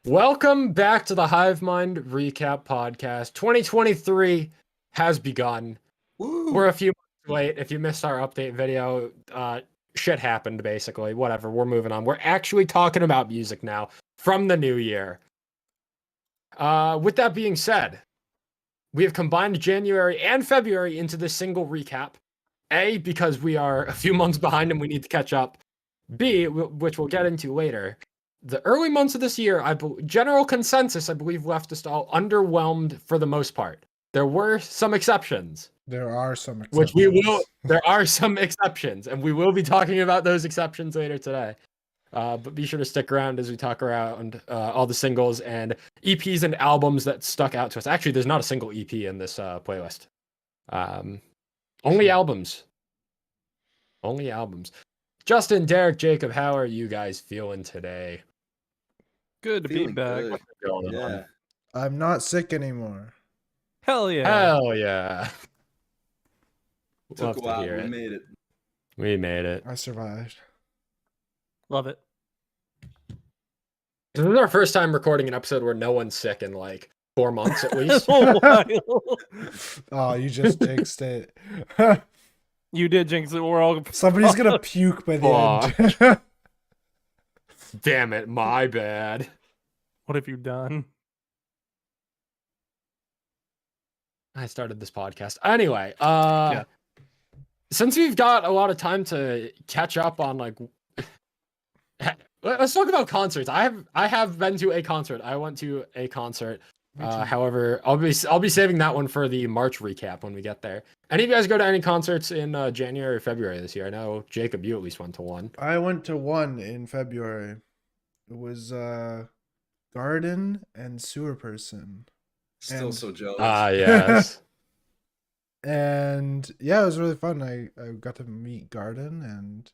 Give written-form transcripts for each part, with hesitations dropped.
Welcome back to the Hivemind Recap Podcast. 2023 has begun. Woo. We're a few months late. If you missed our update video, shit happened basically. Whatever, we're moving on. We're actually talking about music now from the new year. With that being said, we have combined January and February into this single recap. A, because we are a few months behind and we need to catch up. B, which we'll get into later. The early months of this year, general consensus, I believe, left us all underwhelmed for the most part. There were some exceptions. There are some exceptions. Which we will. There are some exceptions, and we will be talking about those exceptions later today. But be sure to stick around as we talk around all the singles and EPs and albums that stuck out to us. Actually, there's not a single EP in this playlist. Only albums. Only albums. Justin, Derek, Jacob, how are you guys feeling today? Good to be back. Good. What's going on? I'm not sick anymore. Hell yeah. Hell yeah. Took Love a to while. hear We it. made it. We made it. I survived. Love it. This is our first time recording an episode where no one's sick in like 4 months at least. Oh, you just jinxed it. You did jinx it. We're all Somebody's gonna puke by the end. Damn it, my bad. What have you done? I started this podcast. Anyway, since we've got a lot of time to catch up on like let's talk about concerts. I have been to a concert. I went to a concert. However, I'll be saving that one for the March recap when we get there. Any of you guys go to any concerts in January or February this year? I know Jacob, you at least went to one. I went to one in February. It was Garden and Sewer Person. Still And- so jealous. Yes. And yeah, it was really fun. I got to meet Garden, and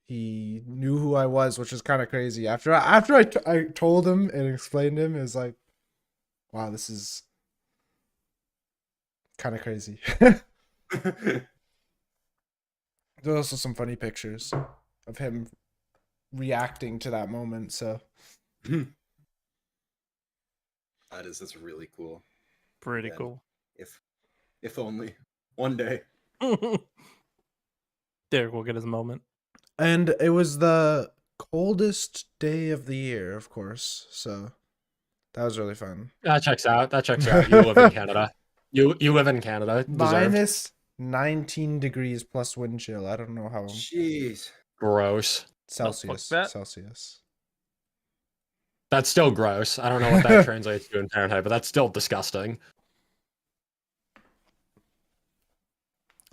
he knew who I was, which is kind of crazy. After I told him and explained to him, it was like, wow, this is kind of crazy. There's also some funny pictures of him reacting to that moment. So That's really cool. Pretty Yeah. cool. If only one day. Derek will get his moment. and it was the coldest day of the year, of course. So that was really fun. That checks out. That checks out. You live in Canada. You live in Canada. Deserved. Minus 19 degrees plus wind chill. I don't know how Jeez. Gross. Celsius. that? Celsius. That's still gross. I don't know what that translates to in Fahrenheit, but that's still disgusting.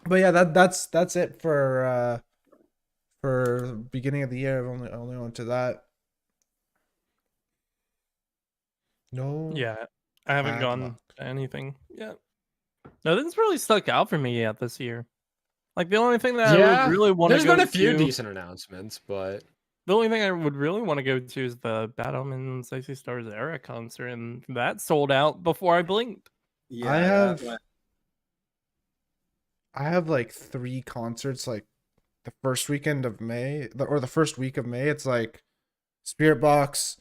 But yeah, that's it for beginning of the year. I've only went to that. No. Yeah, I haven't Bad gone luck. to anything yet. Nothing's really stuck out for me yet this year. Like the only thing that I would really want to There's go been a few to, decent announcements, but the only thing I would really want to go to is the Bad Omens Icy Stars era concert, and that sold out before I blinked. Yeah, I have- that went- I have like 3 concerts like the first weekend of May or the first week of May. It's like Spirit Box,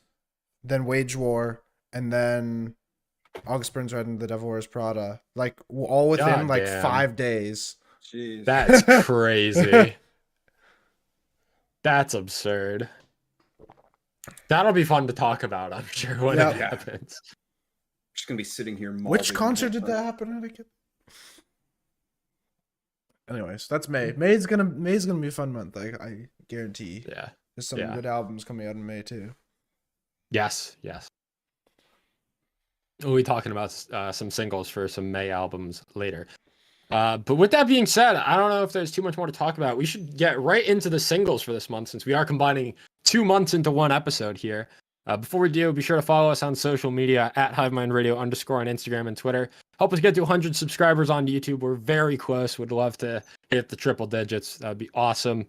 then Wage War, and then August Burns Red and The Devil Wears Prada. Like all within God like damn. 5 days. Jeez. that's crazy. That's absurd. That'll be fun to talk about, I'm sure, when Yeah. it happens. just gonna be sitting here. Which mauling concert the did whole that happen at again? Anyways, that's May. May's gonna be a fun month. I guarantee. Yeah. There's some Yeah. good albums coming out in May too. Yes. We'll be talking about some singles for some May albums later. But with that being said, I don't know if there's too much more to talk about. We should get right into the singles for this month since we are combining 2 months into one episode here. Before we do, be sure to follow us on social media at HiveMindRadio_ on Instagram and Twitter. Help us get to 100 subscribers on YouTube. We're very close. Would love to hit the triple digits. That'd be awesome.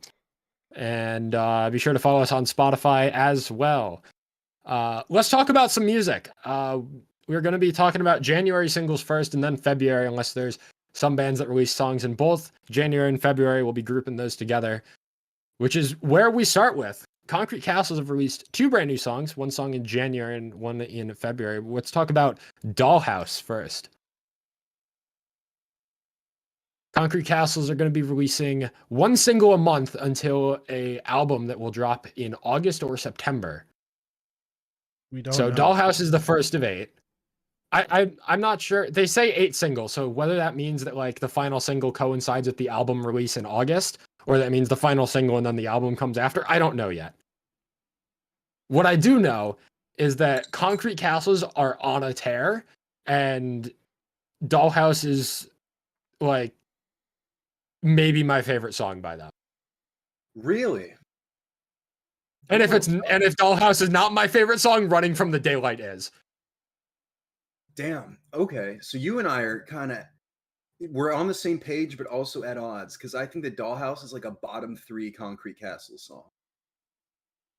And be sure to follow us on Spotify as well. Let's talk about some music. We're going to be talking about January singles first and then February, unless there's some bands that release songs in both January and February. We'll be grouping those together, which is where we start with. Concrete Castles have released 2 brand new songs, one song in January and one in February. Let's talk about Dollhouse first. Concrete Castles are going to be releasing 1 single a month until a album that will drop in August or September. We don't So know. Dollhouse is the first of 8. I'm not sure. They say 8 singles, so whether that means that like the final single coincides with the album release in August, or that means the final single and then the album comes after, I don't know yet. What I do know is that Concrete Castles are on a tear, and Dollhouse is like maybe my favorite song by them. Really? And if Dollhouse is not my favorite song, Running from the Daylight is. Damn. Okay. So you and I are we're on the same page, but also at odds, because I think that Dollhouse is like a bottom 3 Concrete Castle song.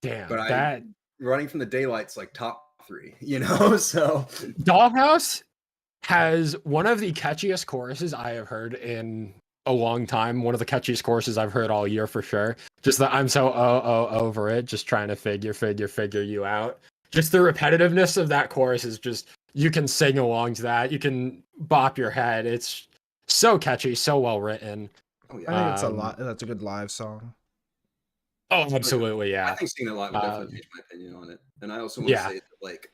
Damn, But Running from the Daylight's like top 3, So Dollhouse has one of the catchiest choruses I have heard in a long time. One of the catchiest choruses I've heard all year for sure. Just that I'm so over it, just trying to figure you out. Just the repetitiveness of that chorus is just, you can sing along to that. You can bop your head. It's so catchy, so well written. Oh, I yeah. think that's a good live song. Oh, absolutely, I yeah. think Sing It Live would definitely change my opinion on it. And I also want to say that like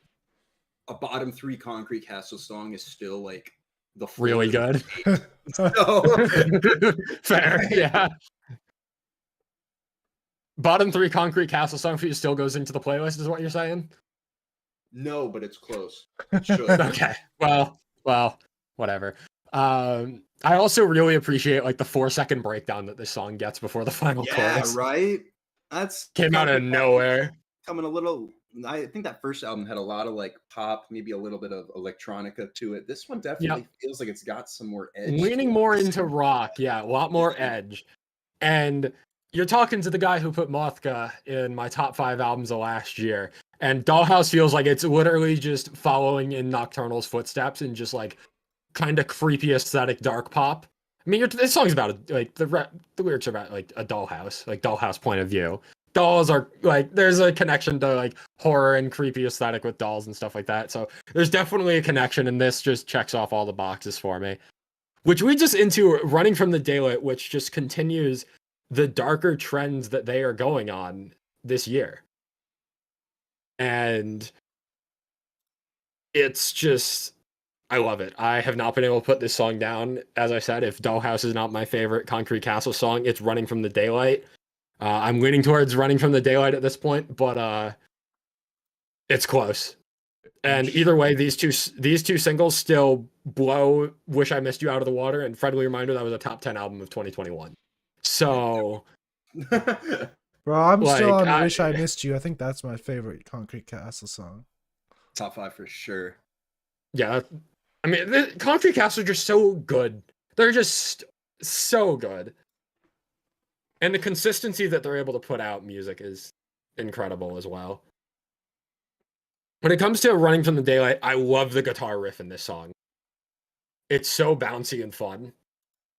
a bottom 3 Concrete Castle song is still like the Really good. So Fair, yeah. Bottom 3 Concrete Castle song for you still goes into the playlist, is what you're saying? No, but it's close. It should. Okay. Well, whatever. I also really appreciate like the 4-second breakdown that this song gets before the final chorus. Right. That's Came out of nowhere. Coming a little. I think that first album had a lot of like pop, maybe a little bit of electronica to it. This one definitely feels like it's got some more edge. Leaning more into rock, yeah, a lot more edge. And you're talking to the guy who put Mothka in my top 5 albums of last year. And Dollhouse feels like it's literally just following in Nocturnal's footsteps and just like kind of creepy aesthetic dark pop. I mean, this song's about like the lyrics are about like a dollhouse, like dollhouse point of view. Dolls are like, there's a connection to like horror and creepy aesthetic with dolls and stuff like that. So there's definitely a connection, and this just checks off all the boxes for me. Which leads us into Running from the Daylight, which just continues the darker trends that they are going on this year. And it's just, I love it. I have not been able to put this song down. As I said, if Dollhouse is not my favorite Concrete Castle song, it's Running from the Daylight. I'm leaning towards Running from the Daylight at this point, but it's close. And either way, these two singles still blow Wish I Missed You out of the water, and Friendly Reminder, that was a top 10 album of 2021. So Bro, I'm still on like, Wish I Missed You. I think that's my favorite Concrete Castle song. top 5 for sure. Yeah, I mean, the Concrete Castle are just so good. They're just so good. And the consistency that they're able to put out music is incredible as well. When it comes to Running from the Daylight, I love the guitar riff in this song. It's so bouncy and fun.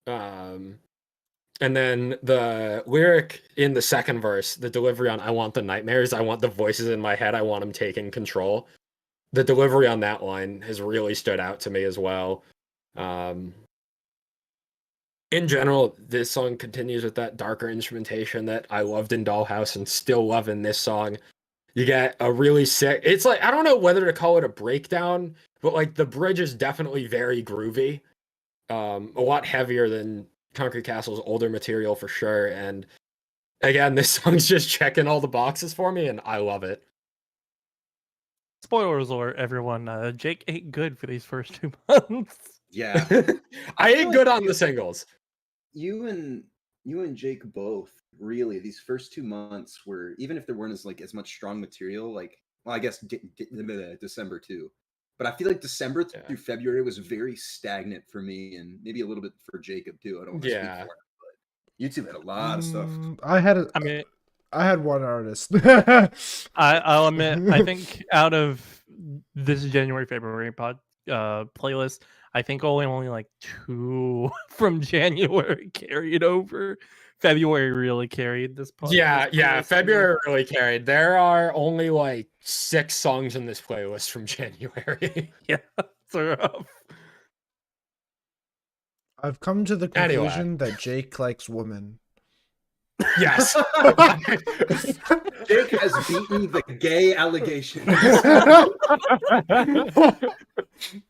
And then the lyric in the second verse, the delivery on I want the nightmares, I want the voices in my head, I want them taking control. The delivery on that line has really stood out to me as well. In general, this song continues with that darker instrumentation that I loved in Dollhouse and still love in this song. You get a really sick, it's like, I don't know whether to call it a breakdown, but like the bridge is definitely very groovy. A lot heavier than Concrete Castle's older material for sure. And again, this song's just checking all the boxes for me, and I love it. Spoiler alert, everyone. Jake ate good for these first 2 months. Yeah. I ate good on the singles. You and Jake both, really, these first 2 months were, even if there weren't as much strong material, like, well, I guess December too. But I feel like December through February was very stagnant for me, and maybe a little bit for Jacob too. I don't want to speak for him, but YouTube had a lot of stuff. I had one artist. I'll admit, I think out of this January-February playlist, I think only like 2 from January carried over February really carried this podcast. Yeah, February really carried. There are only like 6 songs in this playlist from January. Yeah, it's rough. I've come to the Anyway. conclusion that Jake likes women. Yes. Jake has beaten the gay allegation.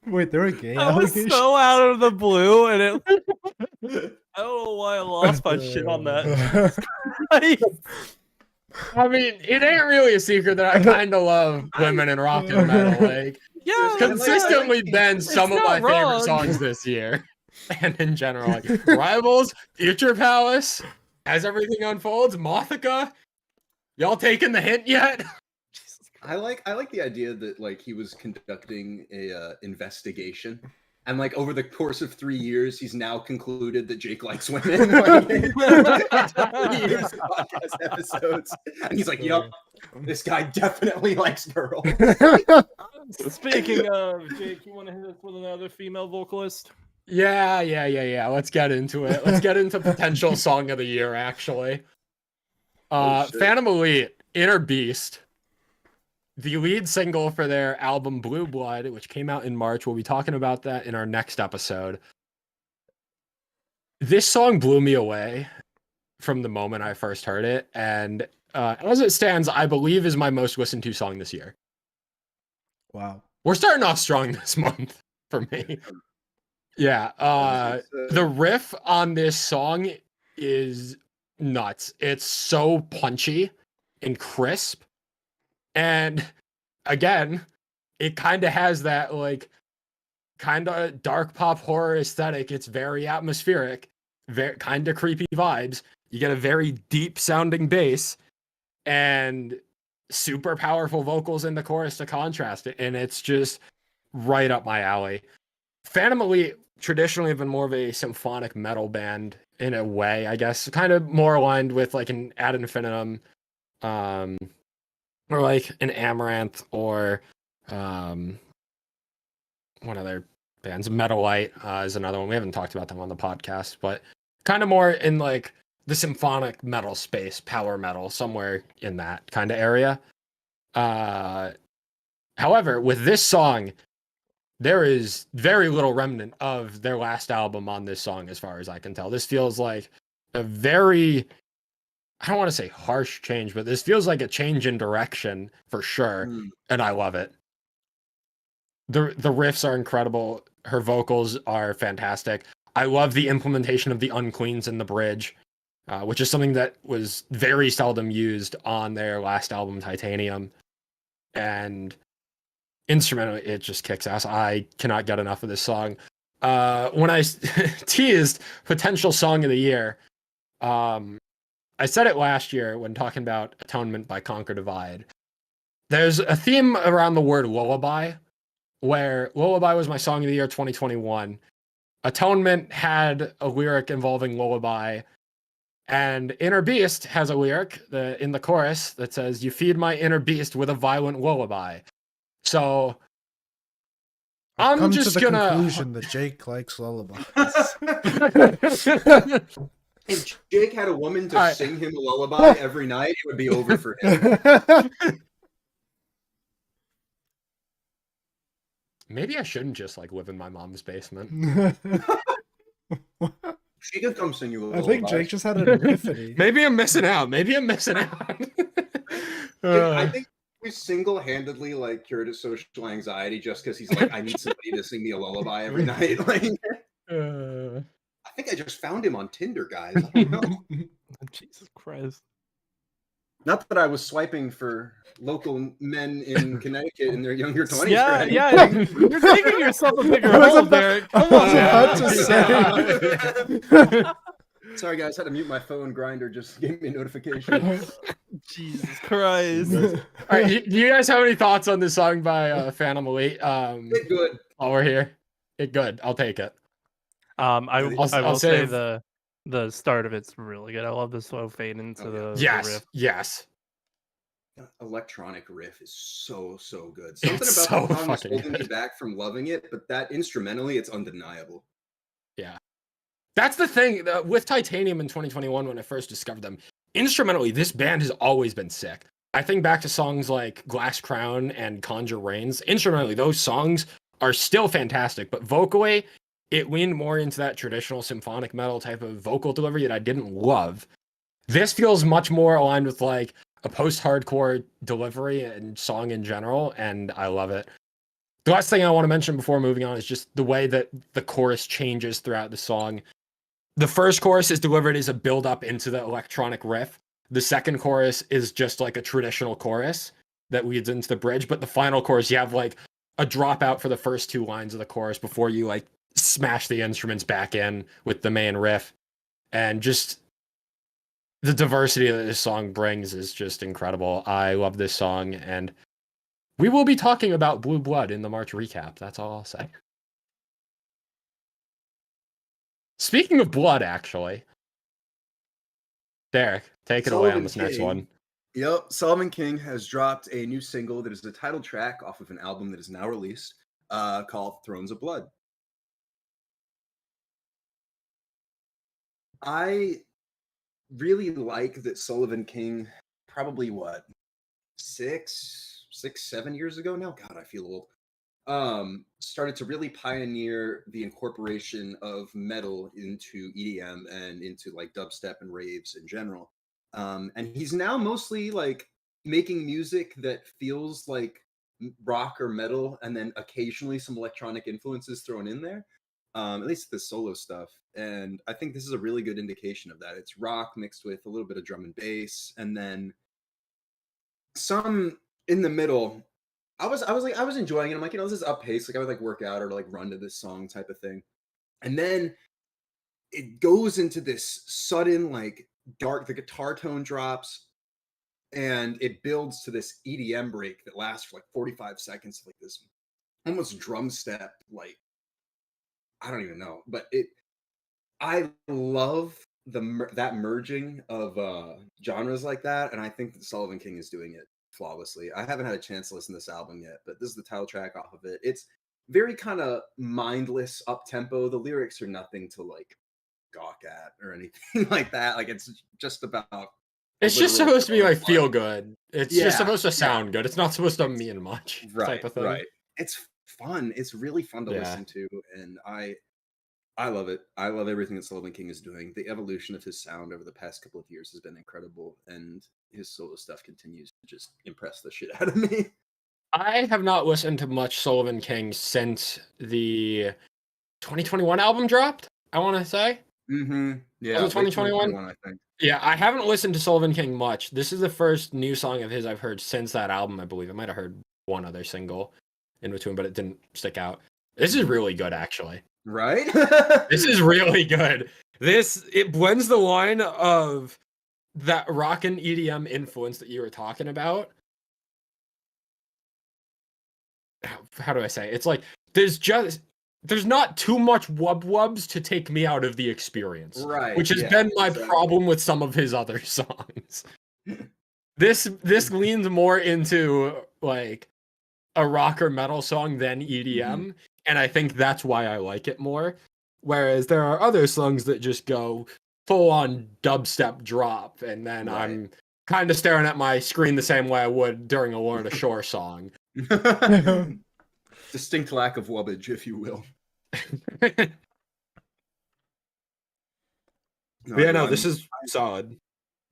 Wait, there were gay That was allegations? so out of the blue, and it. I don't know why I lost my shit on that. I mean, it ain't really a secret that I kind of love women in rock and metal. Like, Yeah, consistently been some of my not wrong. favorite songs this year. And in general, like Rivals, Future Palace, As Everything Unfolds, Mothica. Y'all taking the hint yet? I like the idea that like he was conducting a investigation, and like over the course of 3 years, he's now concluded that Jake likes women. Like, 3 years of podcast episodes, and he's like, "Yup, this guy definitely likes girls." Speaking of Jake, you want to hit us with another female vocalist? Yeah. Let's get into it. Let's get into potential song of the year, actually. shit. Phantom Elite, Inner Beast, the lead single for their album Blue Blood, which came out in March. We'll be talking about that in our next episode. This song blew me away from the moment I first heard it, and as it stands, I believe is my most listened to song this year. Wow. We're starting off strong this month for me. Yeah, the riff on this song is nuts. It's so punchy and crisp. And again, it kind of has that like kind of dark pop horror aesthetic. It's very atmospheric, very kind of creepy vibes. You get a very deep sounding bass and super powerful vocals in the chorus to contrast it. And it's just right up my alley. Phantom Elite traditionally have been more of a symphonic metal band in a way, I guess, kind of more aligned with like an Ad Infinitum, or like an Amaranth, or one of their bands, Metalite is another one. We haven't talked about them on the podcast, but kind of more in like the symphonic metal space, power metal, somewhere in that kind of area. However, with this song, there is very little remnant of their last album on this song, as far as I can tell. This feels like a very, I don't want to say harsh change, but this feels like a change in direction for sure. And I love it. The riffs are incredible. Her vocals are fantastic. I love the implementation of the uncleans in the bridge, which is something that was very seldom used on their last album, Titanium. And instrumentally, it just kicks ass. I cannot get enough of this song. When I teased potential song of the year, I said it last year when talking about Atonement by Conquer Divide. There's a theme around the word lullaby, where Lullaby was my song of the year 2021. Atonement had a lyric involving lullaby, and Inner Beast has a lyric in the chorus that says, "You feed my inner beast with a violent lullaby." So I've come just to the gonna conclusion that Jake likes lullabies. If Jake had a woman to sing him a lullaby every night, it would be over for him. Maybe I shouldn't just like live in my mom's basement. She could come sing you a lullaby. I think Jake just had an epiphany. Maybe I'm missing out. I think we single-handedly like cured his social anxiety just because he's like, I need somebody to sing me a lullaby every night. Like, I think I just found him on Tinder, guys. I don't know. Jesus Christ. Not that I was swiping for local men in Connecticut in their younger 20s. Yeah, right? yeah. You're taking yourself a bigger hole there. Come on. I was about to say. Sorry, guys. Had to mute my phone. Grindr just gave me a notification. Jesus Christ. All right, do you guys have any thoughts on this song by Phantom Elite? It's good. While we're here, it good. I'll take it. I I'll will say save- the start of it's really good. I love the slow fade into the riff. Yes. Electronic riff is so good. Something It's about so the song is fucking holding me good. back from loving it, but that instrumentally, it's undeniable. That's the thing with Titanium in 2021 when I first discovered them. Instrumentally, this band has always been sick. I think back to songs like Glass Crown and Conjure Rains. Instrumentally, those songs are still fantastic, but vocally, it leaned more into that traditional symphonic metal type of vocal delivery that I didn't love. This feels much more aligned with like a post-hardcore delivery and song in general, and I love it. The last thing I want to mention before moving on is just the way that the chorus changes throughout the song. The first chorus is delivered as a build up into the electronic riff. The second chorus is just like a traditional chorus that leads into the bridge. But the final chorus, you have like a dropout for the first two lines of the chorus before you like smash the instruments back in with the main riff. And just the diversity that this song brings is just incredible. I love this song, and we will be talking about Blue Blood in the March recap. That's all I'll say. Speaking of blood, actually, Derek, take it away on this next one. Yep, Solomon King has dropped a new single that is the title track off of an album that is now released called Thrones of Blood. I really like that Sullivan King, probably what, 7 years ago now? God, I feel old. Started to really pioneer the incorporation of metal into EDM and into like dubstep and raves in general. And he's now mostly like making music that feels like rock or metal, and then occasionally some electronic influences thrown in there. At least the solo stuff. And I think this is a really good indication of that. It's rock mixed with a little bit of drum and bass, and then some in the middle. I was enjoying it. I'm like, this is up pace. Like I would like work out or like run to this song type of thing. And then it goes into this sudden like dark, the guitar tone drops and it builds to this EDM break that lasts for like 45 seconds, like this almost drum step, like I don't even know, but I love that merging of genres like that, and I think that Sullivan King is doing it flawlessly. I haven't had a chance to listen to this album yet, but this is the title track off of it. It's very kind of mindless, up tempo. The lyrics are nothing to like gawk at or anything like that. Like it's just about. It's just supposed to be like feel good. It's just supposed to sound good. It's not supposed to mean much. Type of thing. Right. It's fun. It's really fun to listen to, and I love it. I love everything that Sullivan King is doing. The evolution of his sound over the past couple of years has been incredible, and his solo stuff continues to just impress the shit out of me. I have not listened to much Sullivan King since the 2021 album dropped, I want to say. Mm-hmm. Yeah. Was it 2021? I think. Yeah, I haven't listened to Sullivan King much. This is the first new song of his I've heard since that album, I believe. I might have heard one other single in between, but it didn't stick out. This is really good, actually. Right? This is really good. It blends the line of that rock and EDM influence that you were talking about. How do I say? It's like there's not too much wubs to take me out of the experience. Right. Which has been my problem with some of his other songs. This leans more into like a rock or metal song than EDM, and I think that's why I like it more. Whereas there are other songs that just go full on dubstep drop, and then I'm kind of staring at my screen the same way I would during a Lorna Shore song. Distinct lack of wubbage, if you will. This is solid.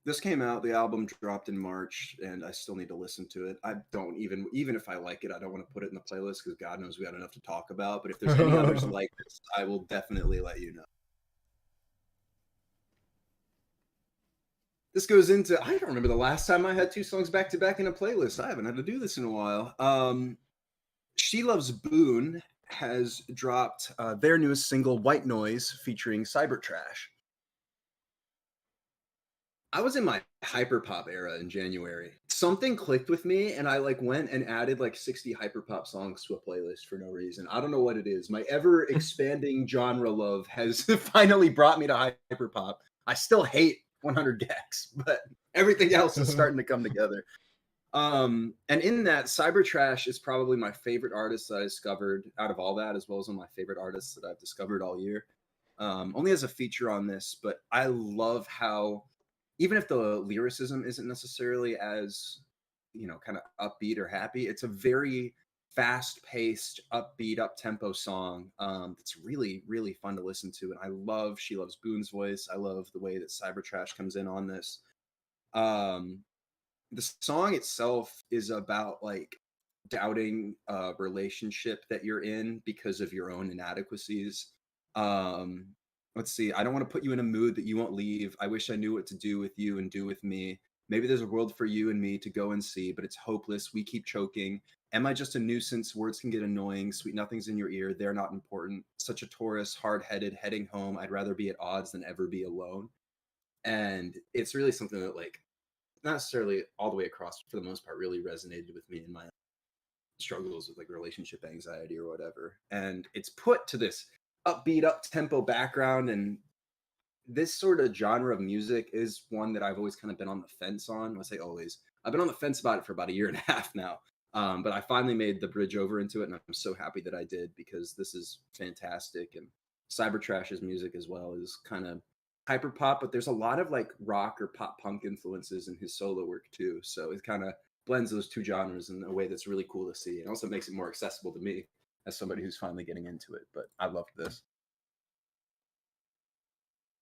This came out, the album dropped in March, and I still need to listen to it. I don't even if I like it, I don't want to put it in the playlist because God knows we got enough to talk about. But if there's any others like this, I will definitely let you know. This goes into, I don't remember the last time I had two songs back to back in a playlist. I haven't had to do this in a while. She Loves Boone has dropped their newest single, White Noise, featuring Cybertrash. I was in my hyperpop era in January. Something clicked with me, and I like went and added like 60 hyperpop songs to a playlist for no reason. I don't know what it is. My ever expanding genre love has finally brought me to hyperpop. I still hate 100 Gex, but everything else is starting to come together. And in that, Cybertrash is probably my favorite artist that I discovered out of all that, as well as one of my favorite artists that I've discovered all year. only as a feature on this, but I love how, even if the lyricism isn't necessarily as, kind of upbeat or happy, it's a very fast-paced, upbeat, up-tempo song that's really, really fun to listen to. And I love She Loves Boone's voice. I love the way that Cybertrash comes in on this. The song itself is about like doubting a relationship that you're in because of your own inadequacies. Um, let's see. I don't want to put you in a mood that you won't leave. I wish I knew what to do with you and do with me. Maybe there's a world for you and me to go and see, but it's hopeless. We keep choking. Am I just a nuisance? Words can get annoying. Sweet nothing's in your ear. They're not important. Such a Taurus, hard-headed, heading home. I'd rather be at odds than ever be alone. And it's really something that, like, not necessarily all the way across, for the most part, really resonated with me in my struggles with like relationship anxiety or whatever. And it's put to this upbeat, up-tempo background, and this sort of genre of music is one that I've always kind of been on the fence on. I say always. I've been on the fence about it for about a year and a half now. But I finally made the bridge over into it, and I'm so happy that I did, because this is fantastic. And Cybertrash's music as well is kind of hyper pop, but there's a lot of like rock or pop punk influences in his solo work too. So it kind of blends those two genres in a way that's really cool to see. And also makes it more accessible to me as somebody who's finally getting into it. But I loved this.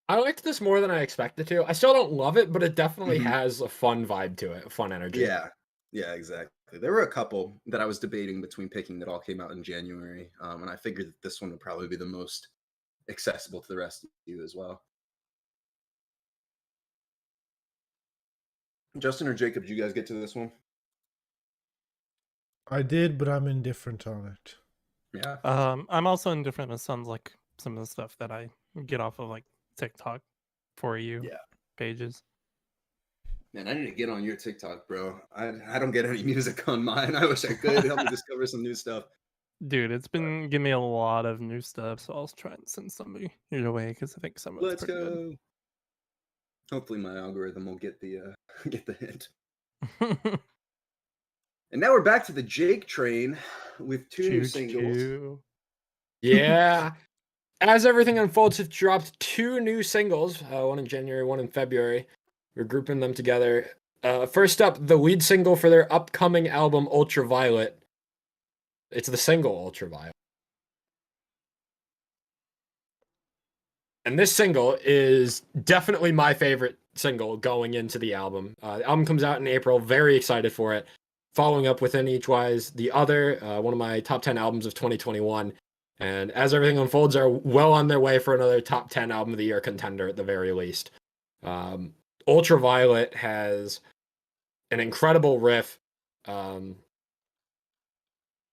I liked this more than I expected to. I still don't love it, but it definitely has a fun vibe to it, a fun energy. Yeah, exactly. There were a couple that I was debating between picking that all came out in January. And I figured that this one would probably be the most accessible to the rest of you as well. Justin or Jacob, did you guys get to this one? I did, but I'm indifferent on it. Yeah. I'm also indifferent. It sounds like some of the stuff that I get off of like TikTok for you pages. Man, I need to get on your TikTok, bro. I don't get any music on mine. I wish I could. Help me discover some new stuff. Dude, it's been giving me a lot of new stuff, so I'll try and send somebody your way, because I think some of it's Let's pretty go. Hopefully my algorithm will get the get the hint. good. And now we're back to the Jake train with two new singles. Yeah. As everything unfolds, have dropped 2 new singles, one in January, one in February. We're grouping them together. First up, the lead single for their upcoming album, Ultraviolet. It's the single Ultraviolet. And this single is definitely my favorite single going into the album. The album comes out in April. Very excited for it. Following up within each wise, the other, one of my top 10 albums of 2021. And as everything unfolds, are well on their way for another top 10 album of the year contender at the very least. Ultraviolet has an incredible riff.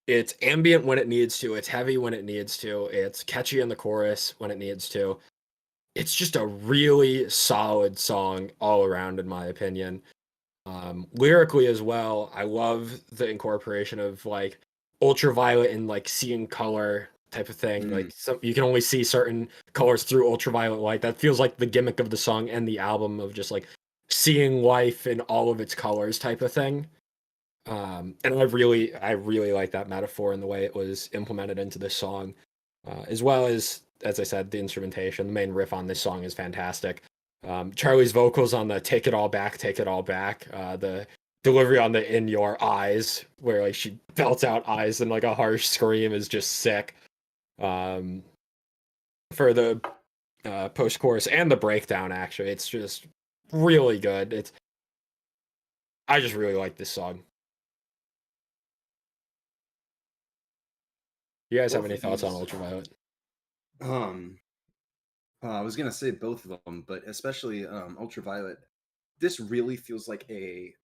It's ambient when it needs to. It's heavy when it needs to. It's catchy in the chorus when it needs to. It's just a really solid song all around, in my opinion. Lyrically as well, I love the incorporation of like ultraviolet and like seeing color type of thing. Like you can only see certain colors through ultraviolet light. That feels like the gimmick of the song and the album, of just like seeing life in all of its colors type of thing. And I really like that metaphor and the way it was implemented into this song, as well as I said, the instrumentation. The main riff on this song is fantastic. Charlie's vocals on the "Take It All Back, Take It All Back," the delivery on the "In Your Eyes," where like she belts out eyes and like a harsh scream, is just sick. For the post-chorus and the breakdown, actually, it's just really good. I just really like this song. You guys have any thoughts on Ultraviolet? I was gonna say both of them, but especially Ultraviolet. This really feels like a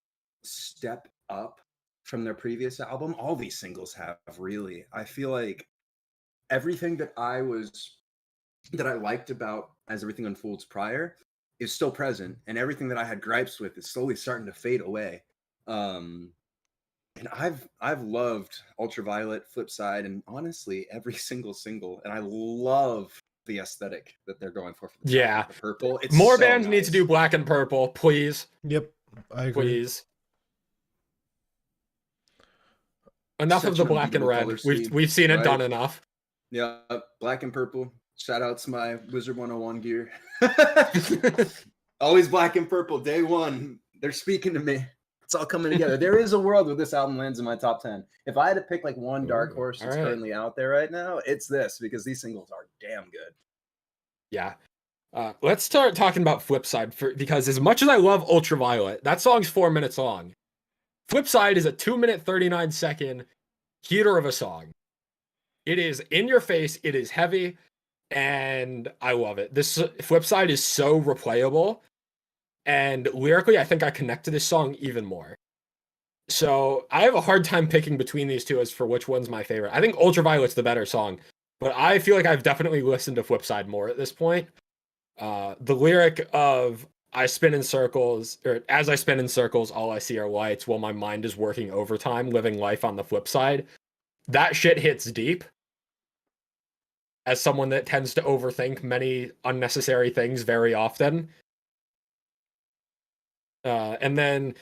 step up from their previous album. All these singles have, really. I feel like everything that I liked about As Everything Unfolds prior is still present, and everything that I had gripes with is slowly starting to fade away. And I've loved Ultraviolet, Flipside, and honestly every single, and I love the aesthetic that they're going for the Yeah, the purple. It's more so bands need nice. to do black and purple, please. Yep, I agree. Please. Enough Such of the an black and unbeatable red. color scheme, We've seen it right? done enough. Yeah, black and purple. Shout out to my Wizard 101 gear. Always black and purple, day one. They're speaking to me. It's all coming together. There is a world where this album lands in my top 10. If I had to pick like one dark horse that's currently out there right now, it's this, because these singles are damn good. Yeah. Let's start talking about Flipside because as much as I love Ultraviolet, that song's 4 minutes long. Flipside is a 2-minute 39-second heater of a song. It is in your face, it is heavy, and I love it. This Flipside is so replayable, and lyrically, I think I connect to this song even more. So I have a hard time picking between these two as for which one's my favorite. I think Ultraviolet's the better song, but I feel like I've definitely listened to Flipside more at this point. The lyric of I spin in circles, or as I spin in circles, all I see are lights while my mind is working overtime, living life on the flip side. That shit hits deep. As someone that tends to overthink many unnecessary things very often. And then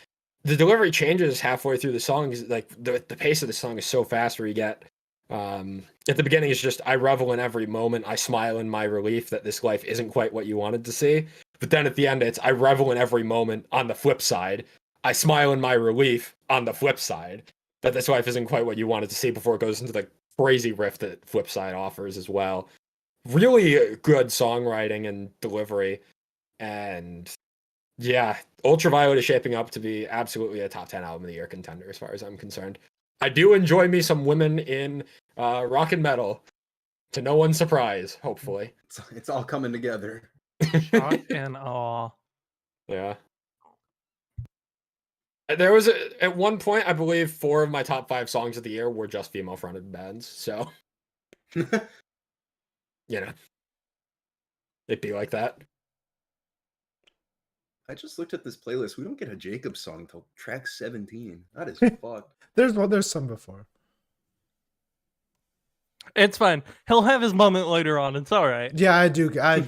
the delivery changes halfway through the song. Like the pace of the song is so fast where you get at the beginning it's just I revel in every moment, I smile in my relief that this life isn't quite what you wanted to see. But then at the end it's I revel in every moment on the flip side. I smile in my relief on the flip side that this life isn't quite what you wanted to see, before it goes into the crazy riff that Flipside offers as well. Really good songwriting and delivery. And yeah, Ultraviolet is shaping up to be absolutely a top 10 album of the year contender as far as I'm concerned. I do enjoy me some women in rock and metal, to no one's surprise, hopefully. It's all coming together. Shock and awe. Yeah. There was at one point, I believe 4 of my top 5 songs of the year were just female-fronted bands, so you know, it'd be like that. I just looked at this playlist. We don't get a Jacob song until track 17. That is fucked. There's some before. It's fine. He'll have his moment later on. It's all right. Yeah, I do. Yeah.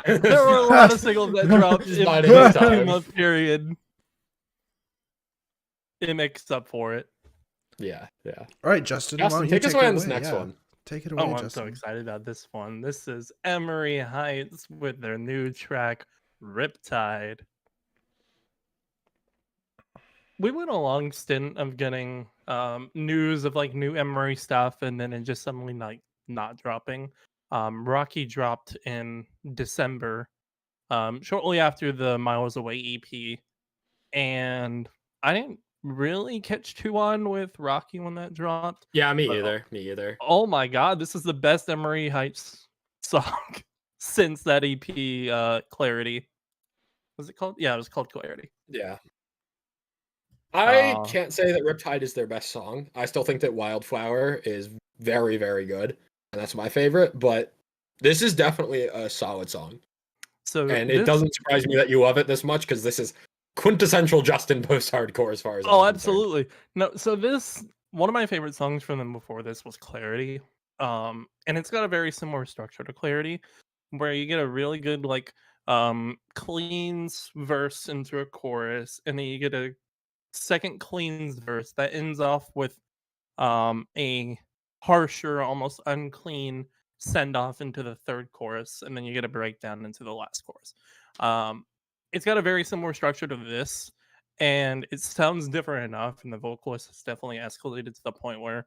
There were a lot of singles that dropped in Not this anytime. 2-month period. It makes up for it. Yeah. All right, Justin. why Justin, don't you take us away on this away? next Yeah. one. Take it away, Oh, I'm Justin. so excited about this one. This is Emery Heights with their new track, Riptide. We went a long stint of getting news of like new Emery stuff, and then it just suddenly like not dropping. Rocky dropped in December, shortly after the Miles Away EP, and I didn't really catch too on with Rocky when that dropped. Yeah, me But, either. Me either. Oh my god, this is the best Emery Heights song since that EP, Clarity. Was it called? Yeah, it was called Clarity. Yeah. I Uh, can't say that Riptide is their best song. I still think that Wildflower is very, very good, and that's my favorite, but this is definitely a solid song. So And it this- doesn't surprise me that you love it this much, because this is quintessential Justin post-hardcore as far as I'm Oh, concerned. absolutely. No, so this one of my favorite songs from them before this was Clarity. And it's got a very similar structure to Clarity, where you get a really good like cleans verse into a chorus, and then you get a second cleans verse that ends off with a harsher, almost unclean send off into the third chorus, and then you get a breakdown into the last chorus. It's got a very similar structure to this, and it sounds different enough, and the vocalist has definitely escalated to the point where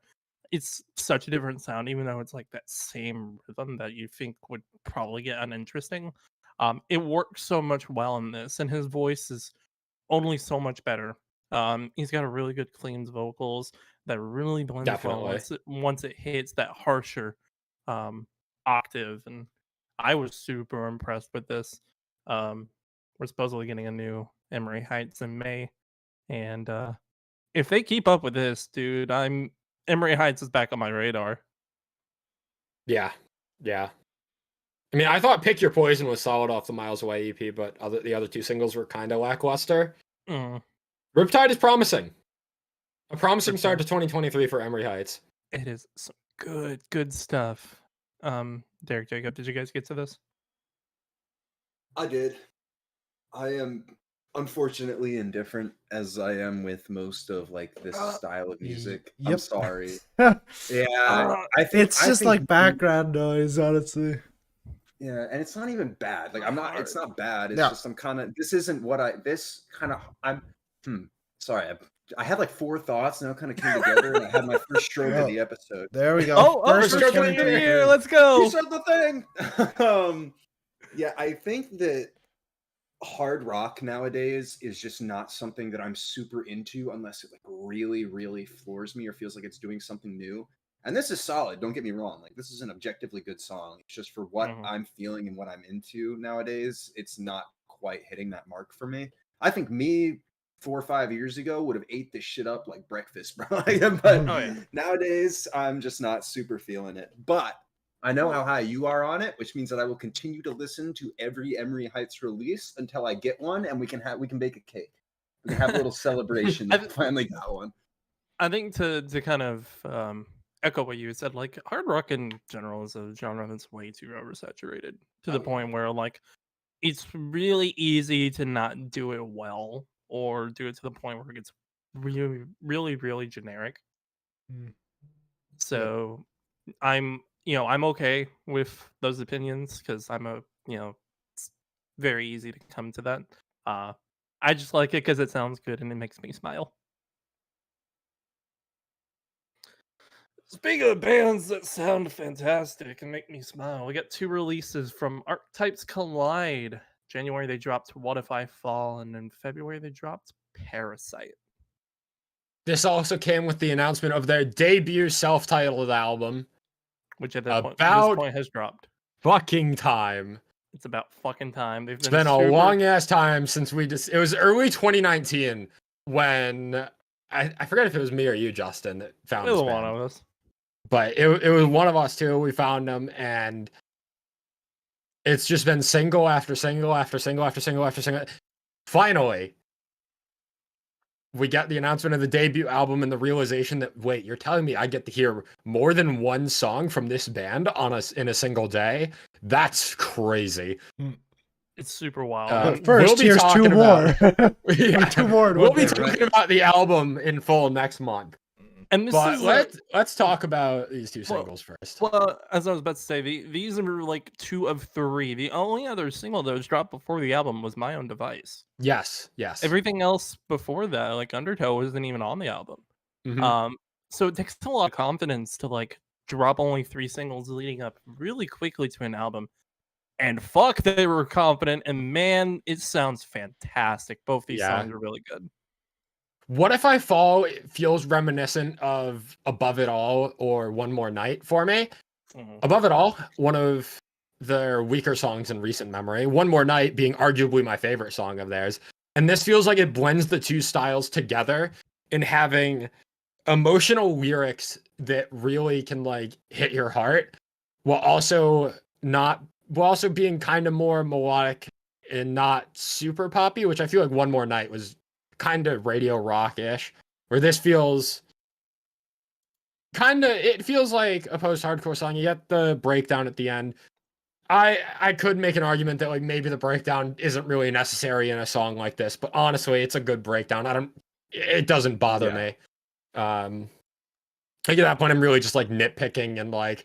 it's such a different sound, even though it's like that same rhythm that you think would probably get uninteresting. It works so much well in this, and his voice is only so much better. He's got a really good clean vocals that really blends well once it hits that harsher octave, and I was super impressed with this. We're supposedly getting a new Emery Heights in May, and if they keep up with this, dude, Emery Heights is back on my radar. Yeah. I mean, I thought Pick Your Poison was solid off the Miles Away EP, but the other 2 singles were kind of lackluster. Riptide is promising. A promising start to 2023 for Emery Heights. It is some good stuff. Derek, Jacob, did you guys get to this? I did. I am unfortunately indifferent as I am with most of like this style of music. I'm Yep. sorry. Yeah, Yeah, I think it's just like background noise, honestly. Yeah, and it's not even bad. Like I'm not. It's not bad. It's Yeah. just I'm kind of. This isn't what I. This kind of. I'm. Sorry. I had like 4 thoughts, and it kind of came together, and I had my first stroke of the episode. There we go. Oh, First first Kenny one of the Drake. year. Let's go. You said the thing. Yeah, I think that hard rock nowadays is just not something that I'm super into unless it like really, really floors me or feels like it's doing something new. And this is solid, don't get me wrong. Like this is an objectively good song. It's just for what I'm feeling and what I'm into nowadays, it's not quite hitting that mark for me. I think me 4 or 5 years ago would have ate this shit up like breakfast, bro. But nowadays I'm just not super feeling it. But I know how high you are on it, which means that I will continue to listen to every Emery Heights release until I get one, and we can bake a cake. We can have a little celebration. I finally got one. I think to kind of echo what you said, like hard rock in general is a genre that's way too oversaturated to the point where like it's really easy to not do it well or do it to the point where it gets really, really, really generic. So I'm okay with those opinions because it's very easy to come to that. I just like it because it sounds good and it makes me smile. Speaking of bands that sound fantastic and make me smile, we got 2 releases from Archetypes Collide. January they dropped What If I Fall, and in February they dropped Parasite. This also came with the announcement of their debut self-titled album, which at this point has dropped. Fucking time. It's about fucking time. It's been a long ass time since it was early 2019 when I forget if it was me or you, Justin, that found it was this one band. of us. But it was one of us too. We found them, and it's just been single after single after single after single after single. Finally, we got the announcement of the debut album and the realization that, wait, you're telling me I get to hear more than one song from this band in a single day? That's crazy. It's super wild. But first, here's 2 more. 2 more. We'll be talking about the album in full next month. And let's talk about these 2 singles first. Well, as I was about to say, these are like 2 of 3. The only other single that was dropped before the album was My Own Device. Yes. Everything else before that, like Undertow, wasn't even on the album. So it takes a lot of confidence to like drop only 3 singles leading up really quickly to an album. And fuck, they were confident, and man, it sounds fantastic. Both these songs are really good. What If I Fall feels reminiscent of Above It All or One More Night for me. Above It All, one of their weaker songs in recent memory. One More Night being arguably my favorite song of theirs. And this feels like it blends the 2 styles together in having emotional lyrics that really can like hit your heart while also being kind of more melodic and not super poppy, which I feel like One More Night was kind of radio rock-ish, where this feels it feels like a post-hardcore song. You get the breakdown at the end. I could make an argument that like maybe the breakdown isn't really necessary in a song like this, but honestly, it's a good breakdown. It doesn't bother me. Like at that point, I'm really just like nitpicking and like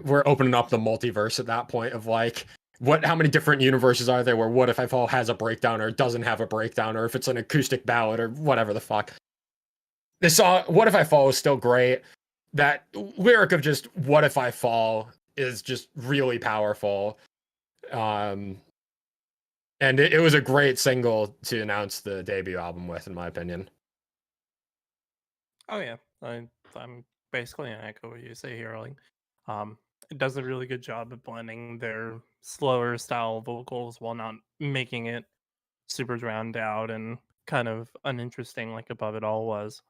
we're opening up the multiverse at that point of like how many different universes are there where What If I Fall has a breakdown or doesn't have a breakdown, or if it's an acoustic ballad or whatever the fuck. This song, What If I Fall, is still great. That lyric of just What If I Fall is just really powerful. And it was a great single to announce the debut album with, in my opinion. Oh yeah, I'm basically an echo what you say here. Like, it does a really good job of blending their slower style vocals while not making it super drowned out and kind of uninteresting like Above It All was.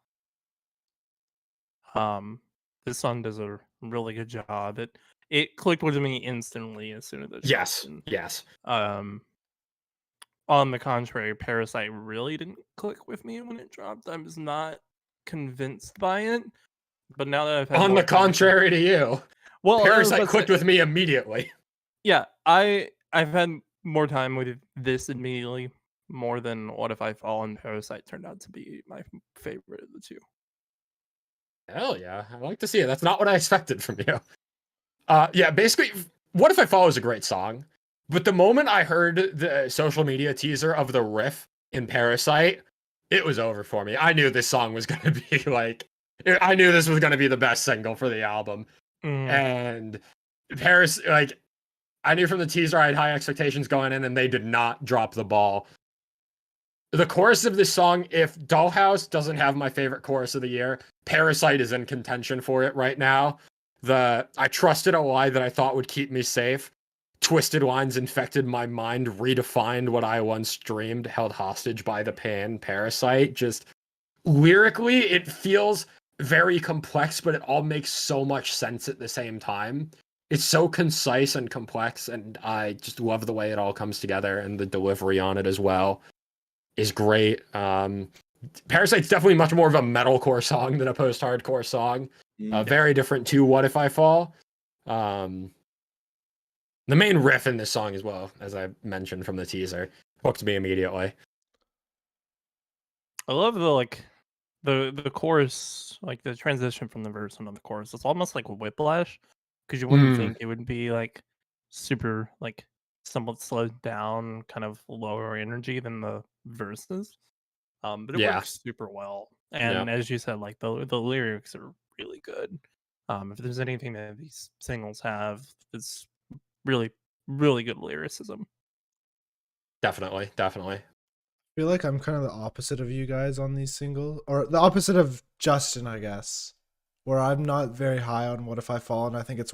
This song does a really good job. It clicked with me instantly as soon as it Yes. On the contrary, Parasite really didn't click with me when it dropped. I was not convinced by it. But now that I've had on the contrary to you, well, Parasite clicked with me immediately. Yeah, I've had more time with this immediately more than What If I Fall and Parasite turned out to be my favorite of the two. Hell yeah. I like to see it. That's not what I expected from you. Yeah, basically, What If I Fall is a great song. But the moment I heard the social media teaser of the riff in Parasite, it was over for me. I knew this song was going to be like, I knew this was going to be the best single for the album. And like, I knew from the teaser I had high expectations going in, and they did not drop the ball. The chorus of this song, if Dollhouse doesn't have my favorite chorus of the year, Parasite is in contention for it right now. I trusted a lie that I thought would keep me safe. Twisted lines infected my mind, redefined what I once dreamed, held hostage by the pain. Parasite, just lyrically, it feels very complex, but it all makes so much sense at the same time. It's so concise and complex, and I just love the way it all comes together, and the delivery on it as well is great. Parasite's definitely much more of a metalcore song than a post-hardcore song. Very different to What If I Fall. The main riff in this song as well, as I mentioned from the teaser, hooked me immediately. I love the chorus, like the transition from the verse into the chorus. It's almost like Whiplash, because you wouldn't think it would be like super like somewhat slowed down, kind of lower energy than the verses. But it works super well. And as you said, like the lyrics are really good. If there's anything that these singles have, it's really, really good lyricism. Definitely. I feel like I'm kind of the opposite of you guys on these singles, or the opposite of Justin, I guess, where I'm not very high on What If I Fall, and I think it's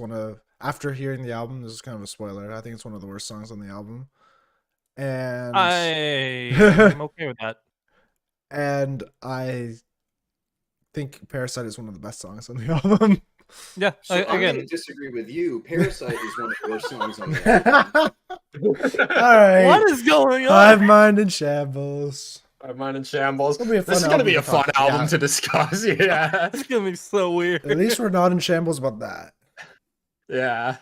after hearing the album, this is kind of a spoiler, I think it's one of the worst songs on the album. And I'm okay with that. And I think Parasite is one of the best songs on the album. Yeah, So I'm again, going to disagree with you. Parasite is one of the worst songs on the album. All right. what is going on? Hivemind in shambles. Hivemind in shambles. This is going to be a fun album to discuss. Yeah. It's going to be so weird. At least we're not in shambles about that. Yeah.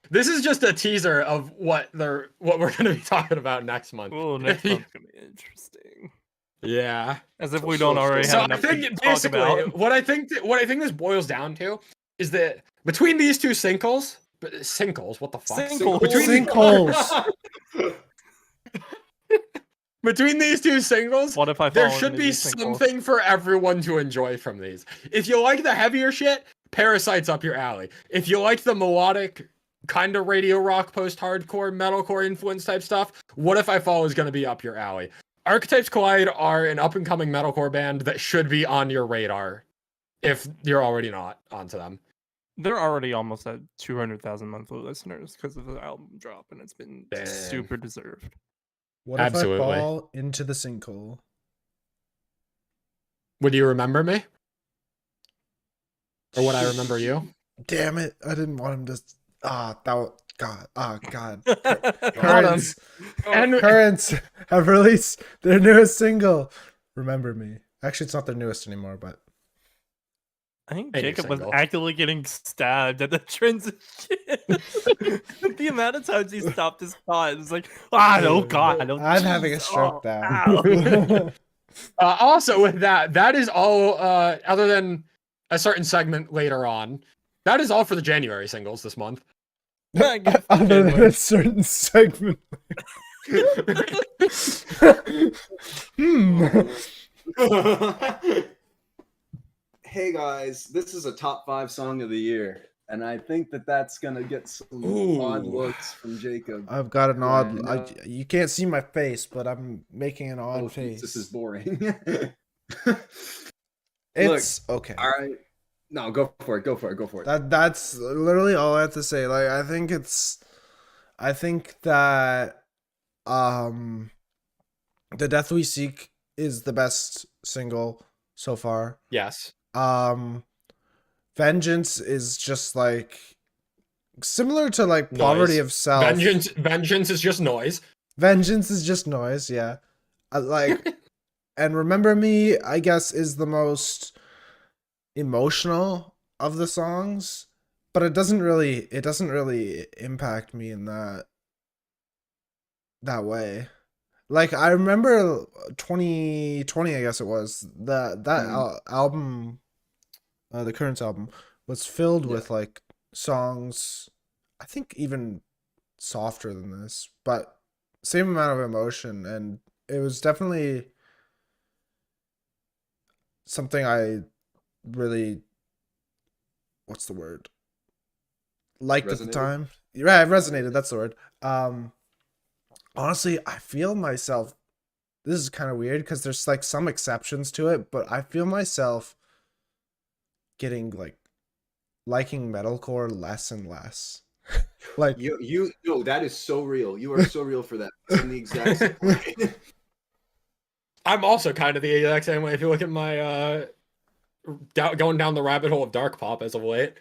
This is just a teaser of what we're going to be talking about next month. Oh, next month's going to be interesting. Yeah. As if we don't already have enough to talk about. What I think this boils down to is that between these two singles, what the fuck? Between these two singles, What If I Fall there should be something for everyone to enjoy from these. If you like the heavier shit, Parasite's up your alley. If you like the melodic, kind of radio rock, post-hardcore, metalcore influence type stuff, What If I Fall is going to be up your alley. Archetypes Collide are an up-and-coming metalcore band that should be on your radar if you're already not onto them. They're already almost at 200,000 monthly listeners because of the album drop, and it's been super deserved. What if I fall into the sinkhole? Would you remember me? Or would I remember you? Damn it. I didn't want him to... God. Currents have released their newest single, Remember Me. Actually, it's not their newest anymore, but I think Jacob was actively getting stabbed at the transition. The amount of times he stopped his thought, it was like, oh god, I'm having a stroke now. Also, with that is all, other than a certain segment later on, that is all for the January singles this month. Other than a certain segment. Hey guys, this is a top 5 song of the year, and I think that's gonna get some odd looks from Jacob. I've got an odd. You can't see my face, but I'm making an odd face. This is boring. It's okay. All right. No, go for it. That's literally all I have to say. Like, I think that The Death We Seek is the best single so far. Yes. Vengeance is just like similar to like Poverty of Self. Vengeance is just noise. Vengeance is just noise, yeah. And Remember Me, I guess, is the most emotional of the songs, but it doesn't really impact me in that way. Like I remember 2020, I guess it was Mhm. album, the Currents album was filled Yeah, with like songs. I think even softer than this, but same amount of emotion, and it was definitely something I really, what's the word, liked at the resonated. time. Yeah, it Oh, resonated. That's the word. Honestly, I feel myself. This is kind of weird because there's like some exceptions to it, but I feel myself getting like liking metalcore less and less. Like you no, that is so real. You are so real for that. I'm the exact same way. I'm also kind of the exact same way. If you look at my going down the rabbit hole of dark pop as of late.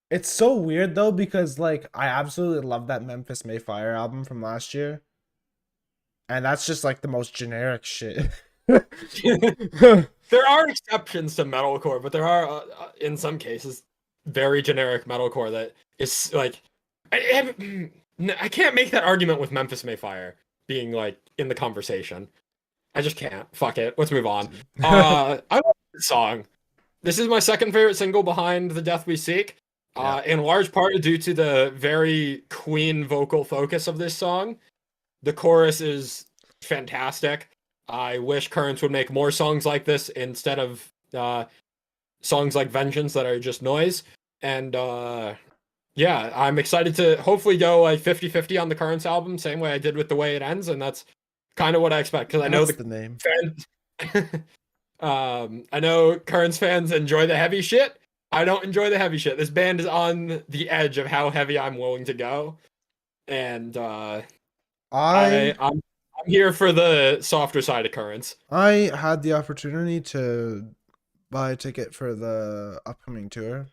it's so weird though because like I absolutely love that Memphis Mayfire album from last year, and that's just like the most generic shit. There are exceptions to metalcore, but there are, in some cases, very generic metalcore that is like, I can't make that argument with Memphis Mayfire being like in the conversation. I just can't. Fuck it. Let's move on. I love this song. This is my second favorite single behind The Death We Seek. Yeah. In large part due to the very Queen vocal focus of this song. The chorus is fantastic. I wish Currents would make more songs like this instead of songs like Vengeance that are just noise. And yeah, I'm excited to hopefully go like 50-50 on the Currents album, same way I did with The Way It Ends, and that's kind of what I expect because I know That's the the name. fans. I know Currents fans enjoy the heavy shit. I don't enjoy the heavy shit. This band is on the edge of how heavy I'm willing to go, and I I'm here for the softer side of Currents. I had the opportunity to buy a ticket for the upcoming tour,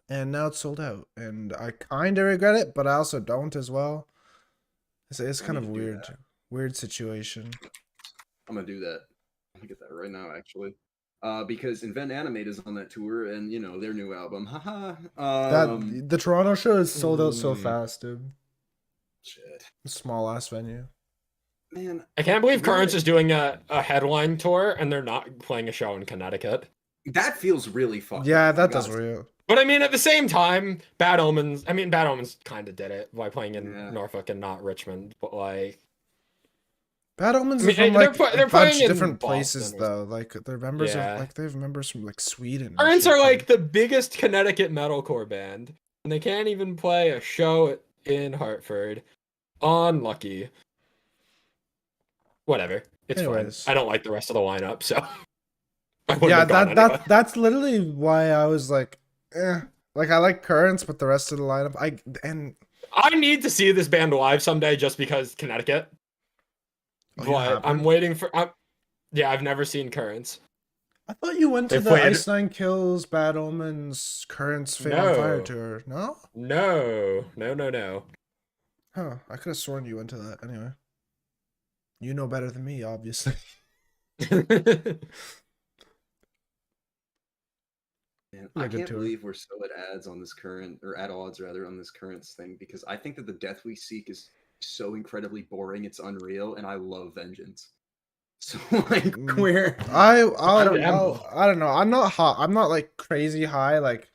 and now it's sold out, and I kind of regret it, but I also don't as well. It's I kind need of to do that. weird situation. I'm gonna do that. I'm gonna get that right now, actually. Because Invent Animate is on that tour, and you know their new album. Haha. That the Toronto show is sold out so mm, fast, dude. shit, Small ass venue. man. I can't believe You know Currents what? is doing a headline tour and they're not playing a show in Connecticut. That feels really fucked Yeah, up. I that does gotta. real. But I mean, at the same time, Bad Omens kind of did it by playing in Yeah. Norfolk and not Richmond. But like, Bad I Omens are mean, from like a they're playing bunch of in different Boston places or though. Like their members are yeah. like they have members from like Sweden and Currents shit are too. like the biggest Connecticut metalcore band, and they can't even play a show in Hartford. Unlucky. Whatever. It's fine. Anyways, I don't like the rest of the lineup, so I wouldn't yeah, have gone anyway. that's literally why I was like, eh. Like I like Currents, but the rest of the lineup, and I need to see this band live someday just because Connecticut. oh, you But I'm haven't? waiting for. Yeah, I've never seen Currents. I thought you went to They've the played. Ice Nine Kills, Bad Omens, Currents, Fate on Fire No, tour. No? no. Huh? I could have sworn you went to that. Anyway, you know better than me, obviously. Man, It was I a good can't tour. believe we're so at odds on this current, or at odds rather, on this Currents thing because I think that the Death We Seek is so incredibly boring. It's unreal, and I love Vengeance. So like, Mm, we're I don't know. I don't know. I'm not hot. I'm not like crazy high. Like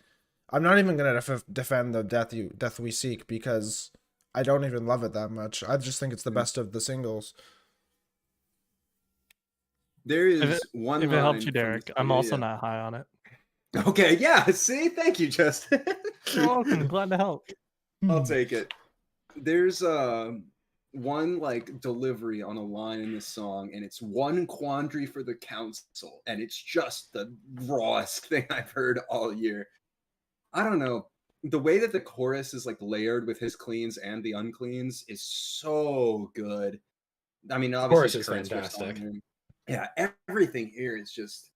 I'm not even gonna defend the Death We Seek because I don't even love it that much. I just think it's the best of the singles. There If it is one if it helps line you, from Derek, I'm yeah, also yeah. not high on it. Okay, yeah. See, thank you, Justin. You're welcome. Glad to help. I'll take it. There's one like delivery on a line in this song, and it's one quandary for the council, and it's just the rawest thing I've heard all year. I don't know. The way that the chorus is like layered with his cleans and the uncleans is so good. I mean, Of obviously course, it's it's Current's first fantastic. album. Yeah, everything here is just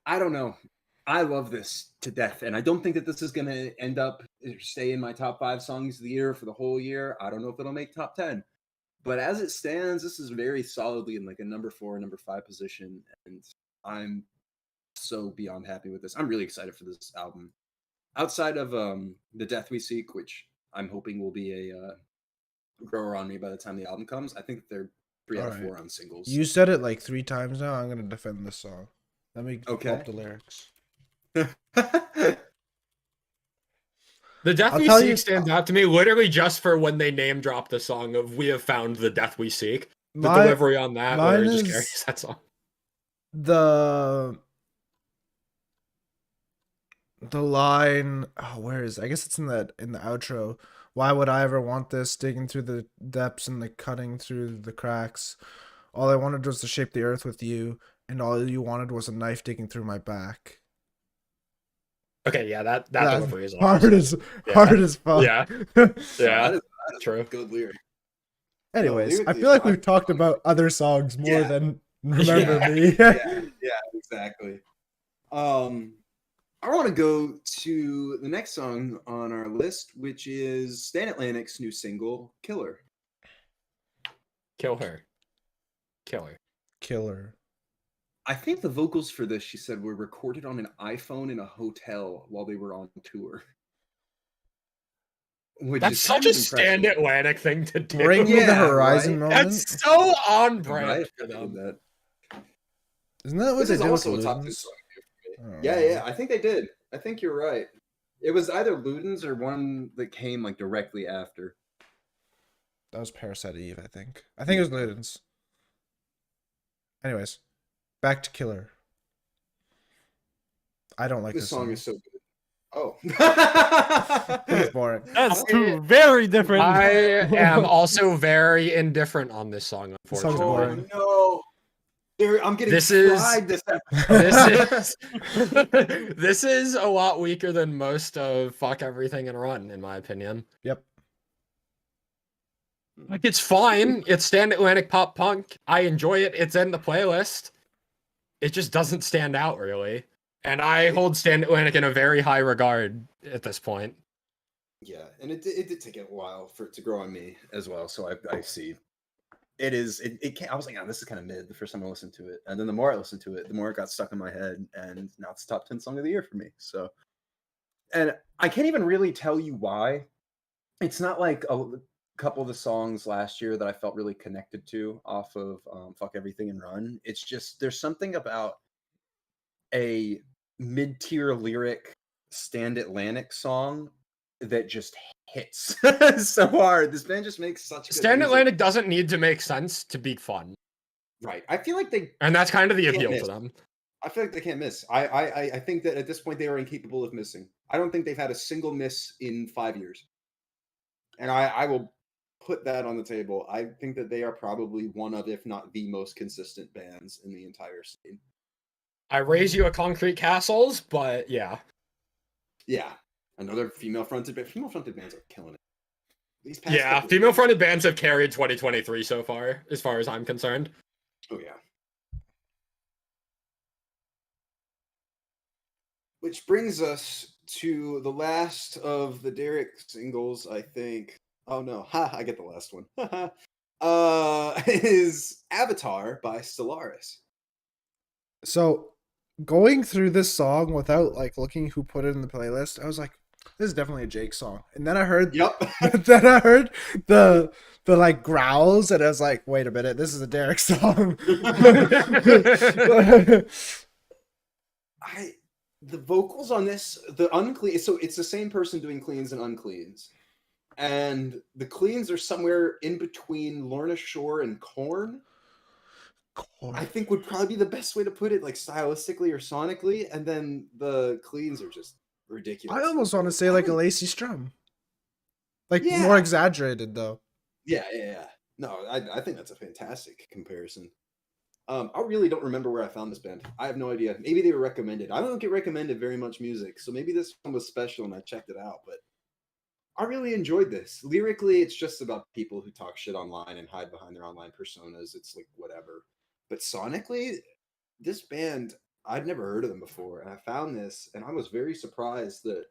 I don't know. I love this to death, and I don't think that this is going to end up stay in my top 5 songs of the year for the whole year. I don't know if it'll make top 10, but as it stands, this is very solidly in like a number 4, number 5 position, and I'm so beyond happy with this. I'm really excited for this album. Outside of the Death We Seek, which I'm hoping will be a grower on me by the time the album comes, I think they're 3 out of Alright. 4 on singles. You said it like 3 times now. I'm gonna defend this song. Let me pull Okay. up the lyrics. The Death I'll We tell Seek you- stands out to me literally just for when they name drop the song of "We have found the Death We Seek." The My delivery on that mine literally just is- carries that song. the line. Oh, where is it? I guess it's in the outro. Why would I ever want this? Digging through the depths and like cutting through the cracks. All I wanted was to shape the earth with you, and all you wanted was a knife digging through my back. Okay, yeah, that That's delivery is hard awesome. as Yeah. hard as fuck. Yeah, Yeah, yeah, that is true. a good lyric. Anyways, I lyrically, feel like I- we've talked about other songs more Yeah. than Remember Yeah. Me. Yeah, exactly. I want to go to the next song on our list, which is Stan Atlantic's new single, Killer. Kill her. Kill her. Killer. I think the vocals for this, she said, were recorded on an iPhone in a hotel while they were on tour. Which That's is such kind a of Stand impressive. Atlantic thing to do. Bring me the Yeah, horizon right? moment. That's so on brand Right? for them. That. Isn't that what This they is did with also a top 10 Ludens? song for me. Oh. Yeah, I think they did. I think you're right. It was either Ludens or one that came like directly after. That was Parasite Eve, I think. I think it was Ludens. Anyways, back to Killer. I don't like This this song song. is so good. Oh. It's boring. That's two very different. I am also very indifferent on this song, This song's unfortunately. boring. Oh no. I'm getting This is- fried this episode. This is this is a lot weaker than most of Fuck Everything and Run, in my opinion. Yep. Like, it's fine. It's Stand Atlantic pop punk. I enjoy it. It's in the playlist. It just doesn't stand out really. And I hold Stand Atlantic in a very high regard at this point. Yeah, and it did take a while for it to grow on me as well. So I see. It can't. I was like, oh, this is kind of mid the first time I listened to it, and then the more I listened to it, the more it got stuck in my head, and now it's top 10 song of the year for me. So, and I can't even really tell you why. It's not like a couple of the songs last year that I felt really connected to off of Fuck Everything and Run. It's just there's something about a mid-tier lyric Stand Atlantic song that just hits so hard. This band just makes such good Stand music. Atlantic doesn't need to make sense to be fun. Right. I feel like they And that's kind of the Can't appeal miss. to them. I feel like they can't miss. I think that at this point they are incapable of missing. I don't think they've had a single miss in 5 years. And I will put that on the table. I think that they are probably one of, if not the most consistent bands in the entire scene. I raise you a Concrete Castles, but yeah. Yeah. Another female fronted band. Female fronted bands are killing it. These past Yeah, couple of female years- fronted bands have carried 2023 so far, as I'm concerned. Oh yeah. Which brings us to the last of the Derek singles, I think. Oh no, I get the last one. Is Avatar by Stellaris. So, going through this song without like looking who put it in the playlist, I was like, this is definitely a Jake song. And then I heard Yep. then I heard the like growls, and I was like, wait a minute, this is a Derek song. The vocals on this, the unclean, so it's the same person doing cleans and uncleans. And the cleans are somewhere in between Lorna Shore and Korn. I think would probably be the best way to put it, like stylistically or sonically. And then the cleans are just ridiculous. I almost want to say like a Lacey Strum. Like Yeah. more exaggerated though. Yeah. No, I think that's a fantastic comparison. I really don't remember where I found this band. I have no idea. Maybe they were recommended. I don't get recommended very much music, so maybe this one was special and I checked it out. But I really enjoyed this. Lyrically, it's just about people who talk shit online and hide behind their online personas. It's like whatever. But sonically, this band, I'd never heard of them before, and I found this, and I was very surprised that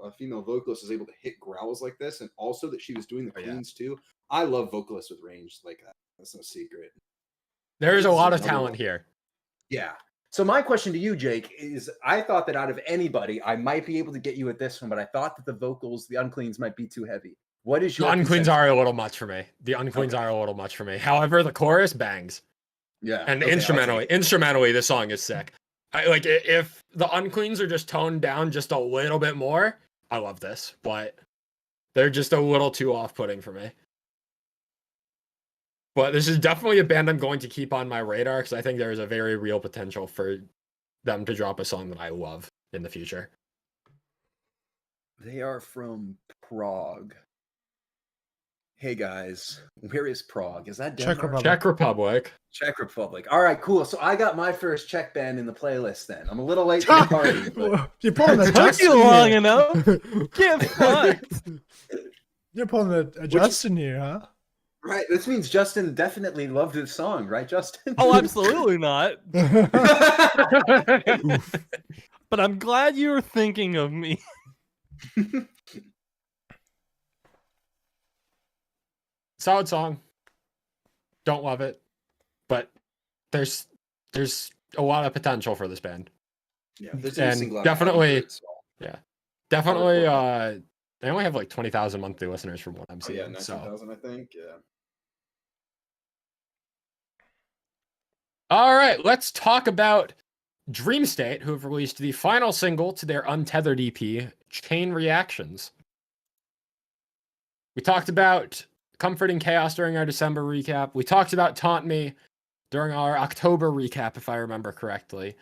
a female vocalist is able to hit growls like this, and also that she was doing the Oh, yeah. cleans too. I love vocalists with range like that. That's no secret. There's a This is lot of another talent one. here. Yeah. So my question to you, Jake, is I thought that out of anybody, I might be able to get you at this one, but I thought that the vocals, the uncleans, might be too heavy. What is The your Unqueens consensus? are a little much for me. The Unqueens Okay. are a little much for me. However, the chorus bangs. Yeah. And okay, I'll take it. instrumentally, the song is sick. If the Unqueens are just toned down just a little bit more, I love this. But they're just a little too off-putting for me. But this is definitely a band I'm going to keep on my radar because I think there is a very real potential for them to drop a song that I love in the future. They are from Prague. Hey guys, where is Prague? Is that Czech Denmark? Republic. Czech Republic. Czech Republic. All right, cool. So I got my first Czech band in the playlist then. I'm a little late to the party, but You're pulling a Took Justin you long here. enough. Get fucked. You're pulling a Justin here, huh? right. This means Justin definitely loved this song, right, Justin? Oh, absolutely not. But I'm glad you were thinking of me. Solid song. Don't love it, but there's a lot of potential for this band. Yeah, there's a new And single out definitely- of it, so- Definitely, they only have like 20,000 monthly listeners from what I'm Oh, seeing. yeah, So 19,000, I think. Yeah. all right, let's talk about Dream State, who have released the final single to their Untethered EP, Chain Reactions. We talked about Comforting Chaos during our December recap. We talked about Taunt Me during our October recap, if I remember correctly.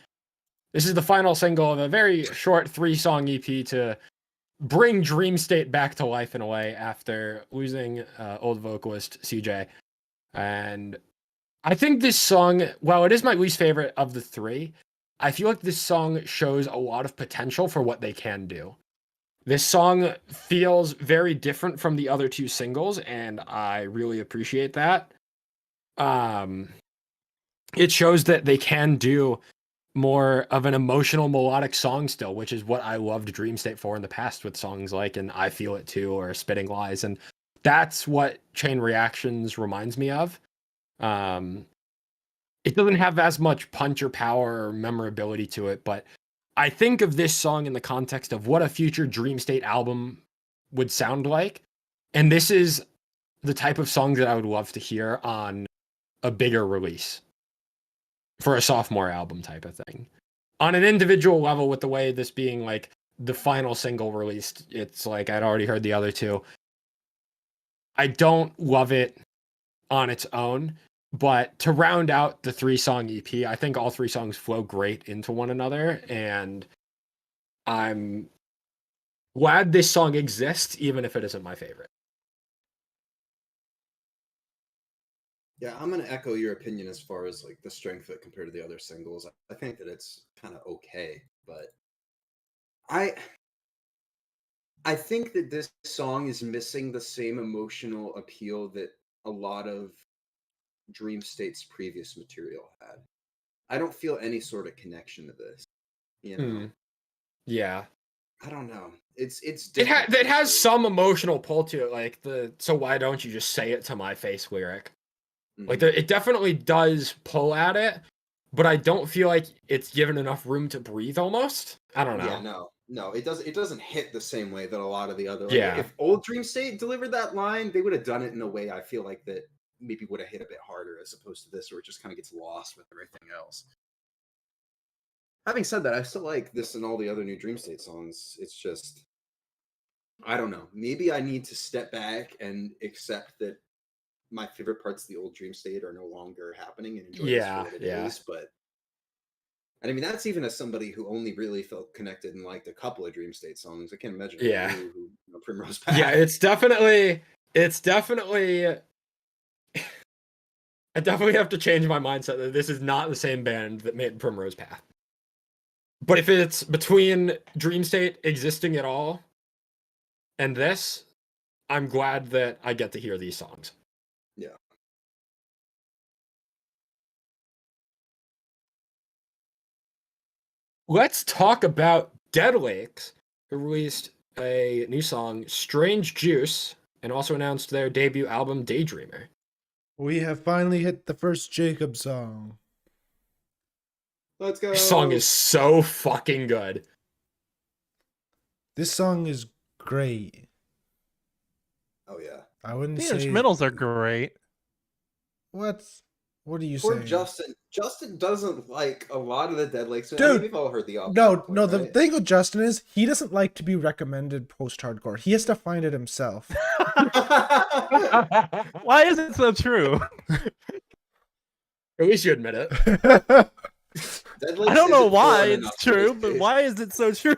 This is the final single of a very short 3-song EP to bring Dream State back to life in a way after losing old vocalist CJ. And I think this song, while it is my least favorite of the 3, I feel like this song shows a lot of potential for what they can do. This song feels very different from the other 2 singles, and I really appreciate that. It shows that they can do more of an emotional melodic song still, which is what I loved Dream State for in the past with songs like And I Feel It Too or Spitting Lies. And that's what Chain Reactions reminds me of. It doesn't have as much punch or power or memorability to it, but I think of this song in the context of what a future Dream State album would sound like. And this is the type of song that I would love to hear on a bigger release for a sophomore album type of thing. On an individual level, with the way this being like the final single released, it's like I'd already heard the other 2. I don't love it on its own, but to round out the 3-song EP, I think all 3 songs flow great into one another, and I'm glad this song exists, even if it isn't my favorite. Yeah, I'm gonna echo your opinion as far as like the strength of it compared to the other singles. I think that it's kind of okay, but I think that this song is missing the same emotional appeal that a lot of Dream State's previous material had. I don't feel any sort of connection to this. You know, Yeah. I don't know. It's It has some emotional pull to it, like the "so why don't you just say it to my face" lyric. Like it definitely does pull at it, but I don't feel like it's given enough room to breathe almost. I don't know. Yeah, no, it doesn't hit the same way that a lot of the other. Like, Yeah. if old Dream State delivered that line, they would have done it in a way I feel like that maybe would have hit a bit harder as opposed to this, where it just kind of gets lost with everything else. Having said that, I still like this and all the other new Dream State songs. It's just, I don't know. Maybe I need to step back and accept that my favorite parts of the old Dream State are no longer happening and enjoy this for what it is. But and I mean, that's even as somebody who only really felt connected and liked a couple of Dream State songs. I can't imagine Yeah. who Primrose Path. Yeah, it's definitely I definitely have to change my mindset that this is not the same band that made Primrose Path. But if it's between Dream State existing at all and this, I'm glad that I get to hear these songs. Yeah. Let's talk about Dead Lakes, who released a new song, Strange Juice, and also announced their debut album, Daydreamer. We have finally hit the first Jacob song. Let's go. This song is so fucking good. This song is great. Oh yeah. I wouldn't The say instrumentals are great. What? What are you Poor saying? Justin. Justin doesn't like a lot of the Dead Lakes. I Dude, mean, we've all heard the opposite. No, point, no. The right? thing with Justin is he doesn't like to be recommended post-hardcore. He has to find it himself. Why is it so true? At least you admit it. Dead I Lakes don't know isn't why foreign it's enough for true, his but taste. why is it so true?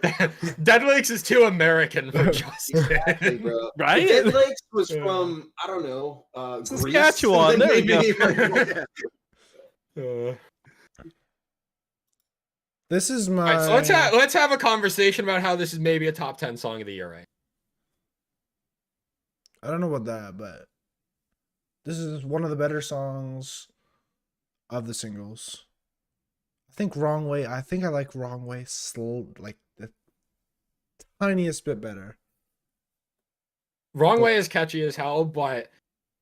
Dead Lakes is too American for Justin. Exactly, bro. Right? Dead Lakes was Yeah. from, I don't know, Saskatchewan, Greece. there we go. Yeah. This is All my. right, so let's have a conversation about how this is maybe a top 10 song of the year, right? I don't know about that, but this is one of the better songs of the singles. I think Wrong Way. I think I like Wrong Way like the tiniest bit better. Wrong Way is catchy as hell, but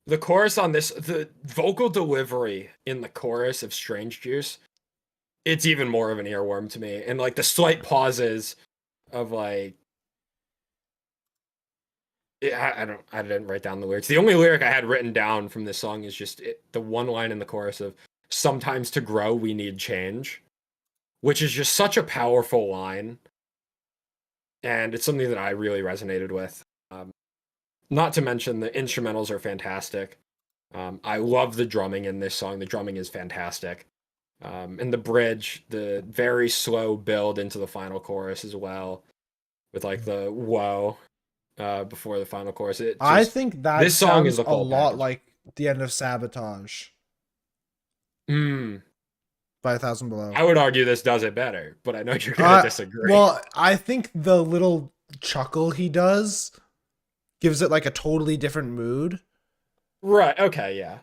the chorus on this, the vocal delivery in the chorus of Strange Juice, it's even more of an earworm to me. And like the slight pauses of like, I didn't write down the lyrics. The only lyric I had written down from this song is just the one line in the chorus of "Sometimes to grow we need change," which is just such a powerful line, and it's something that I really resonated with. Not to mention the instrumentals are fantastic. I love the drumming in this song. The drumming is fantastic. And the bridge, the very slow build into the final chorus as well, with like the whoa before the final chorus. I think that this song is sounds the a full lot package. like the end of Sabotage Mm, by 1,000 Below. I would argue this does it better, but I know you're gonna disagree. Well, I think the little chuckle he does gives it like a totally different mood. Right, okay, yeah.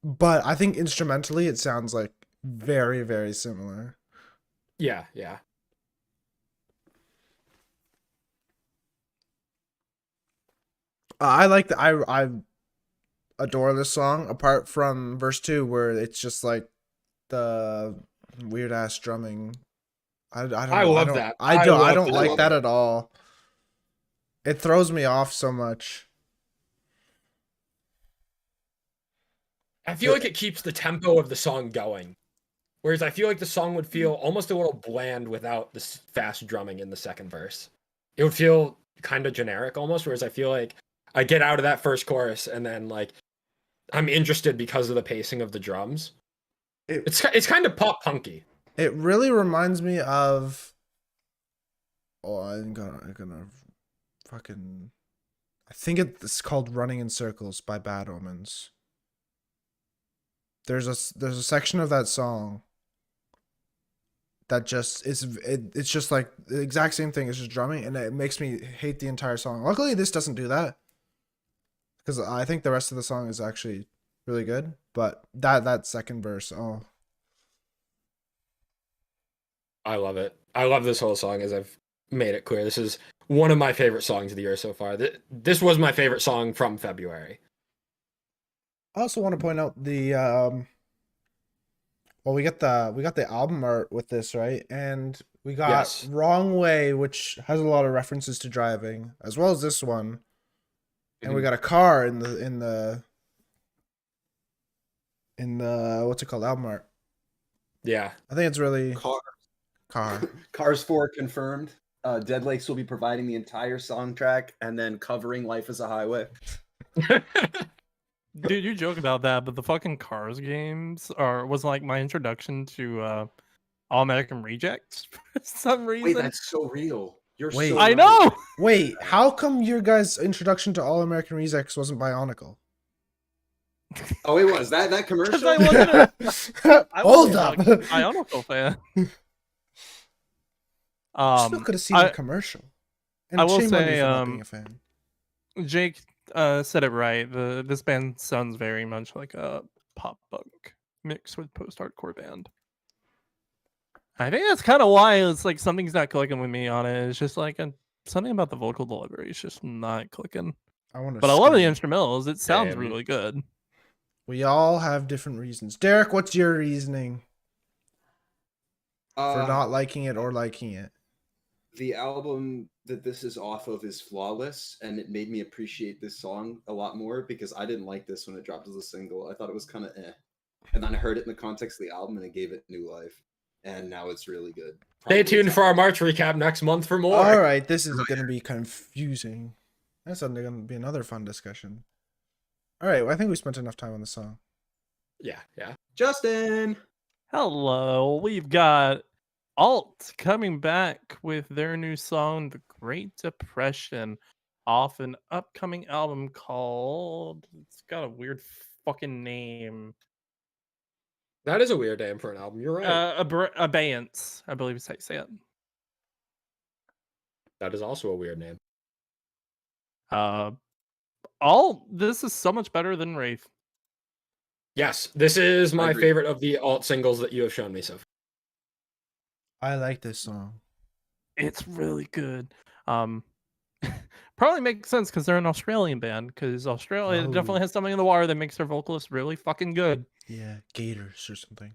But I think instrumentally it sounds like very, very similar. Yeah, yeah. I like I adore this song apart from verse 2 where it's just like the weird ass drumming. I don't know. I love that. I I don't love that. like that at all. It throws me off so much. I feel like it keeps the tempo of the song going. Whereas I feel like the song would feel almost a little bland without this fast drumming in the second verse. It would feel kind of generic almost, whereas I feel like I get out of that first chorus and then like I'm interested because of the pacing of the drums. It's kind of pop punky. It really reminds me of I'm gonna fucking I think it's called Running in Circles by Bad Omens. There's a section of that song that just it's just like the exact same thing. It's just drumming and it makes me hate the entire song. Luckily this doesn't do that, because I think the rest of the song is actually really good, but that second verse, oh, I love it. I love this whole song, as I've made it clear. This is one of my favorite songs of the year so far. This was my favorite song from February. I also want to point out the well, we got the album art with this, right? And we got Yes. Wrong Way, which has a lot of references to driving, as well as this one. And we got a car in the what's it called, album art. Yeah. I think it's really Car. car. Cars 4 confirmed. Dead Lakes will be providing the entire soundtrack and then covering Life as a Highway. Dude, you joke about that, but the fucking Cars games was like my introduction to All American Rejects for some reason. Wait, that's so real. You're Wait. so I right. know. Wait, how come your guys' introduction to All American Rejects wasn't Bionicle? Oh, it was that commercial. 'Cause I wasn't I Hold wasn't up. a Bionicle fan. Still could have seen I- the commercial. And I will shame on you say, for not being a fan. Jake said it right. This band sounds very much like a pop punk mixed with post-hardcore band. I think that's kind of why it's like something's not clicking with me on it. It's just like something about the vocal delivery is just not clicking. But I love the instrumentals. It sounds Same. really good. We all have different reasons. Derek, what's your reasoning for not liking it or liking it? the album that this is off of is flawless, and it made me appreciate this song a lot more because I didn't like this when it dropped as a single. I thought it was kind of eh. And then I heard it in the context of the album and it gave it new life. And now it's really good. Stay Probably tuned top for our five. March recap next month for more. All right, this is going to be confusing. That's going to be another fun discussion. All right, well, I think we spent enough time on the song. Yeah, yeah. Justin! Hello, we've got Alt coming back with their new song, The Great Depression, off an upcoming album called. It's got a weird fucking name. That is a weird name for an album. You're right. Abeyance, I believe is how you say it. That is also a weird name. This is so much better than Wraith. Yes, this is my agree. favorite of the alt singles that you have shown me so far. I like this song. It's really good. Probably makes sense because they're an Australian band. Because Australia Oh. definitely has something in the water that makes their vocalists really fucking good. Yeah, Gators or something.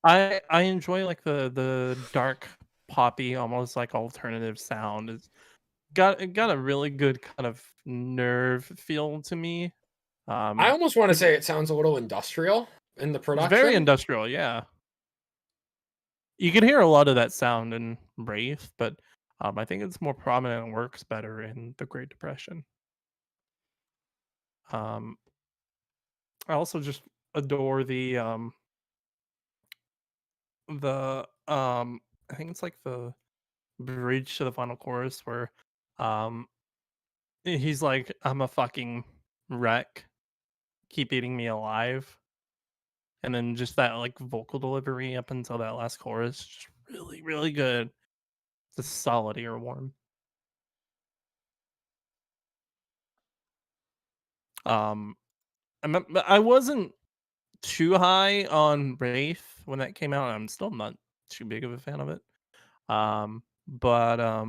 I enjoy like the dark poppy, almost like alternative sound. It's got a really good kind of nerve feel to me. I almost want to say it sounds a little industrial in the It's production. very industrial, yeah. You can hear a lot of that sound in Wraith, but I think it's more prominent and works better in the Great Depression. I also just adore the I think it's like the bridge to the final chorus where he's like, I'm a fucking wreck, keep eating me alive. And then just that like vocal delivery up until that last chorus, just really, really good. It's a solid earworm. I wasn't too high on Wraith when that came out. I'm still not too big of a fan of it. But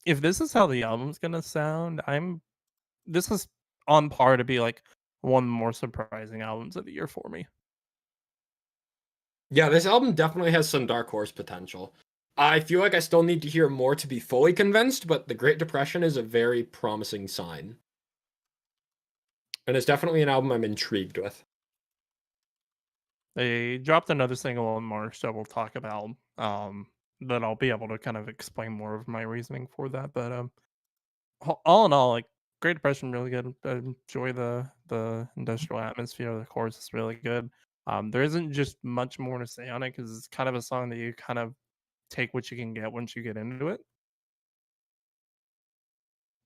if this is how the album's gonna sound, this is on par to be like one of the more surprising albums of the year for me. Yeah, this album definitely has some dark horse potential. I feel like I still need to hear more to be fully convinced, but the Great Depression is a very promising sign. And it's definitely an album I'm intrigued with. They dropped another single in March that we'll talk about. That I'll be able to kind of explain more of my reasoning for that. But all in all, like Great Depression, really good. I enjoy the industrial atmosphere. The chorus is really good. There isn't just much more to say on it because it's kind of a song that you kind of take what you can get once you get into it.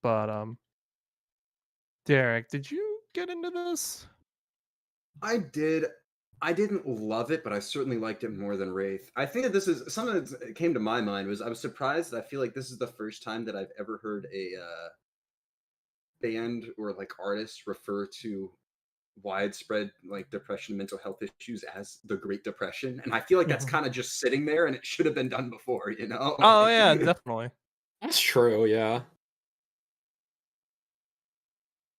But Derek, did you get into this? I did. I didn't love it, but I certainly liked it more than Wraith. I think that this is something that came to my mind was I was surprised. I feel like this is the first time that I've ever heard a band or like artist refer to widespread like depression and mental health issues as the Great Depression, and I feel like that's kind of just sitting there, and it should have been done before, you know? Oh yeah, definitely. That's true, yeah.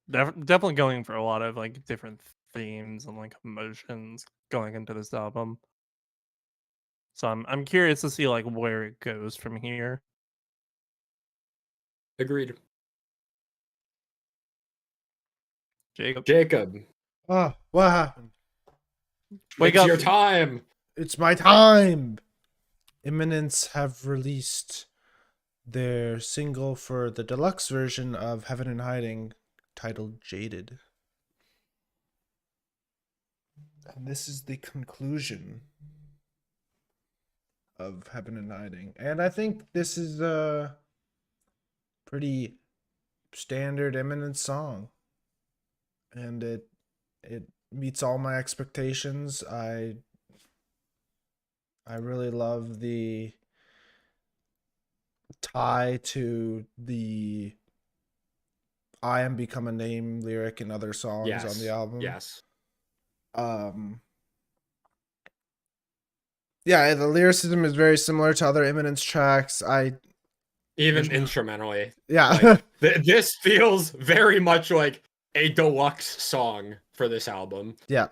Definitely going for a lot of like different themes and like emotions going into this album. So I'm curious to see like where it goes from here. Agreed. Jacob. Oh, what happened? Wake It's up. your time. It's my time. Imminence have released their single for the deluxe version of Heaven in Hiding titled Jaded. And this is the conclusion of Heaven in Hiding. And I think this is a pretty standard Imminence song. And it meets all my expectations. I really love the tie to the I Am Become a Name lyric in other songs Yes. on the album. Yes. Yeah, the lyricism is very similar to other Imminence tracks. Even instrumentally. Yeah. Like, this feels very much like a deluxe song for this album. Yeah.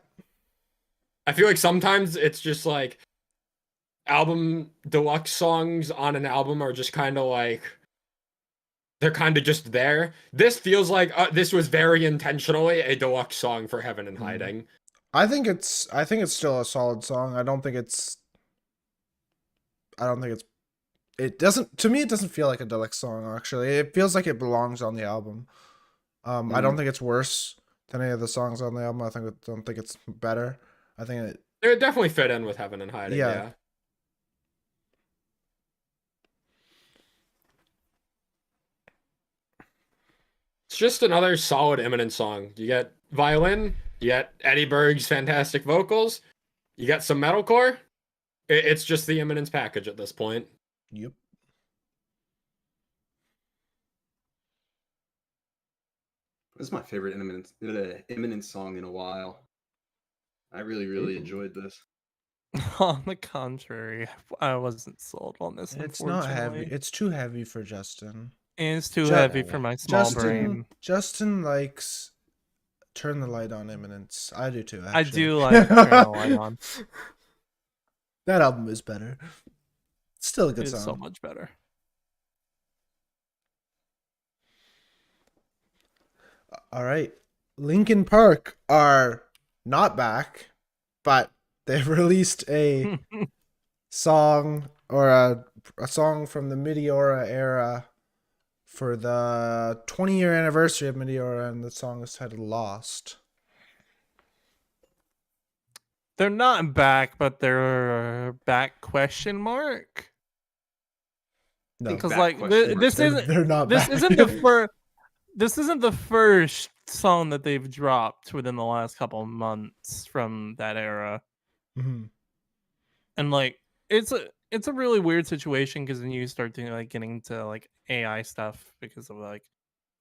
I feel like sometimes it's just like album deluxe songs on an album are just kind of like they're kind of just there. This feels like this was very intentionally a deluxe song for Heaven and Hiding. I think it's still a solid song. I don't think it's it doesn't, to me it doesn't feel like a deluxe song actually. It feels like it belongs on the album. I don't think it's worse than any of the songs on the album. I don't think it's better. I think It would definitely fit in with Heaven and Hiding, Yeah. yeah. It's just another solid Eminem song. You get violin, you get Eddie Berg's fantastic vocals, you get some metalcore. It's just the Eminem's package at this point. Yep. This is my favorite Eminem song in a while. I really enjoyed this. On the contrary, I wasn't sold on this. It's not heavy. Unfortunately, It's too heavy for Justin. it's too Ju- heavy for my small brain. Justin likes Turn the Light On Eminence. I do too, actually. I do like Turn the Light On. That album is better. Still a good It's song. so much better. All right. Linkin Park are not back, but they've released a song or a song from the Meteora era for the 20-year anniversary of Meteora, and the song is titled Lost. They're not back, but they're back question mark. No, Because back like question mark. this isn't they're not this back. isn't the first this isn't the first song that they've dropped within the last couple of months from that era. Mhm. And like it's a really weird situation because then you start doing like getting into like AI stuff because of like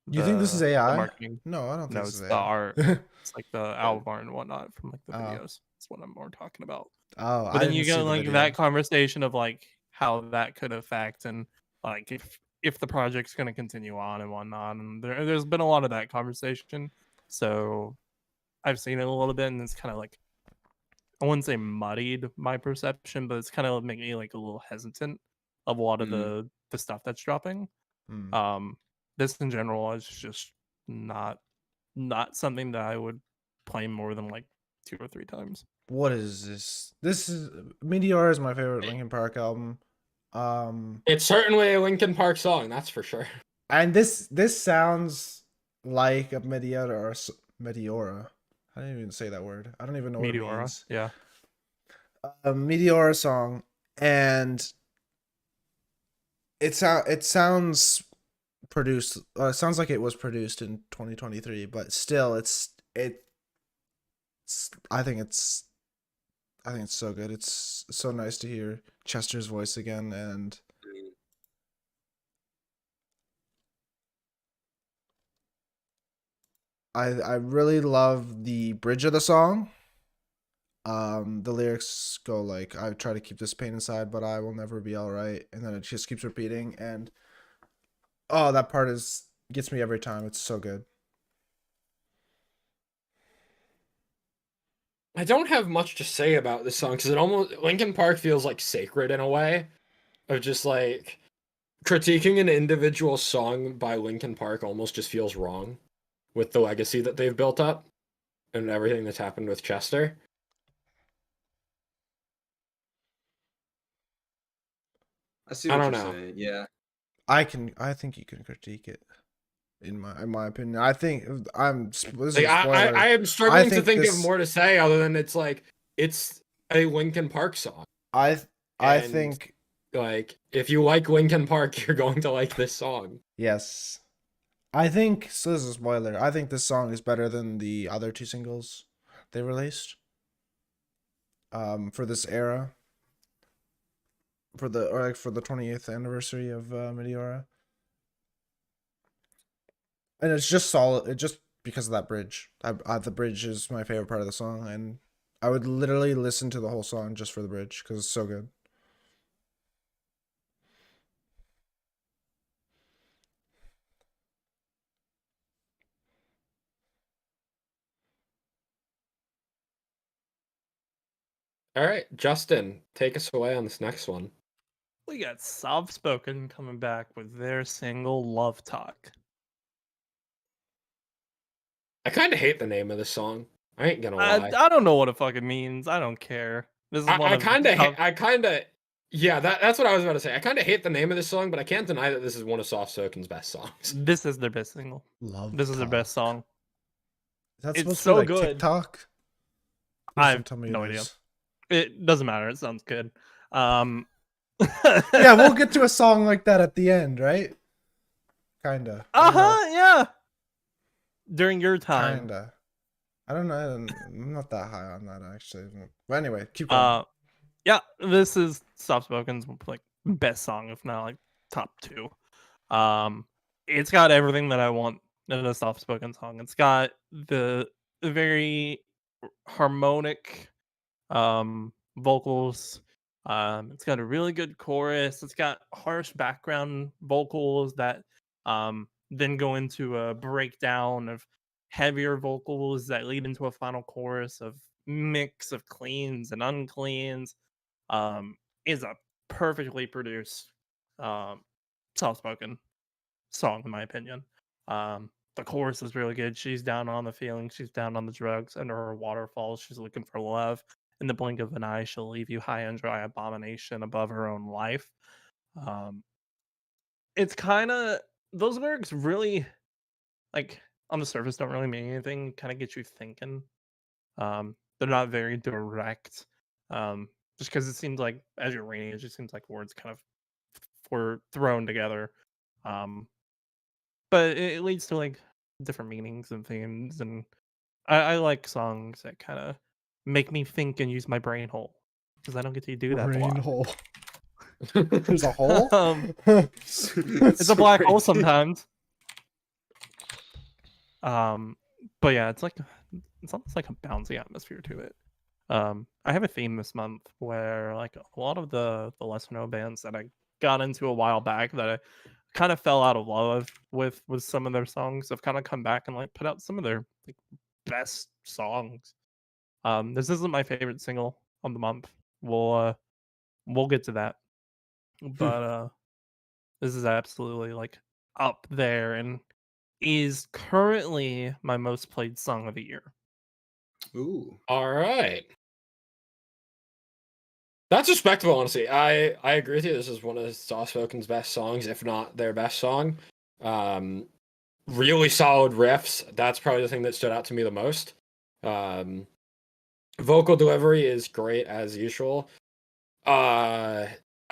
You think this is the AI? marketing. No, I don't think No, this it's is the AI. art. It's like the album art and whatnot from like the Oh. videos. That's what I'm more talking about. Oh, But I then didn't you see get the like video. that conversation of like how that could affect and like if the project's going to continue on and whatnot. And there's been a lot of that conversation. So I've seen it a little bit, and it's kind of like I wouldn't say muddied my perception, but it's kind of making me like a little hesitant of a lot of the stuff that's dropping. Hmm. This in general is just not something that I would play more than like 2 or 3 times. What is this? This is Meteor is my favorite Linkin Park album. It's certainly a Linkin Park song, that's for sure. And this sounds like a Meteora. I didn't even say that word. I don't even know what it Meteora, means. yeah. A Meteora song, and it sounds produced. It sounds like it was produced in 2023, but still, I think it's so good. It's so nice to hear Chester's voice again, and I really love the bridge of the song. The lyrics go like, "I try to keep this pain inside, but I will never be all right," and then it just keeps repeating, and oh, that part gets me every time. It's so good. I don't have much to say about this song because it almost Linkin Park feels like sacred in a way of just like critiquing an individual song by Linkin Park almost just feels wrong with the legacy that they've built up and everything that's happened with Chester. I see I what don't you're know. saying. Yeah. I think you can critique it. In my opinion, I think this is Like, a spoiler. I am struggling to think this, of more to say other than it's like it's a Linkin Park song. I And, think like if you like Linkin Park, you're going to like this song. yes. I think so. This is a spoiler. I think this song is better than the other 2 singles they released. For this era. For the 20th anniversary of Meteora. And it's just solid. It just because of that bridge. The bridge is my favorite part of the song, and I would literally listen to the whole song just for the bridge because it's so good. All right, Justin, take us away on this next one. We got Soft Spoken coming back with their single Love Talk. I kind of hate the name of this song. I ain't gonna lie. I don't know what it fucking means. I don't care. This is one I of the kind of, yeah, that's what I was about to say. I kind of hate the name of this song, but I can't deny that this is one of Soft Spoken's best songs. This is their best single. Love This is their best Talk. song. Is that It's supposed so to be like good. TikTok? Please I don't have tell me no it idea. is. It doesn't matter. It sounds good. Yeah, we'll get to a song like that at the end, right? Kinda. Yeah. During your time. Kinda. I don't know. I'm not that high on that actually. But anyway, keep going. Yeah, this is Soft Spoken's like best song, if not like top 2. It's got everything that I want in a Soft Spoken song. It's got the very harmonic vocals. It's got a really good chorus. It's got harsh background vocals that then go into a breakdown of heavier vocals that lead into a final chorus of mix of cleans and uncleans. Is a perfectly produced soft spoken song in my opinion. The chorus is really good. She's down on the feelings, she's down on the drugs, under her waterfalls, she's looking for love. In the blink of an eye, she'll leave you high and dry, abomination above her own life. It's kind of those lyrics really, like, on the surface don't really mean anything, kind of get you thinking. They're not very direct. Just because it seems like as you're reading, it just seems like words kind of were thrown together. But it leads to like different meanings and themes, and I like songs that kind of make me think and use my brain hole because I don't get to do that a Brain lot. hole. There's a hole? It's a black hole sometimes. But yeah, it's almost like a bouncy atmosphere to it. I have a theme this month where like a lot of the lesser known bands that I got into a while back that I kind of fell out of love with some of their songs have kind of come back and like put out some of their like best songs. This isn't my favorite single on the month. We'll get to that. But this is absolutely like up there and is currently my most played song of the year. Ooh. All right. That's respectable, honestly. I agree with you. This is one of Soft Spoken's best songs, if not their best song. Really solid riffs. That's probably the thing that stood out to me the most. Vocal delivery is great as usual. I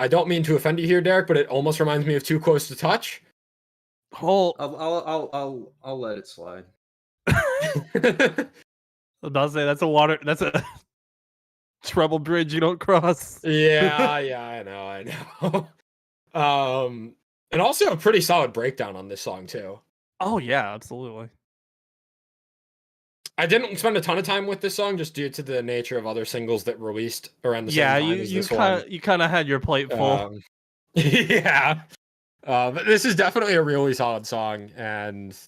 don't mean to offend you here, Derek, but it almost reminds me of Too Close to Touch. I'll let it slide. I'll say that's a treble bridge you don't cross. Yeah, I know. And also a pretty solid breakdown on this song too. Oh yeah, absolutely. I didn't spend a ton of time with this song just due to the nature of other singles that released around the same Yeah, time as you this one. you kind of had your plate full. Yeah. But this is definitely a really solid song, and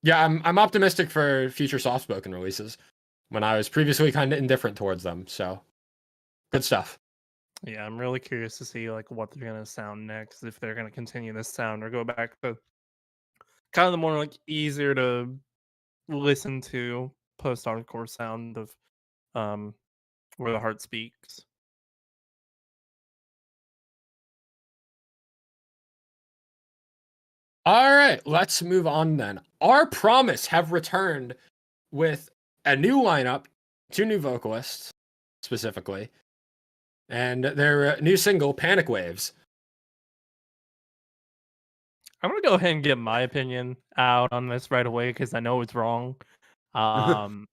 yeah, I'm optimistic for future soft spoken releases when I was previously kind of indifferent towards them. So good stuff. Yeah, I'm really curious to see like what they're gonna sound next, if they're gonna continue this sound or go back to kind of the more like easier to listen to post-hardcore sound of Where the Heart Speaks. All right, let's move on then. Our Promise have returned with a new lineup, 2 new vocalists specifically, and their new single, Panic Waves. I'm gonna go ahead and get my opinion out on this right away because I know it's wrong. But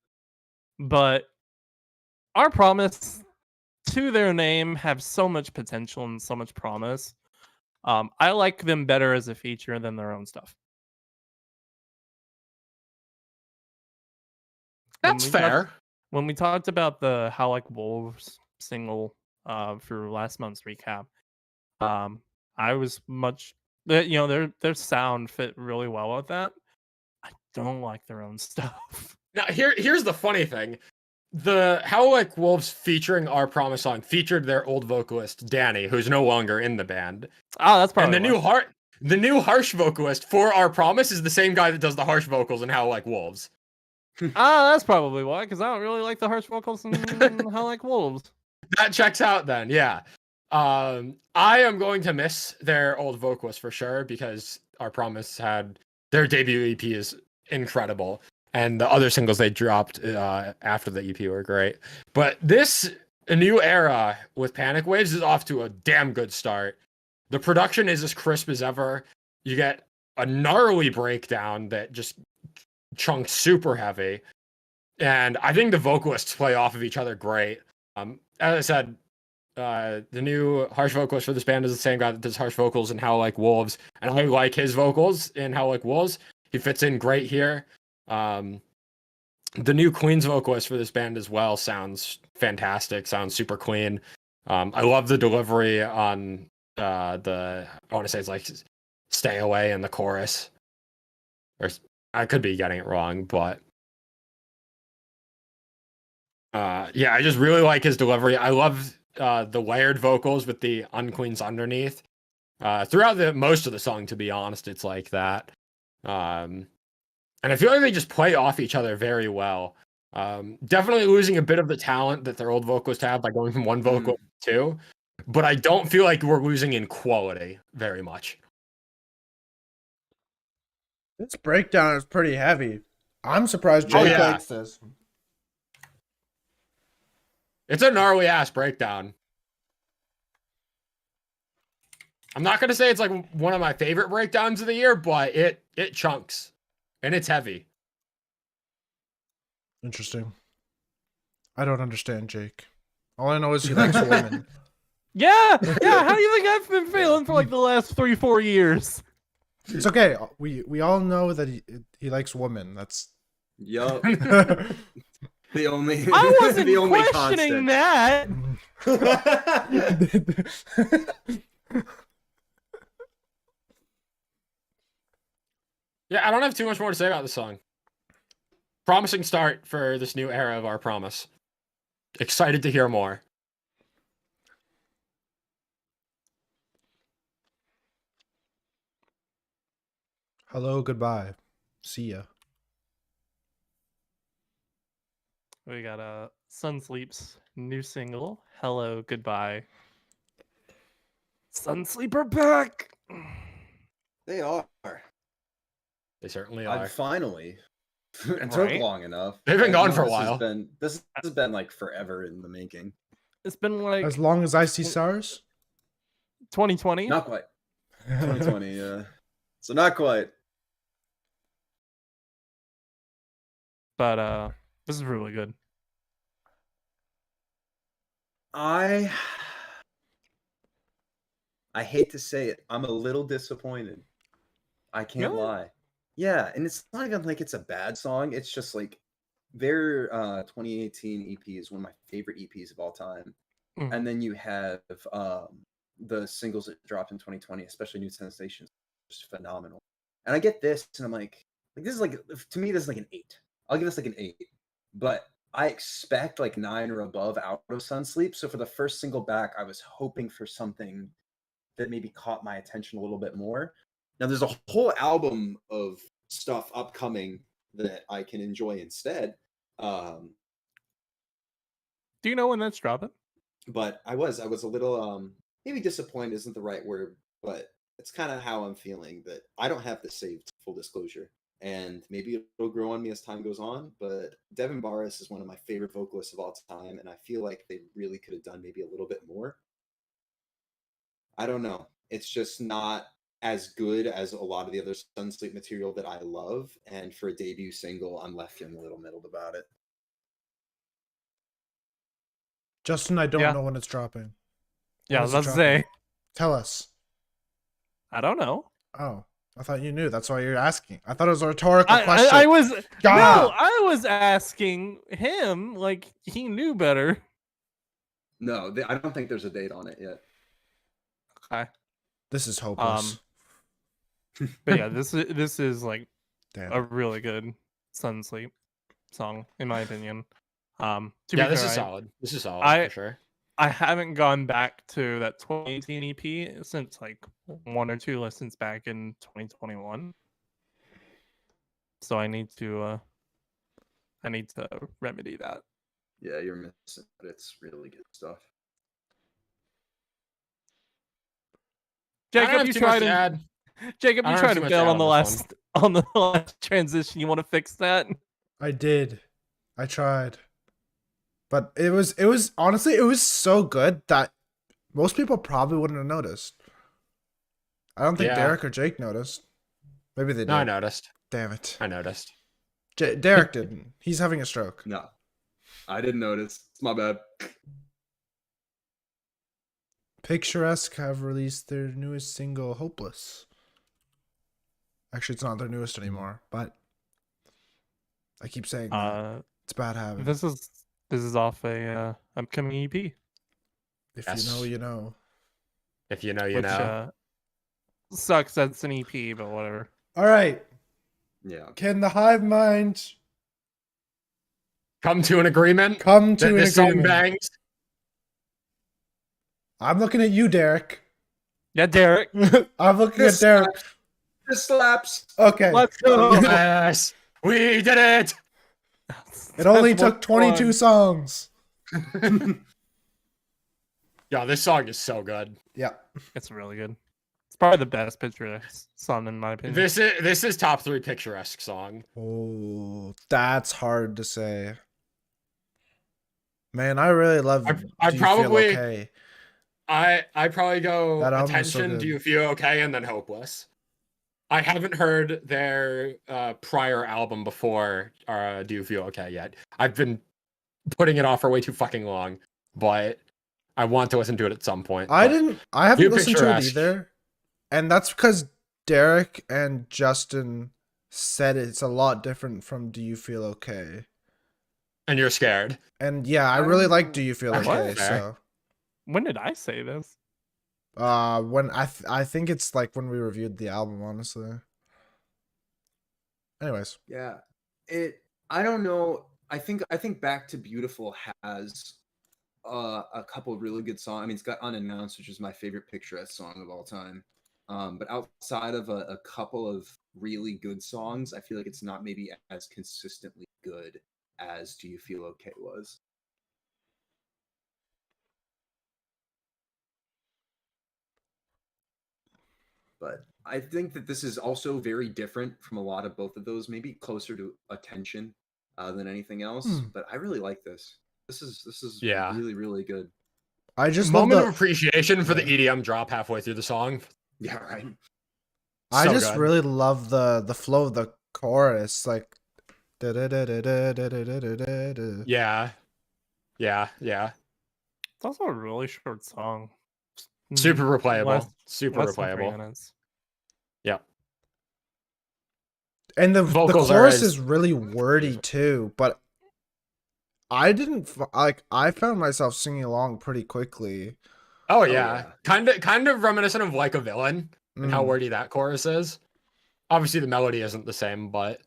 Our Promise, to their name, have so much potential and so much promise. I like them better as a feature than their own stuff. That's fair. When we talked about the How Like Wolves single for last month's recap, I was much their sound fit really well with that. I don't like their own stuff. Now here's the funny thing. the How Like Wolves featuring Our Promise song featured their old vocalist Danny, who's no longer in the band. Oh, that's And probably the new harsh vocalist for Our Promise is the same guy that does the harsh vocals in How Like Wolves. that's probably why. Because I don't really like the harsh vocals in How Like Wolves. That checks out then, yeah. I am going to miss their old vocalist for sure because Our Promise had their debut EP is incredible, and the other singles they dropped after the EP were great. But this new era with Panic Waves is off to a damn good start. The production is as crisp as ever. You get a gnarly breakdown that just chunks super heavy, and I think the vocalists play off of each other great. As I said, the new harsh vocalist for this band is the same guy that does harsh vocals in How Like Wolves, and I like his vocals in How Like Wolves. He fits in great here. The new Queen's vocalist for this band as well sounds fantastic, sounds super clean. I love the delivery on I want to say it's like Stay Away in the chorus. Or I could be getting it wrong, but yeah, I just really like his delivery. I love the layered vocals with the unqueens underneath. Throughout most of the song, to be honest, it's like that. And I feel like they just play off each other very well. Definitely losing a bit of the talent that their old vocalists have by going from one vocal to two, but I don't feel like we're losing in quality very much. This breakdown is pretty heavy. I'm surprised Jake yeah. likes this. It's a gnarly ass breakdown. I'm not gonna say it's like one of my favorite breakdowns of the year, but it chunks and it's heavy. Interesting. I don't understand Jake. All I know is he likes women. Yeah. How do you think I've been feeling for like the last 3-4 years? It's okay. We all know that he likes women. That's Yup. The only I wasn't the only questioning constant. that. Yeah, I don't have too much more to say about this song. Promising start for this new era of Our Promise. Excited to hear more. hello, goodbye. See ya. We got Sun Sleep's new single, Hello, Goodbye. Sun Sleep are back! They are. They certainly are. Finally. It took Right? long enough. They've been gone for a This has while. This has been like forever in the making. It's been like As long as I see stars. 2020. Not quite. 2020, yeah. So not quite. But this is really good. I hate to say it. I'm a little disappointed. I can't Really? lie. Yeah, and it's not even like it's a bad song. It's just like their 2018 EP is one of my favorite EPs of all time. Mhm. And then you have the singles that dropped in 2020, especially New Sensations, just phenomenal. And I get this, and I'm like this is like, to me, this is like an 8. I'll give this like an 8. But I expect like 9 or above out of Sun Sleep. So for the first single back, I was hoping for something that maybe caught my attention a little bit more. Now there's a whole album of stuff upcoming that I can enjoy instead. Do you know when that's dropping? But I was a little maybe disappointed isn't the right word, but it's kind of how I'm feeling, that I don't have this saved, full disclosure. And maybe it'll grow on me as time goes on, but Devin Barris is one of my favorite vocalists of all time, and I feel like they really could have done maybe a little bit more. I don't know. It's just not as good as a lot of the other Sun Sleep material that I love, and for a debut single, I'm left feeling a little middled about it. Justin, I don't Yeah. know when it's dropping. Yeah, I When was is it about to say. dropping? Tell us. I don't know. Oh, I thought you knew. That's why you're asking. I thought it was a rhetorical question. I was God. no, I was asking him like he knew better. No, I don't think there's a date on it yet. Okay. This is hopeless. But yeah, this is like Damn. a really good Sun Sleep song, in my opinion. To Yeah, be this fair, is solid. This is solid I for sure. I haven't gone back to that 2018 EP since like 1 or 2 listens back in 2021. So I need to remedy that. Yeah, you're missing it. It's really good stuff. I don't Jacob, have you too much tried to to add. Jacob, I you don't have tried too to much to bail add on the on this last transition. You want to fix that? I did. I tried. But it was honestly, it was so good that most people probably wouldn't have noticed. I don't think Yeah. Derek or Jake noticed. Maybe they did. No, I noticed. Damn it. I noticed. Derek didn't. He's having a stroke. No, I didn't notice. It's my bad. Picturesque have released their newest single, Hopeless. Actually, it's not their newest anymore, but I keep saying that. It's a bad habit. This is off a upcoming EP, If Yes. you know, you know. If you know, you which know. sucks. That's an EP, but whatever. All right. Yeah. Can the Hivemind Come to an agreement. come to That an this song agreement? bangs. I'm looking at you, Derek. Yeah, Derek. I'm looking This at Derek. This slaps. Okay. Let's go. Yes, we did it. It only That's took one 22 one. songs. Yeah, this song is so good. Yeah. It's really good. It's probably the best picturesque song in my opinion. This is top 3 picturesque song. Oh, that's hard to say. Man, I really love I Do You probably- Feel Okay. I probably go That album is so Attention, good. Do You Feel Okay, and then Hopeless. I haven't heard their prior album before Do You Feel Okay yet. I've been putting it off for way too fucking long, but I want to listen to it at some point. I but haven't New listened to it Picturesque. either. And that's because Derek and Justin said it's a lot different from Do You Feel Okay. And you're scared. And yeah, I I really don't like know. Do You Feel Okay, Okay. fair. So When did I say this? when I think it's like when we reviewed the album, honestly. Anyways. Yeah. I don't know. I think Back to Beautiful has a couple of really good songs. I mean, it's got Unannounced, which is my favorite picturesque song of all time. But outside of a couple of really good songs, I feel like it's not maybe as consistently good as Do You Feel Okay was. But I think that this is also very different from a lot of both of those, maybe closer to Attention than anything else. Hmm. But I really like this. This is Yeah. really, really good. I just love Moment the of appreciation for the Yeah. EDM drop halfway through the song. Yeah, right. I So just good. really love the flow of the chorus, like yeah. Yeah. It's also a really short song. Super replayable. Less- Super less than 3 replayable. minutes. Yep. And the Vocals are chorus as- is really wordy too, but I didn't I found myself singing along pretty quickly. Oh yeah. yeah. Kind of reminiscent of Like a Villain and how Mm. wordy that chorus is. Obviously the melody isn't the same, but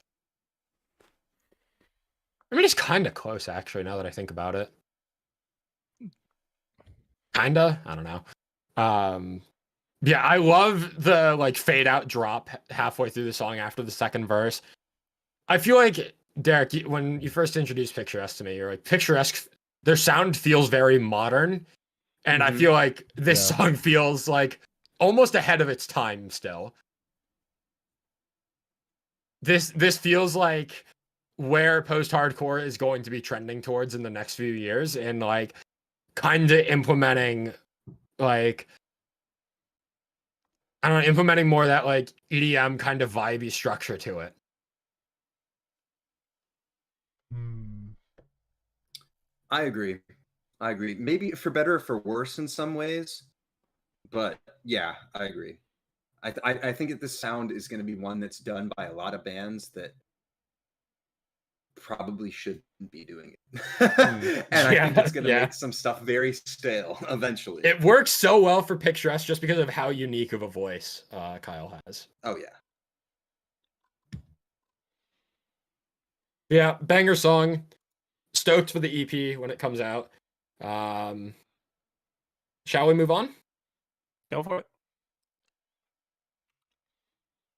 I mean it's kind of close actually now that I think about it. Kinda, I don't know. Yeah, I love the like fade out drop halfway through the song after the second verse. I feel like Derek, when you first introduced Picturesque to me, you're like Picturesque. Their sound feels very modern, and I Mhm. feel like this Yeah. song feels like almost ahead of its time still. This feels like where post-hardcore is going to be trending towards in the next few years, and like kind of implementing like I don't know, implementing more of that like EDM kind of vibey structure to it. Hmm. I agree. Maybe for better or for worse in some ways, but yeah, I agree. I think that this sound is going to be one that's done by a lot of bands that probably shouldn't be doing it. And I think it's going to Yeah. make some stuff very stale eventually. It works so well for Picturesque just because of how unique of a voice Kyle has. Oh yeah. Yeah, banger song. Stoked for the EP when it comes out. Shall we move on? Go for it.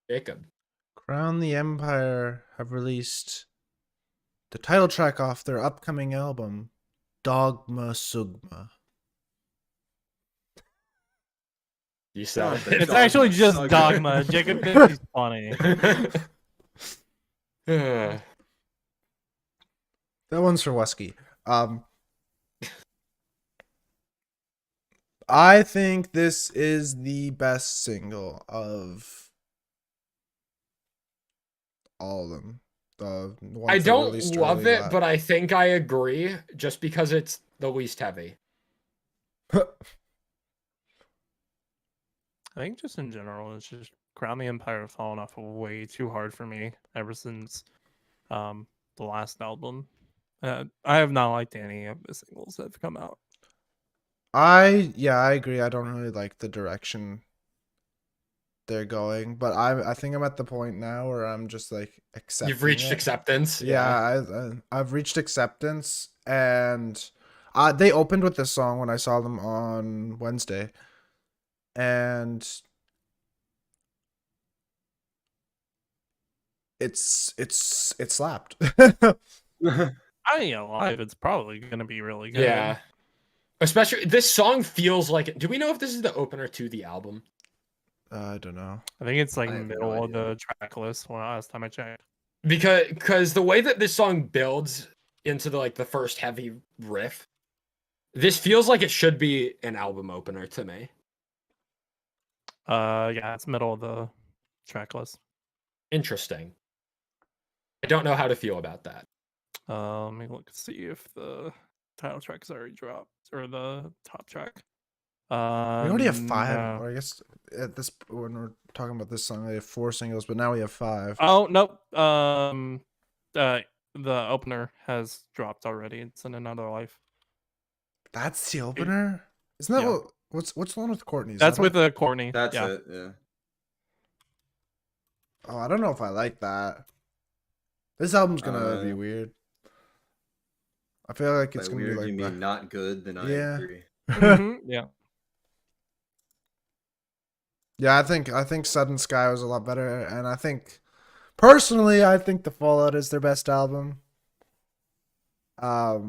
Jacob. Crown the Empire have released the title track off their upcoming album, Dogma Sugma. You said Oh, it. It's Dogma actually just Sugma. Dogma. Jacob thinks he's funny. That one's for Wesky. I think this is the best single of all of them. The ones I that don't released love early it, but I think I agree just because it's the least heavy. I think just in general, it's just Crown the Empire have fallen off way too hard for me ever since the last album. I have not liked any of the singles that have come out. I agree. I don't really like the direction they're going, but I think I'm at the point now where I'm just like accepting. You've reached it. acceptance. Yeah, I've reached acceptance, and they opened with this song when I saw them on Wednesday, and it slapped. I ain't gonna lie, it's probably gonna be really good. Yeah. Especially this song feels like. Do we know if this is the opener to the album? I don't know. I think it's like I have no middle of idea. the track list when last time I checked. Because the way that this song builds into the first heavy riff, this feels like it should be an album opener to me. Yeah, it's middle of the track list. Interesting. I don't know how to feel about that. Let me look and see if the title track is already dropped or the top track. We already have 5, no. or I guess at this when we're talking about this song, they have 4 singles, but now we have 5. Oh nope. The opener has dropped already. It's in Another Life. That's the opener. Isn't that Yeah. what's the one with Courtney? Is That's that with it? Courtney. That's yeah. it. Yeah. Oh, I don't know if I like that. This album's gonna be Uh, weird. I feel like it's By gonna weird, be like you mean not good? Then I Yeah. agree. Mhm, yeah. Yeah, I think Sudden Sky was a lot better, and I think personally, I think The Fallout is their best album. I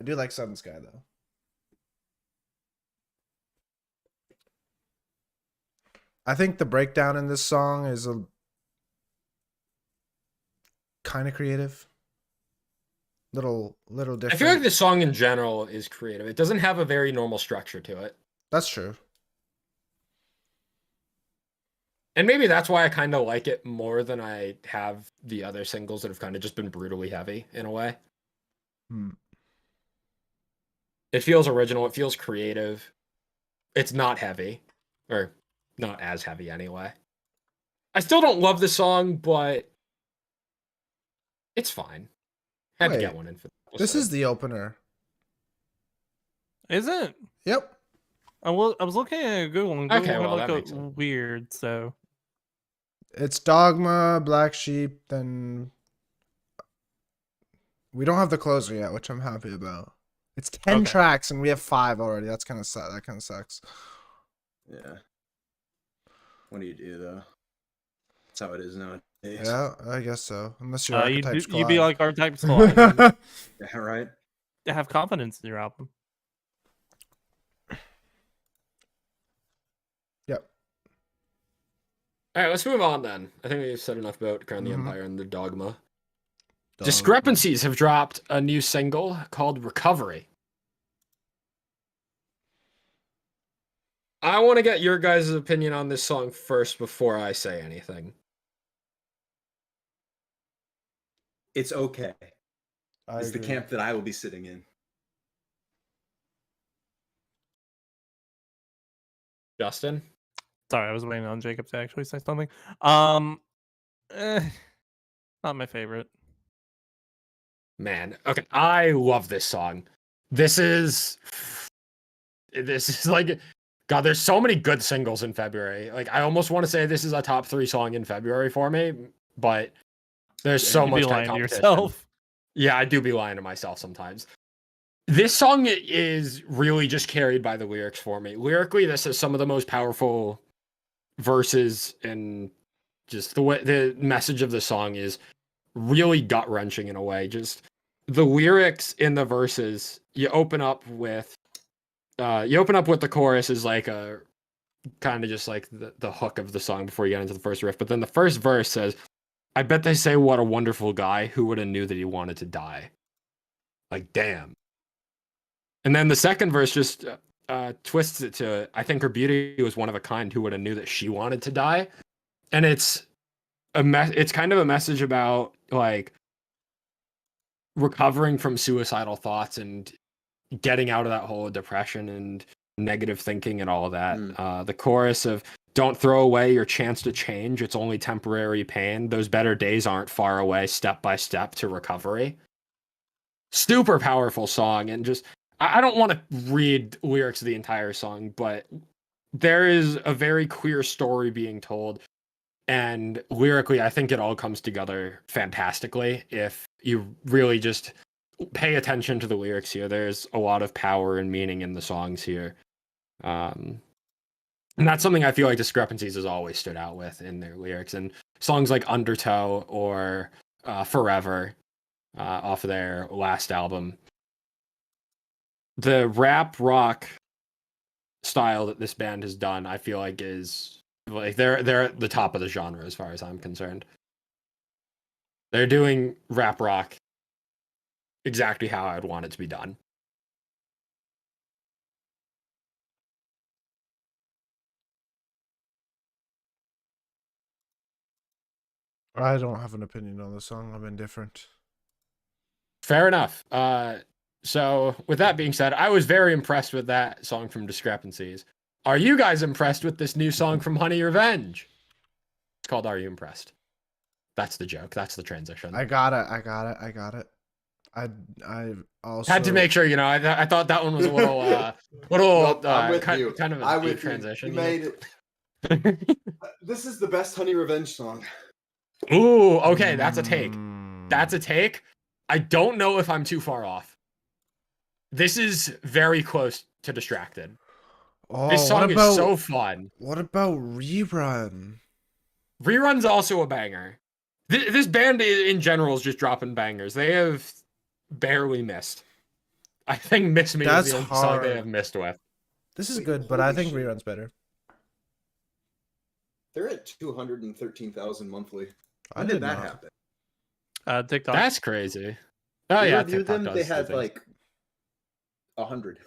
do like Sudden Sky though. I think the breakdown in this song is a kind of creative. Little different. I feel like the song in general is creative. It doesn't have a very normal structure to it. That's true. And maybe that's why I kind of like it more than I have the other singles that have kind of just been brutally heavy in a way. It feels original. It feels creative. It's not heavy, or not as heavy anyway. I still don't love the song, but it's fine. Had to get Wait, one in for This is the opener. Is it? Yep. I was looking at Google and Google Okay, had well, like that a makes sense. weird. So It's Dogma, Black Sheep, then we don't have the closer yet, which I'm happy about. It's 10 Okay. tracks and we have 5 already. That's kind of sad. That kind of sucks. Yeah. What do you do though? That's how it is nowadays. Yeah, I guess so. Unless your you'd archetypes be like Archetype collide. Squad. Yeah, right. To have confidence in your album. Yep. All right, let's move on then. I think we've said enough about Crown the Mhm. Empire and the Dogma. Dogma. Discrepancies have dropped a new single called Recovery. I want to get your guys' opinion on this song first before I say anything. It's okay. I It's the agree. camp that I will be sitting in. Justin? Sorry, I was waiting on Jacob to actually say something. Not my favorite. Man, okay, I love this song. This is like, God, there's so many good singles in February. Like, I almost want to say this is a top 3 song in February for me, but there's so You'd much be lying to competition. yourself. Yeah, I do be lying to myself sometimes. This song is really just carried by the lyrics for me. Lyrically, this is some of the most powerful verses, and just the way the message of the song is really gut wrenching in a way. Just the lyrics in the verses, you open up with the chorus is like a kind of just like the hook of the song before you get into the first riff. But then the first verse says, I bet they say what a wonderful guy, who would have knew that he wanted to die. Like, damn. And then the second verse just twists it to, I think her beauty was one of a kind, who would have knew that she wanted to die. And it's it's kind of a message about like recovering from suicidal thoughts and getting out of that hole of depression and negative thinking and all of that. The chorus of, don't throw away your chance to change, it's only temporary pain, those better days aren't far away, step by step to recovery. Super powerful song. And just, I don't want to read lyrics of the entire song, but there is a very clear story being told, and lyrically I think it all comes together fantastically if you really just pay attention to the lyrics here. There's a lot of power and meaning in the songs here. And that's something I feel like Discrepancies has always stood out with in their lyrics. And songs like Undertow or Forever off of their last album, the rap rock style that this band has done, I feel like is like they're at the top of the genre as far as I'm concerned. They're doing rap rock exactly how I'd want it to be done. I don't have an opinion on the song. I'm indifferent. Fair enough. So with that being said, I was very impressed with that song from Discrepancies. Are you guys impressed with this new song from Honey Revenge? It's called Are You Impressed? That's the joke. That's the transition. I got it. I also had to make sure, I thought that one was a little Nope, I'm with kind, you. kind of a I'm deep with transition. You made it. This is the best Honey Revenge song. Ooh, okay, that's a take. That's a take. I don't know if I'm too far off. This is very close to Distracted. Oh, This song is so fun. What about Rerun? Rerun's also a banger. This band in general is just dropping bangers. They have barely missed. I think Miss Me is the only song they have missed with. This is good, but I think Rerun's better. They're at 213,000 monthly. I When did did that not. happen? TikTok. That's crazy. Oh I yeah, reviewed TikTok them. They does the had thing. like 100.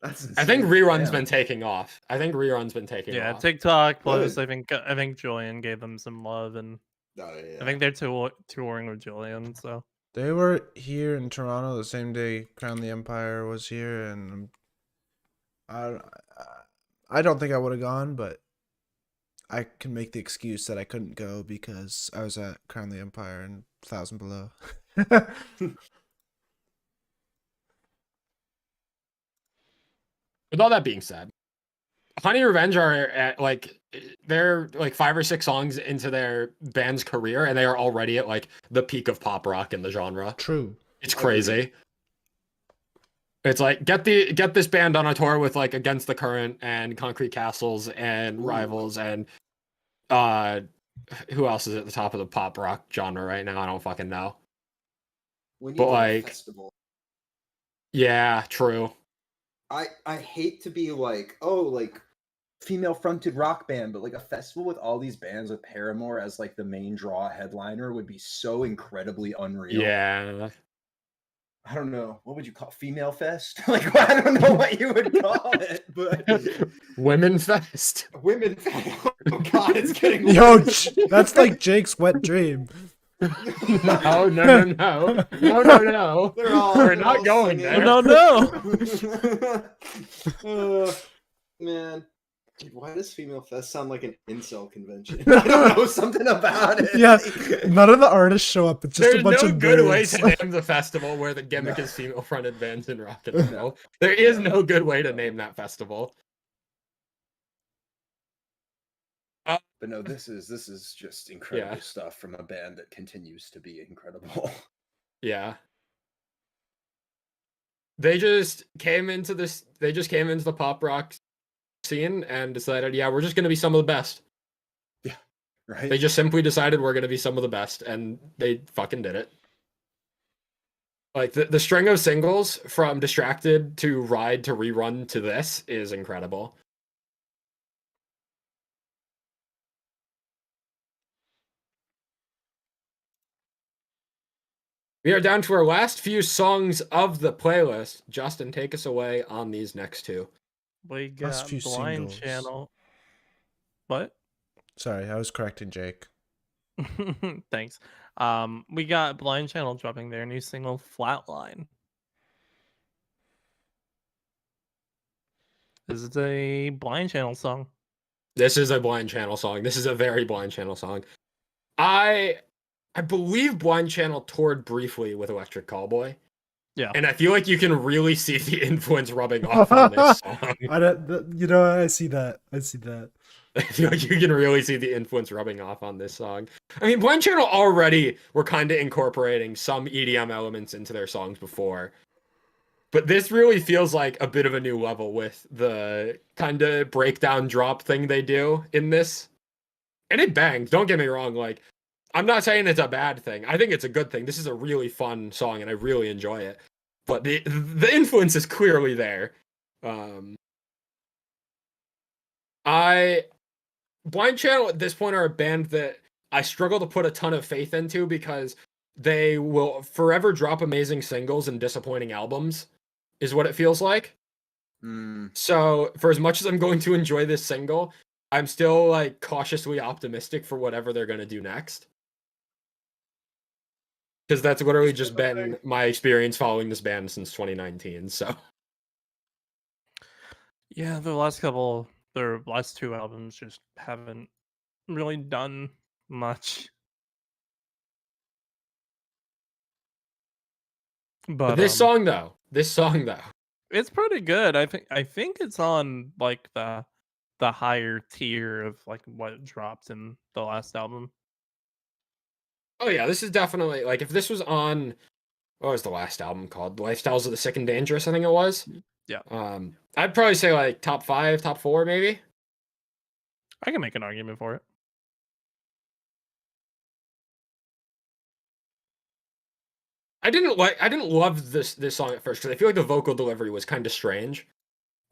That's insane. I think Rerun's Damn. been taking off. Yeah, off. TikTok plus Good. I think Julian gave them some love, and Oh, yeah. I think they're touring with Julian. So They were here in Toronto the same day Crown the Empire was here, and I don't think I would have gone, but I can make the excuse that I couldn't go because I was at Crown the Empire and 1,000 Below. With all that being said, Honey Revenge are at they're like 5 or 6 songs into their band's career, and they are already at like the peak of pop rock in the genre. True. It's crazy. It's like get this band on a tour with like Against the Current and Concrete Castles and Rivals and who else is at the top of the pop rock genre right now? I don't fucking know. We need But, a like- festival. Yeah, true. I hate to be like, oh, like female fronted rock band, but like a festival with all these bands with Paramore as like the main draw headliner would be so incredibly unreal. Yeah. I don't know. What would you call female fest? Like I don't know what you would call it, but Women Fest. women fest. Oh god, it's getting Yo, worse. that's like Jake's wet dream. No. They're all, We're they're not all going singing. there. No. Man. Dude, why does Female Fest sound like an incel convention? I don't know, something about it. Yeah, none of the artists show up. It's just There's a bunch no of good way nerds. to name the festival where the gimmick is female-fronted bands in rock and roll. There is no good way to name that festival. But no, this is just incredible stuff from a band that continues to be incredible. Yeah. They just came into the pop rock scene and decided, yeah, we're just going to be some of the best. Yeah. Right? They just simply decided we're going to be some of the best, and they fucking did it. Like, the string of singles from Distracted to Ride to Rerun to this is incredible. We are down to our last few songs of the playlist. Justin, take us away on these next two. We Last got few Blind singles. Channel. What? Sorry, I was correcting Jake. Thanks. We got Blind Channel dropping their new single Flatline. This is a Blind Channel song. This is a Blind Channel song. This is a very Blind Channel song. I believe Blind Channel toured briefly with Electric Callboy. Yeah. And I feel like you can really see the influence rubbing off on this song. I see that. I see that. I feel like you can really see the influence rubbing off on this song. I mean, Blind Channel already were kind of incorporating some EDM elements into their songs before. But this really feels like a bit of a new level with the kind of breakdown drop thing they do in this. And it bangs, don't get me wrong. Like, I'm not saying it's a bad thing. I think it's a good thing. This is a really fun song and I really enjoy it. But the influence is clearly there. Blind Channel at this point are a band that I struggle to put a ton of faith into because they will forever drop amazing singles and disappointing albums, is what it feels like. So for as much as I'm going to enjoy this single, I'm still like cautiously optimistic for whatever they're going to do next. Because that's literally just been my experience following this band since 2019. So Yeah, their last two albums just haven't really done much. But this song though, it's pretty good. I think it's on like the higher tier of like what dropped in the last album. oh yeah, this is definitely like if this was on what was the last album called? Lifestyles of the Sick and Dangerous, I think it was. Yeah. I'd probably say like top 5, top 4 maybe. I can make an argument for it. I didn't love this song at first because I feel like the vocal delivery was kind of strange,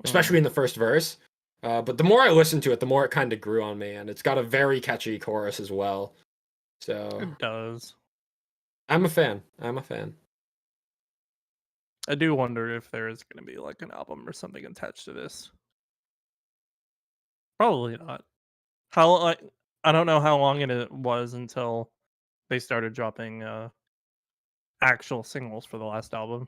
especially in the first verse. But the more I listened to it, the more it kind of grew on me, and it's got a very catchy chorus as well. So It does. I'm a fan. I do wonder if there is going to be like an album or something attached to this. Probably not. I don't know how long it was until they started dropping actual singles for the last album.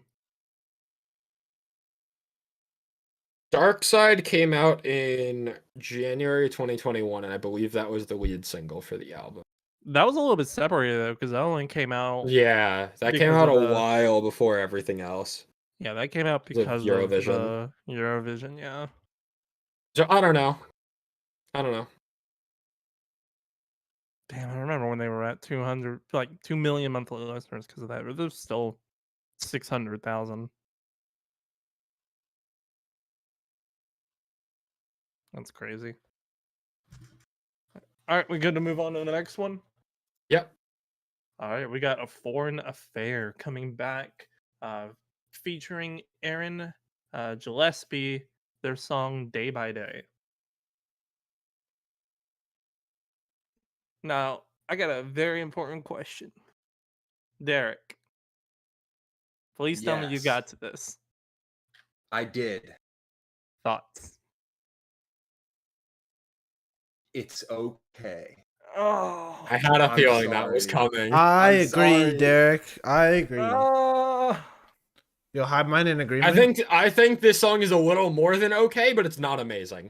Dark Side came out in January 2021, and I believe that was the lead single for the album. That was a little bit separated though, because that only came out. Yeah, that came because out of a the- while before everything else. Yeah, that came out Because of because of Eurovision. the Eurovision. Yeah. So I don't know. Damn, I remember when they were at 200, like 2 million monthly listeners because of that. But there's still 600,000. That's crazy. All right, we good to move on to the next one? Yep. All right, we got A Foreign Affair coming back, featuring Aaron Gillespie, their song Day by Day. Now, I got a very important question. Derek, please tell me you Yes. got to this. I did. Thoughts? It's okay. Oh, I had a I'm feeling that was sorry. coming. I I'm agree, sorry. Derek. I agree. oh. Yo, Hivemind in agreement. I think this song is a little more than okay, but it's not amazing.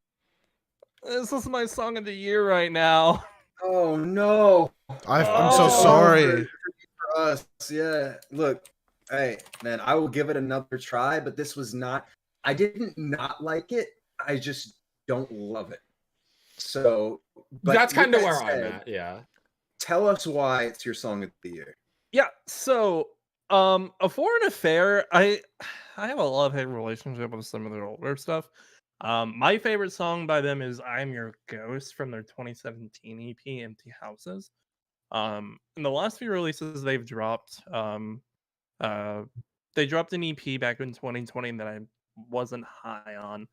This is my song of the year right now. Oh no. I'm Oh. so sorry. For us, yeah. Look, hey, man, I will give it another try, but this was not. I didn't not like it. I just don't love it. So, but That's with kind of that where I'm said, at. Yeah. tell us why it's your song of the year. Yeah, so A Foreign Affair, I have a love-hate relationship with some of their older stuff. My favorite song by them is I'm Your Ghost from their 2017 EP Empty Houses. In the last few releases they've dropped, uh they dropped an EP back in 2020 that I wasn't high on.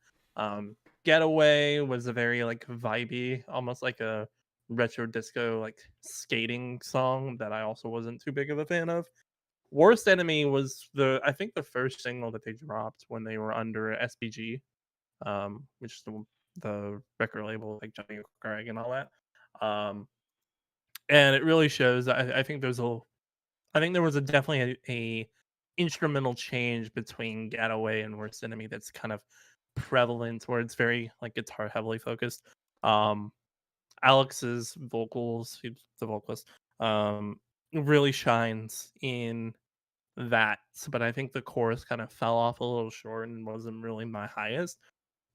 Getaway was a very like vibey, almost like a retro disco like skating song that I also wasn't too big of a fan of. Worst Enemy was I think the first single that they dropped when they were under SBG, which is the record label like Johnny Craig and all that. And it really shows. I think I think there was definitely a instrumental change between Getaway and Worst Enemy that's kind of prevalent, where it's very like guitar heavily focused. Um, Alex's vocals, he's the vocalist, really shines in that, but I think the chorus kind of fell off a little short and wasn't really my highest.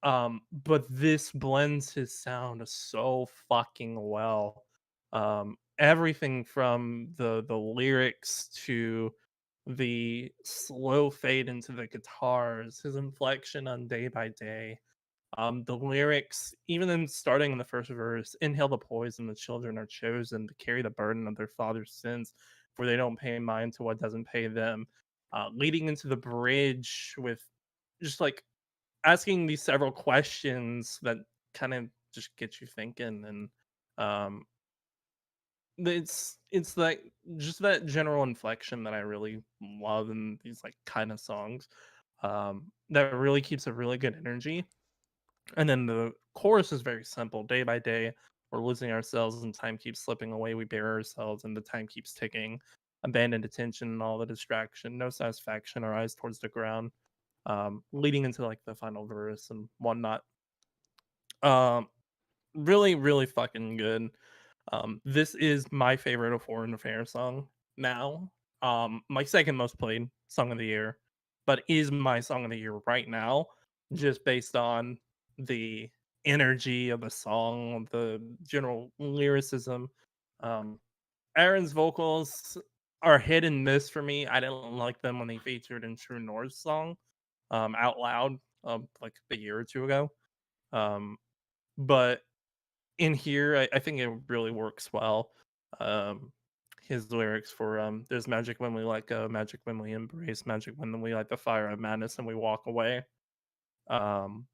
But this blends his sound so fucking well. Everything from the lyrics to the slow fade into the guitars, his inflection on Day by Day, the lyrics, even in starting in the first verse, inhale the poison, the children are chosen to carry the burden of their father's sins, for they don't pay mind to what doesn't pay them. Leading into the bridge with just like asking these several questions that kind of just get you thinking, and um it's like just that general inflection that I really love in these like kind of songs, that really keeps a really good energy. And then the chorus is very simple. Day by day, we're losing ourselves and time keeps slipping away. We bury ourselves and the time keeps ticking. Abandoned attention and all the distraction, no satisfaction, our eyes towards the ground. Leading into like the final verse and whatnot. Um, really, really fucking good. This is my favorite of Foreign Affair song now. My second most played song of the year, but is my song of the year right now, just based on the energy of the song, the general lyricism. Um, Aaron's vocals are hit and miss for me. I didn't like them when they featured in True North's song, Out Loud, like a year or two ago. Um, but in here, I think it really works well. Um, his lyrics for "There's magic when we let go, magic when we embrace, magic when we light the fire of madness and we walk away." Um,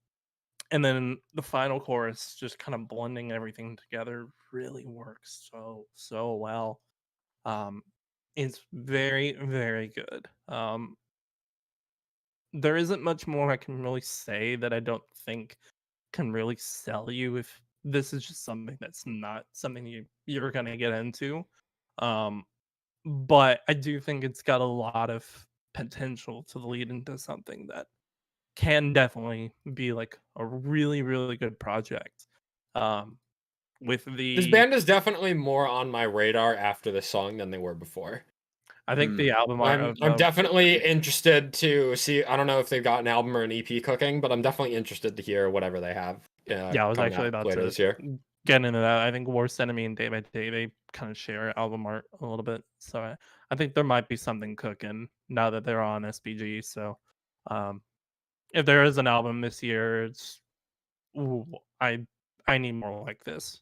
and then the final chorus, just kind of blending everything together, really works so well. Um, it's very very good. There isn't much more I can really say that I don't think can really sell you if this is just something that's not something you're gonna get into. Um, but I do think it's got a lot of potential to lead into something that can definitely be like a really, really good project. Um, with This the band is definitely more on my radar after this song than they were before. I think Hmm. the album art I'm definitely interested to see. I don't know if they've got an album or an EP cooking, but I'm definitely interested to hear whatever they have yeah, I was coming actually out about later to this year. get into that. I think Worst Enemy and Day by Day, they kind of share album art a little bit. So I think there might be something cooking now that they're on SBG. So um, if there is an album this year, it's ooh, I need more like this.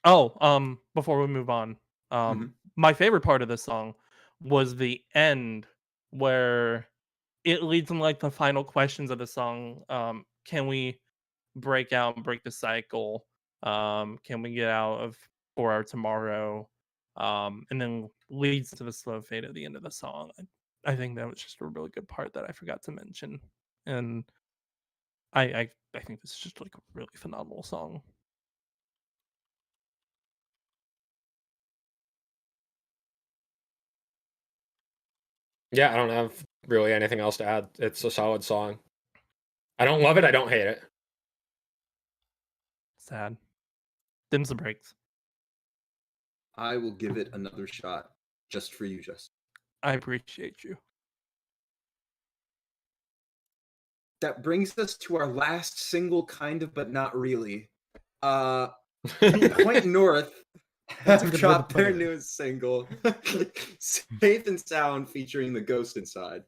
Oh, before we move on, Mhm. my favorite part of this song was the end where it leads in like the final questions of the song. Can we break out and break the cycle? Can we get out of For Our Tomorrow? And then leads to the slow fade at the end of the song. I think that was just a really good part that I forgot to mention. And I think this is just like a really phenomenal song. Yeah, I don't have really anything else to add. It's a solid song. I don't love it. I don't hate it. Sad. Dims the brakes. I will give it another shot just for you, Justin. I appreciate you. that brings us to our last single, kind of, but not really. Point North That's a have good way to dropped put their it. newest single, Safe and Sound, featuring the Ghost Inside.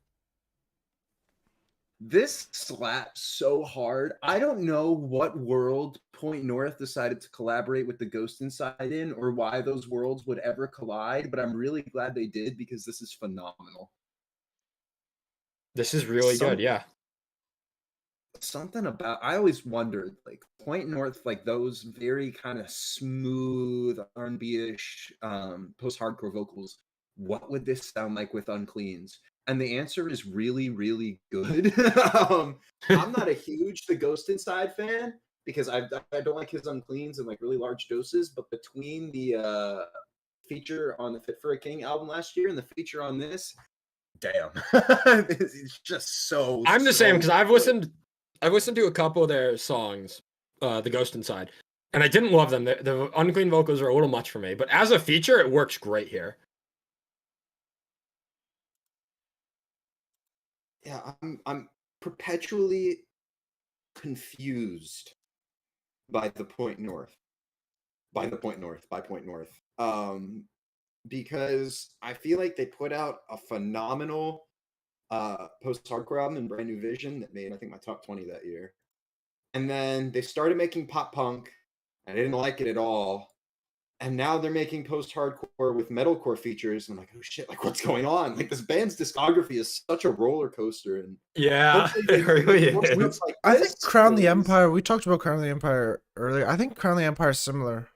This slaps so hard. I don't know what world Point North decided to collaborate with the Ghost Inside in, or why those worlds would ever collide, but I'm really glad they did, because this is phenomenal. This is really Some- good, yeah. Something about, I always wondered, like, Point North, like those very kind of smooth R&B-ish post-hardcore vocals, what would this sound like with Uncleans? And the answer is really, really good. I'm not a huge The Ghost Inside fan, because I don't like his Uncleans in like really large doses, but between the feature on the Fit for a King album last year and the feature on this, damn. It's just so I'm the same, because I've good. listened to a couple of their songs, The Ghost Inside, and I didn't love them. The unclean vocals are a little much for me, but as a feature, it works great here. Yeah, I'm perpetually confused by Point North. Because I feel like they put out a phenomenal post-hardcore album in Brand New Vision that made, I think, my top 20 that year. And then they started making pop punk, and I didn't like it at all. And now they're making post-hardcore with metalcore features, and I'm like, oh shit, like what's going on? Like, this band's discography is such a roller coaster, and Yeah, hopefully it really more is. stuff like I think this Crown the is- Empire. We talked about Crown the Empire earlier. I think Crown the Empire is similar.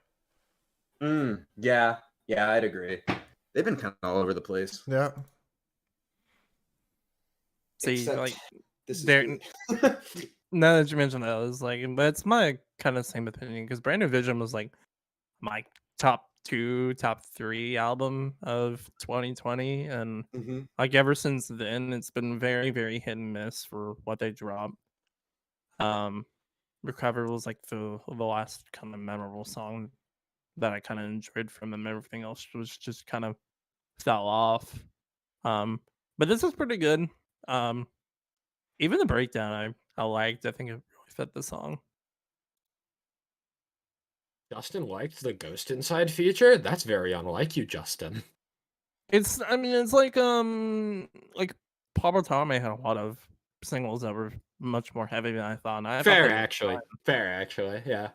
Yeah, I'd agree. They've been kind of all over the place. Yeah. See, Except like, this is they're- good. now that you mentioned that, I was like, but it's my kind of same opinion, because Brand New Vision was like my top 2, top 3 album of 2020, and Mhm. like ever since then, it's been very, very hit and miss for what they drop. Recover was like the last kind of memorable song that I kind of enjoyed from them. Everything else was just kind of fell off. But this is pretty good. Even the breakdown I liked. I think it really fit the song. Justin liked the Ghost Inside feature? That's very unlike you, Justin. It's like Pablo Tame had a lot of singles that were much more heavy than I thought. And I thought Fair, they were actually. fine. Fair, actually, yeah.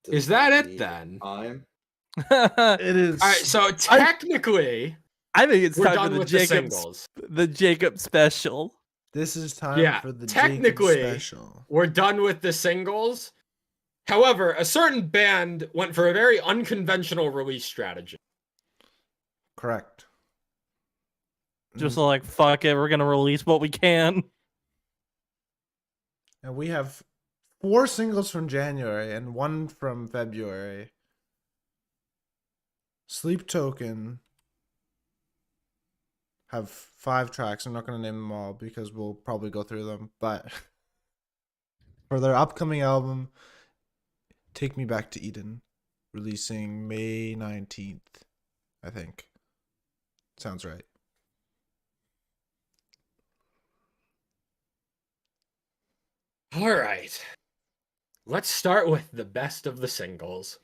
Is that it then? I'm It is. All right, so technically, I think it's we're time for done the with the Jacob singles. the Jacob special. This is time Yeah, for the technically- Jacob special. We're done with the singles. However, a certain band went for a very unconventional release strategy. Correct. Just like, fuck it, we're gonna release what we can. And we have 4 singles from January and 1 from February. Sleep Token have 5 tracks. I'm not going to name them all because we'll probably go through them. But for their upcoming album, Take Me Back to Eden, releasing May 19th, I think. Sounds right. All right. Let's start with the best of the singles.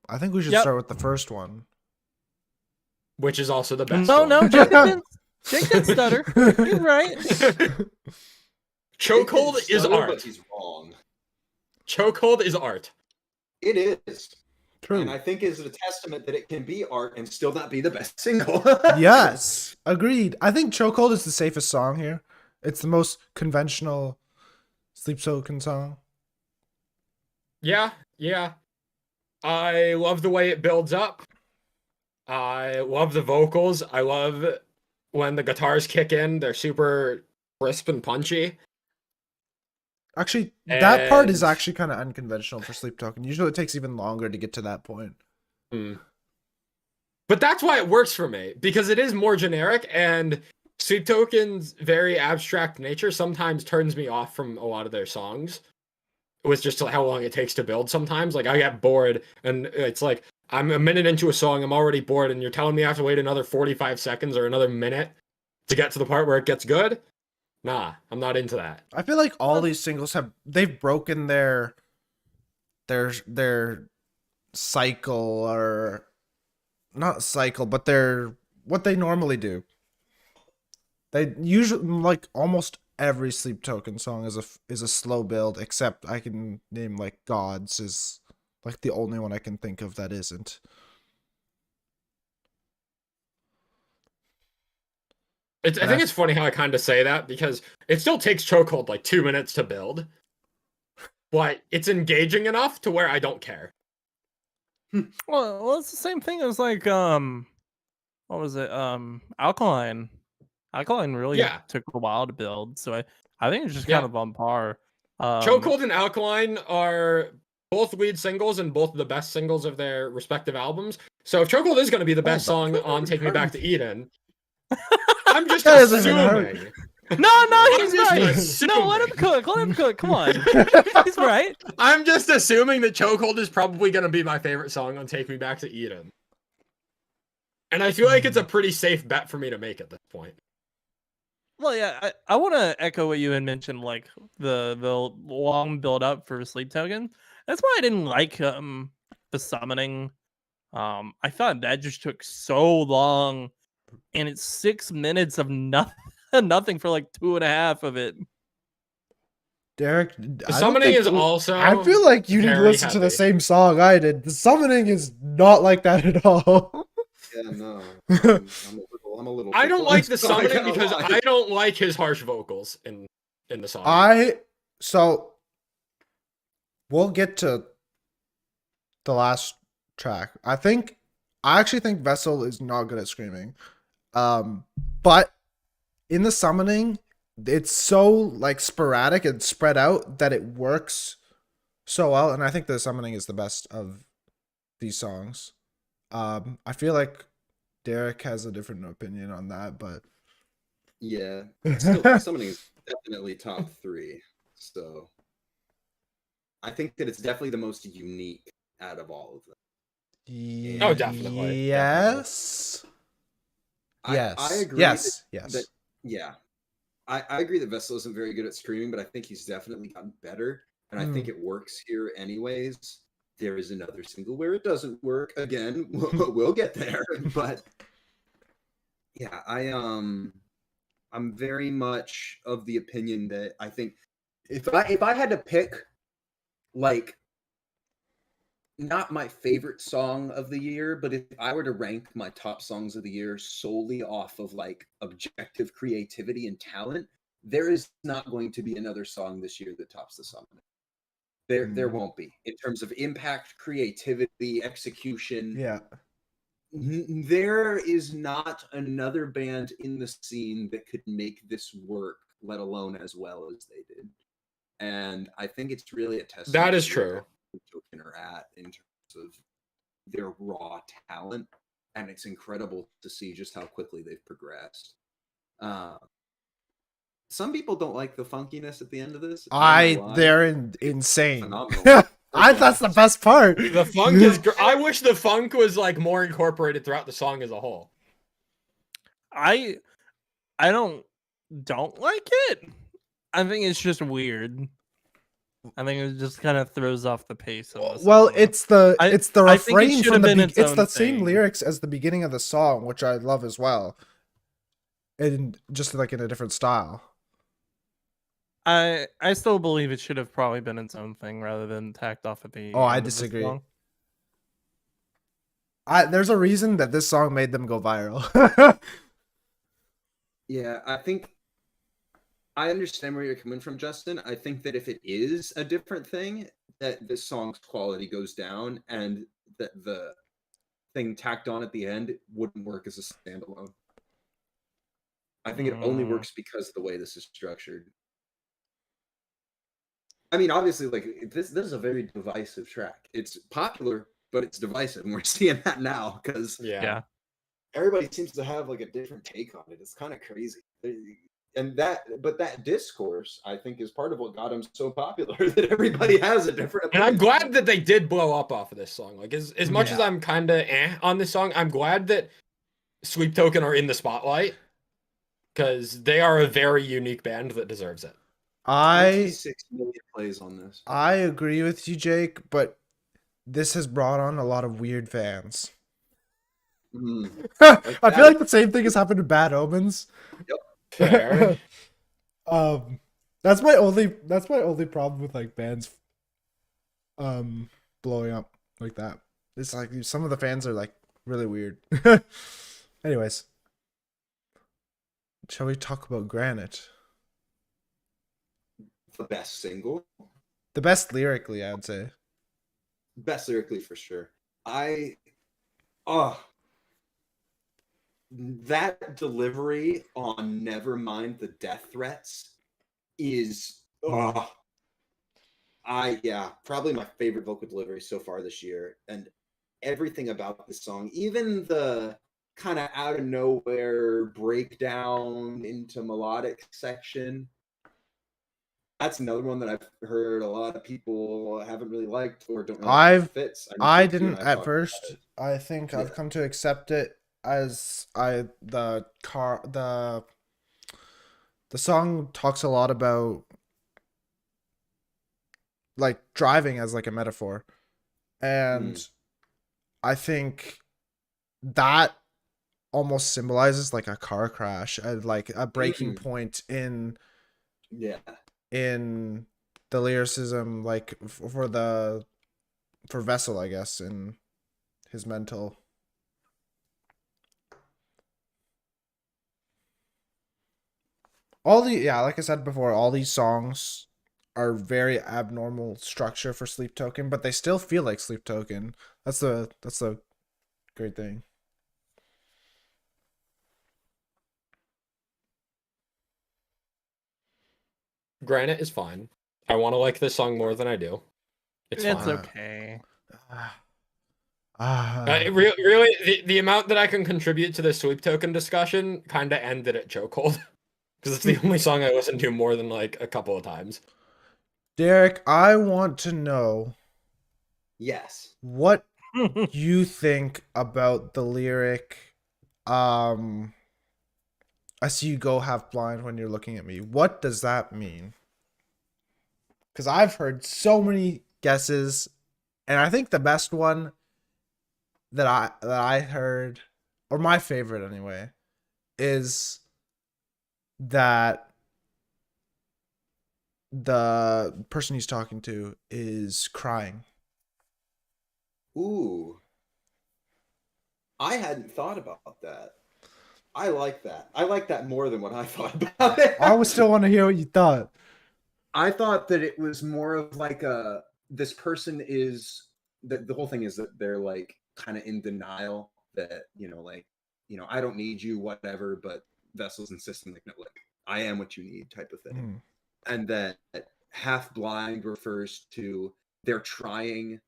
I think we should Yep. start with the first one. Which is also the best. No, one. no, Jake didn't stutter. You're right. Chokehold He did is stutter, art. but he's wrong. Chokehold is art. It is. True. And I think is a testament that it can be art and still not be the best single. Yes, agreed. I think Chokehold is the safest song here. It's the most conventional Sleep Token song. Yeah. I love the way it builds up. I love the vocals. I love when the guitars kick in. They're super crisp and punchy. Actually, that part is And- actually kind of unconventional for Sleep Token. Usually it takes even longer to get to that point. But that's why it works for me, because it is more generic, and Sleep Token's very abstract nature sometimes turns me off from a lot of their songs with just how long it takes to build sometimes. Like, I get bored, and it's like, I'm a minute into a song, I'm already bored, and you're telling me I have to wait another 45 seconds or another minute to get to the part where it gets good? Nah, I'm not into that. I feel like all these singles they've broken their cycle, or not cycle, but their what they normally do. They usually, like, almost every Sleep Token song is a slow build, except I can name, like, Gods is like the only one I can think of that isn't. I think it's funny how I kind of say that, because it still takes Chokehold like 2 minutes to build, but it's engaging enough to where I don't care. Well, it's the same thing as like what was it? Alkaline. Alkaline really Yeah. took a while to build, so I think it's just Yeah. kind of on par. Chokehold and Alkaline are both lead singles and both the best singles of their respective albums. So if Chokehold is going to be the best song on Take Me Back to Eden, I'm just That doesn't even hurt. assuming. No, he's just right. assuming. No, let him cook. Let him cook. Come on, he's right. I'm just assuming that Chokehold is probably going to be my favorite song on Take Me Back to Eden. And I feel like it's a pretty safe bet for me to make at this point. Well, yeah, I want to echo what you had mentioned, like the long build up for Sleep Token. That's why I didn't like the summoning. I thought that just took so long, and it's 6 minutes of nothing for like 2.5 of it. Derek, The summoning is also. I feel like you didn't very listen to the heavy. same song I did. The summoning is not like that at all. Yeah, no. I'm a little. I don't like the so I summoning gotta because lie. I don't like his harsh vocals in the song. So we'll get to the last track. I actually think Vessel is not good at screaming. But in the summoning, it's so like sporadic and spread out that it works so well, and I think the summoning is the best of these songs. I feel like Derek has a different opinion on that, but Yeah, still, summoning is definitely top 3. So I think that it's definitely the most unique out of all of them. Oh, definitely. Yes. Yes. I agree. Yes. That, yeah, I agree that Vessel isn't very good at screaming, but I think he's definitely gotten better, and I think it works here anyways. There is another single where it doesn't work. Again, we'll get there, but yeah, I'm very much of the opinion that I think if I had to pick, like, not my favorite song of the year, but if I were to rank my top songs of the year solely off of like objective creativity and talent, there is not going to be another song this year that tops the summoning. There won't be, in terms of impact, creativity, execution. Yeah. There is not another band in the scene that could make this work, let alone as well as they did. And I think it's really a testament. That is to true. where Token are at in terms of their raw talent, and it's incredible to see just how quickly they've progressed. Some people don't like the funkiness at the end of this. They're insane. Phenomenal. That's the best part. The funk is. I wish the funk was like more incorporated throughout the song as a whole. I don't like it. I think it's just weird. I think it just kind of throws off the pace of the Well, song. it's the I think it refrain should from have been the its it's own the same thing. lyrics as the beginning of the song, which I love as well, and just like in a different style. I still believe it should have probably been its own thing rather than tacked off at the. Oh, I end of the disagree. song. There's a reason that this song made them go viral. Yeah, I think I understand where you're coming from, Justin. I think that if it is a different thing, that this song's quality goes down, and that the thing tacked on at the end wouldn't work as a standalone. I think it only works because of the way this is structured. I mean, obviously, like this is a very divisive track. It's popular, but it's divisive, and we're seeing that now because Yeah. everybody seems to have like a different take on it. It's kind of crazy. but that discourse, I think, is part of what got him so popular, that everybody has a different And I'm opinion. glad that they did blow up off of this song. Like as much as Yeah. I'm kind of on this song, I'm glad that Sleep Token are in the spotlight because they are a very unique band that deserves it. I 26 million plays on this. I agree with you, Jake, but this has brought on a lot of weird fans. Mm. I feel like the same thing has happened to Bad Omens. Fair. That's my only problem with like bands blowing up like that. It's like some of the fans are like really weird. Anyways, shall we talk about Granite? The best single, The best lyrically, I would say. best lyrically for sure. That delivery on "Never Mind the Death Threats" is probably my favorite vocal delivery so far this year, and everything about the song, even the kind of out of nowhere breakdown into melodic section. That's another one that I've heard a lot of people haven't really liked or don't really think it fits. I Jake, you and didn't I at talked first. about it. I think I've Yeah. come to accept it as the song talks a lot about like driving as like a metaphor. And I think that almost symbolizes like a car crash, like a breaking point in the lyricism, like for Vessel, I guess, in his mental. Like I said before, all these songs are very abnormal structure for Sleep Token, but they still feel like Sleep Token. That's the great thing. Granite is fine. I want to like this song more than I do. It's fine. okay. Really, the amount that I can contribute to the Sleep Token discussion kind of ended at Chokehold. Because it's the only song I listened to more than like a couple of times. Derek, I want to know Yes. what you think about the lyric, I see you go half blind when you're looking at me. What does that mean? Because I've heard so many guesses, and I think the best one that I heard, or my favorite anyway, is that the person he's talking to is crying. Ooh. I hadn't thought about that. I like that. I like that more than what I thought about it. I would still want to hear what you thought. I thought that it was more of like this person is the whole thing is that they're like kind of in denial that, I don't need you, whatever, but Vessel's insisting like, no, like I am what you need type of thing. And then half blind refers to they're trying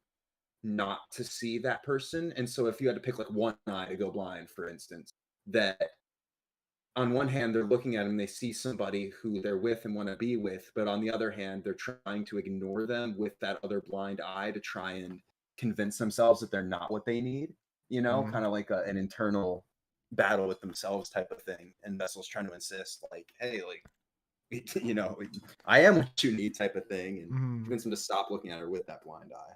not to see that person. And so if you had to pick like one eye to go blind, for instance, that on one hand, they're looking at him, they see somebody who they're with and want to be with, but on the other hand, they're trying to ignore them with that other blind eye to try and convince themselves that they're not what they need, kind of like an internal battle with themselves type of thing. And Vessel's trying to insist like, hey, like, I am what you need type of thing, and convince them to stop looking at her with that blind eye.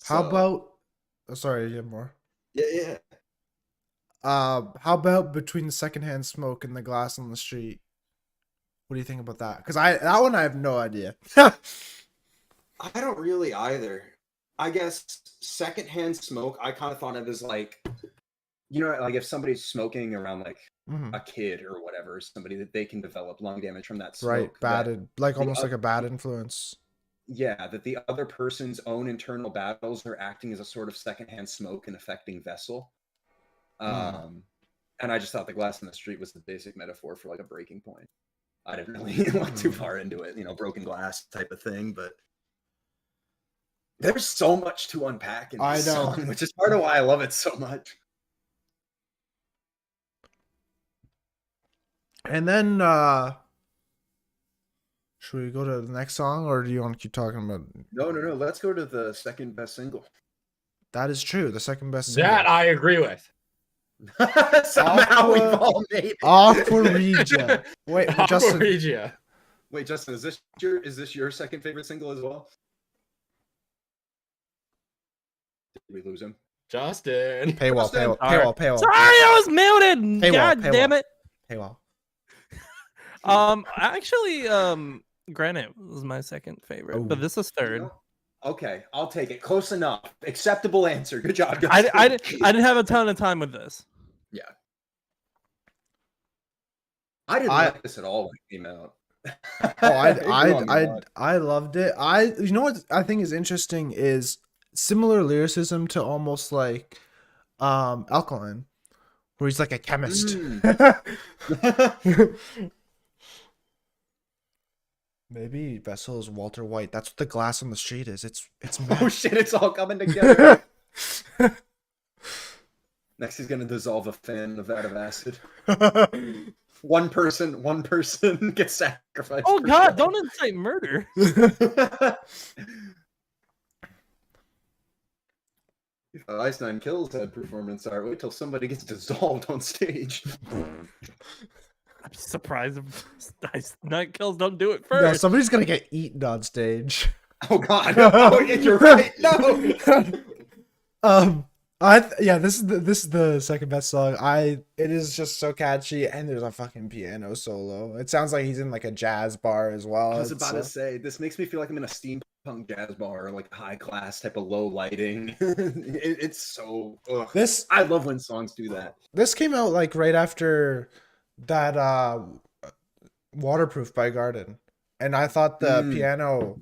How about, sorry, you have more? Yeah. How about between the secondhand smoke and the glass on the street? What do you think about that? Because that one I have no idea. I don't really either. I guess secondhand smoke, I kind of thought of as like, like if somebody's smoking around like a kid or whatever, somebody that they can develop lung damage from that smoke. Right, bad, like almost like a bad influence. Yeah, that the other person's own internal battles are acting as a sort of secondhand smoke and affecting Vessel. And I just thought the glass in the street was the basic metaphor for like a breaking point. I didn't really look too far into it, broken glass type of thing, but there's so much to unpack in this song, which is part of why I love it so much. And then Should we go to the next song, or do you want to keep talking about? No. Let's go to the second best single. That is true. The second best single. That I agree with. Somehow we've all made it. Aqua Regia. Wait, Justin. Aqua Regia. Wait, Justin, is this your second favorite single as well? Did we lose him? Justin. Paywall. Sorry, I was muted. Paywall, God paywall. damn it. Paywall. Actually, Granite was my second favorite, but this is third. Okay, I'll take it. Close enough. Acceptable answer. Good job, I Justin. didn't have a ton of time with this. Yeah. I didn't like this at all when it came out. I loved it. You know what I think is interesting is similar lyricism to almost like Alkaline, where he's like a chemist. Maybe Vessel is Walter White. That's what the glass on the street is. It's Oh shit, it's all coming together. Next he's gonna dissolve a fan of that of acid. One person gets sacrificed. Oh god, don't incite murder. If Ice Nine Kills had performance art, wait till somebody gets dissolved on stage. I'm surprised if Night Kills don't do it first. No, somebody's gonna get eaten on stage. Oh god. Oh, you're right. No. This is the second best song. It is just so catchy, and there's a fucking piano solo. It sounds like he's in like a jazz bar as well. I was about to say, this makes me feel like I'm in a steampunk jazz bar, or like high class type of low lighting. It's so I love when songs do that. This came out like right after that Waterproof by Garden, and I thought the piano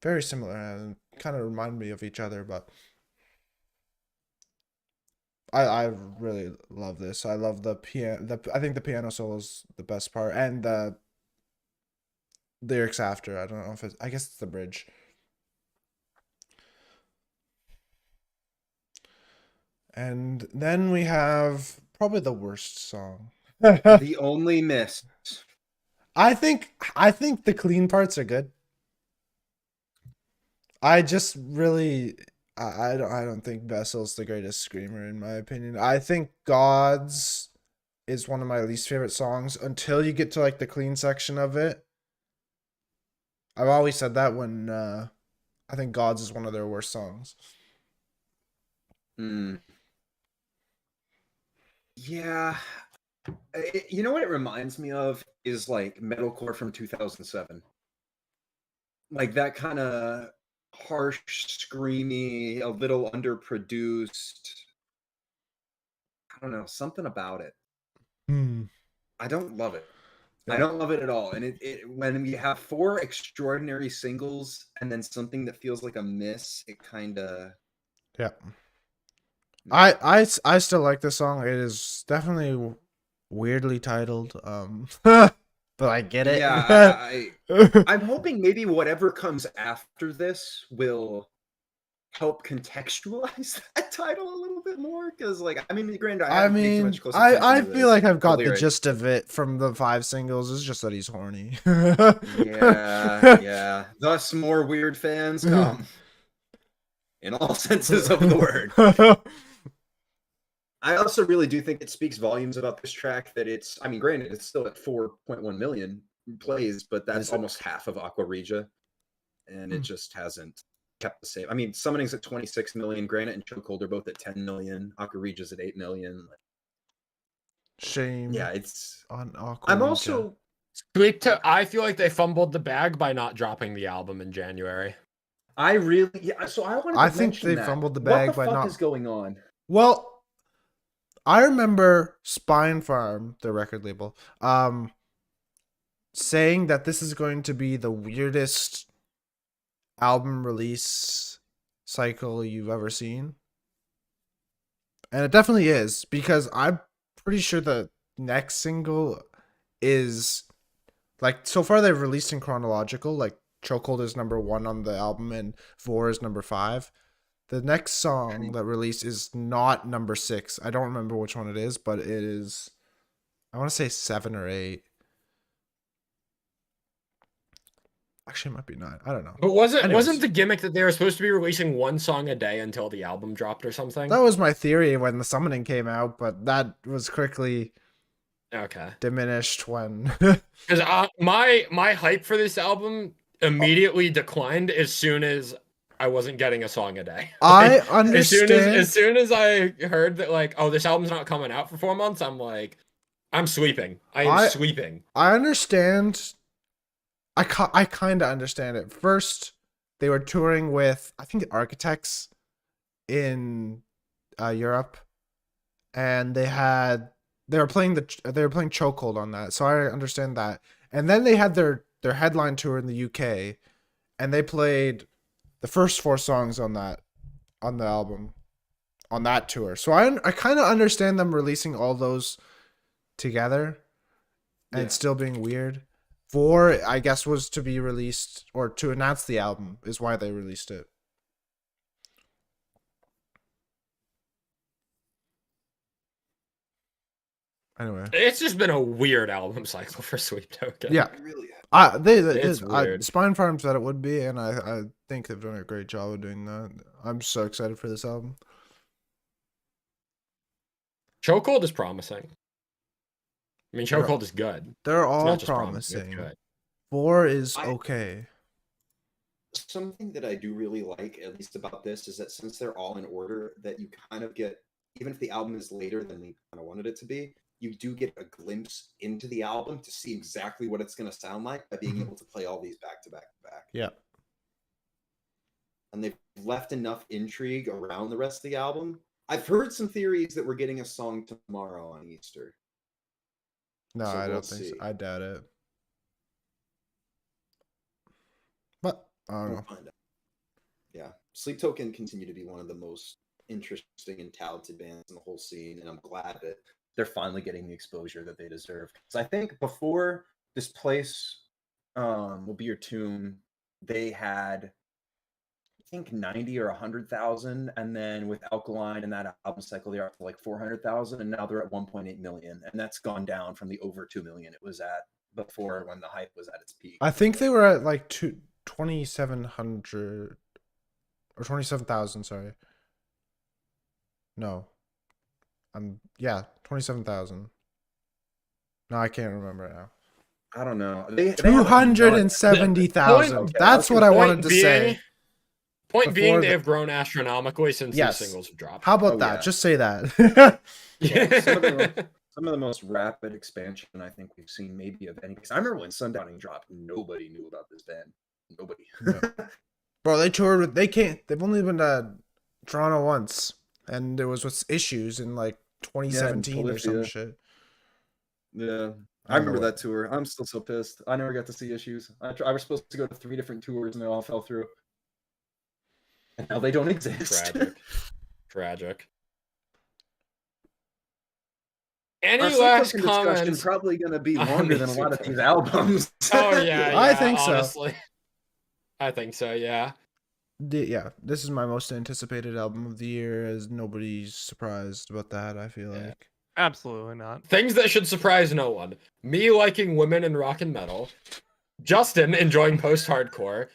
very similar and kind of remind me of each other, but I really love this. I love the piano. I think the piano solo is the best part, and the lyrics after. I don't know if I guess it's the bridge. And then we have probably the worst song. The Only Miss. I think the clean parts are good. I just really I don't think Vessel's the greatest screamer in my opinion. I think Gods is one of my least favorite songs until you get to like the clean section of it. I've always said that when I think Gods is one of their worst songs. Yeah. You know what it reminds me of is like metalcore from 2007. Like that kind of harsh, screamy, a little underproduced. I don't know, something about it. I don't love it. I don't love it at all. And it when we have 4 extraordinary singles and then something that feels like a miss, it kind of I still like this song. It is definitely weirdly titled. But I get it. Yeah, I'm hoping maybe whatever comes after this will help contextualize that title a little bit more. Because, like, I mean, granted, I feel like I've got the gist of it from the 5 singles. It's just that he's horny. yeah. Thus, more weird fans come in all senses of the word. I also really do think it speaks volumes about this track that it's, I mean, granted, it's still at 4.1 million plays, but that's almost half of Aqua Regia. And it just hasn't kept the same. I mean, Summoning's at 26 million, Granite and Chokehold are both at 10 million. Aqua Regia's at 8 million. Shame. Yeah, it's on Aqua I'm Regia. also I feel like they fumbled the bag by not dropping the album in January. so I wanted to I think mention they that. fumbled the bag what the by fuck not is going on? Well, I remember Spine Farm, the record label, saying that this is going to be the weirdest album release cycle you've ever seen. And it definitely is, because I'm pretty sure the next single is, like, so far they've released in chronological, like Chokehold is number 1 on the album and Vor is number 5. The next song that released is not number 6. I don't remember which one it is, but it is, I want to say 7 or 8. Actually, it might be 9. I don't know. But wasn't Anyways. the gimmick that they were supposed to be releasing one song a day until the album dropped or something? That was my theory when the summoning came out, but that was quickly Okay. diminished when. Because my hype for this album immediately declined as soon as I wasn't getting a song a day. I Like, understand. as soon as I heard that, like, oh, this album's not coming out for 4 months, I'm like, I'm sleeping. I am sleeping. I understand. I kind of understand it. First, they were touring with, I think, Architects in Europe, and they were playing Chokehold on that, so I understand that. And then they had their headline tour in the UK, and they played the first 4 songs on the album on that tour. So I kind of understand them releasing all those together and still being weird. 4, I guess, was to be released or to announce the album is why they released it. Anyway, It's just been a weird album cycle for Sweet Token. yeah, Really? It's weird. Spine Farm said it would be, and I think they've done a great job of doing that. I'm so excited for this album. Chokehold is promising. I mean, Chokehold is good. They're It's all not just promising. it's good. 4 is okay. Something that I do really like, at least about this, is that since they're all in order, that you kind of get, even if the album is later than they kind of wanted it to be, you do get a glimpse into the album to see exactly what it's going to sound like by being able to play all these back to back to back. Yeah. And they've left enough intrigue around the rest of the album. I've heard some theories that we're getting a song tomorrow on Easter. No, So I we'll don't think so. see. I doubt it. But I don't We'll know. find out. Yeah. Sleep Token continue to be one of the most interesting and talented bands in the whole scene, and I'm glad that they're finally getting the exposure that they deserve. Because I think before this place will be your tomb, they had, I think, 90 or 100,000, and then with Alkaline and that album cycle, they're up to like 400,000, and now they're at 1.8 million, and that's gone down from the over 2 million it was at before when the hype was at its peak. I think they were at like 2,700 or 27,000. Sorry. No. 27,000. No, I can't remember now. I don't know. 270,000. Okay, That's what I wanted to say. Point being, Before they the- have grown astronomically since Yes. these singles have dropped. How about Oh, that? yeah. Just say that. Yeah, some of the most rapid expansion I think we've seen maybe of any. Because I remember when Sundowning dropped, nobody knew about this band. Nobody. Bro, they toured with. They've only been to Toronto once, and there was issues in like 2017 or some Polyphia. shit. Yeah. I I don't know remember what- that tour. I'm still so pissed. I never got to see Issues. I was supposed to go to 3 different tours and they all fell through. And now they don't exist. Tragic. Any Our last Sleep Token discussion comments? probably going to be on longer than a these lot of two these things? albums. Oh yeah, I think so. honestly. I think so. Yeah. Yeah, this is my most anticipated album of the year, as nobody's surprised about that. I feel Yeah. like. Absolutely not. Things that should surprise no one. Me liking women in rock and metal. Justin enjoying post-hardcore.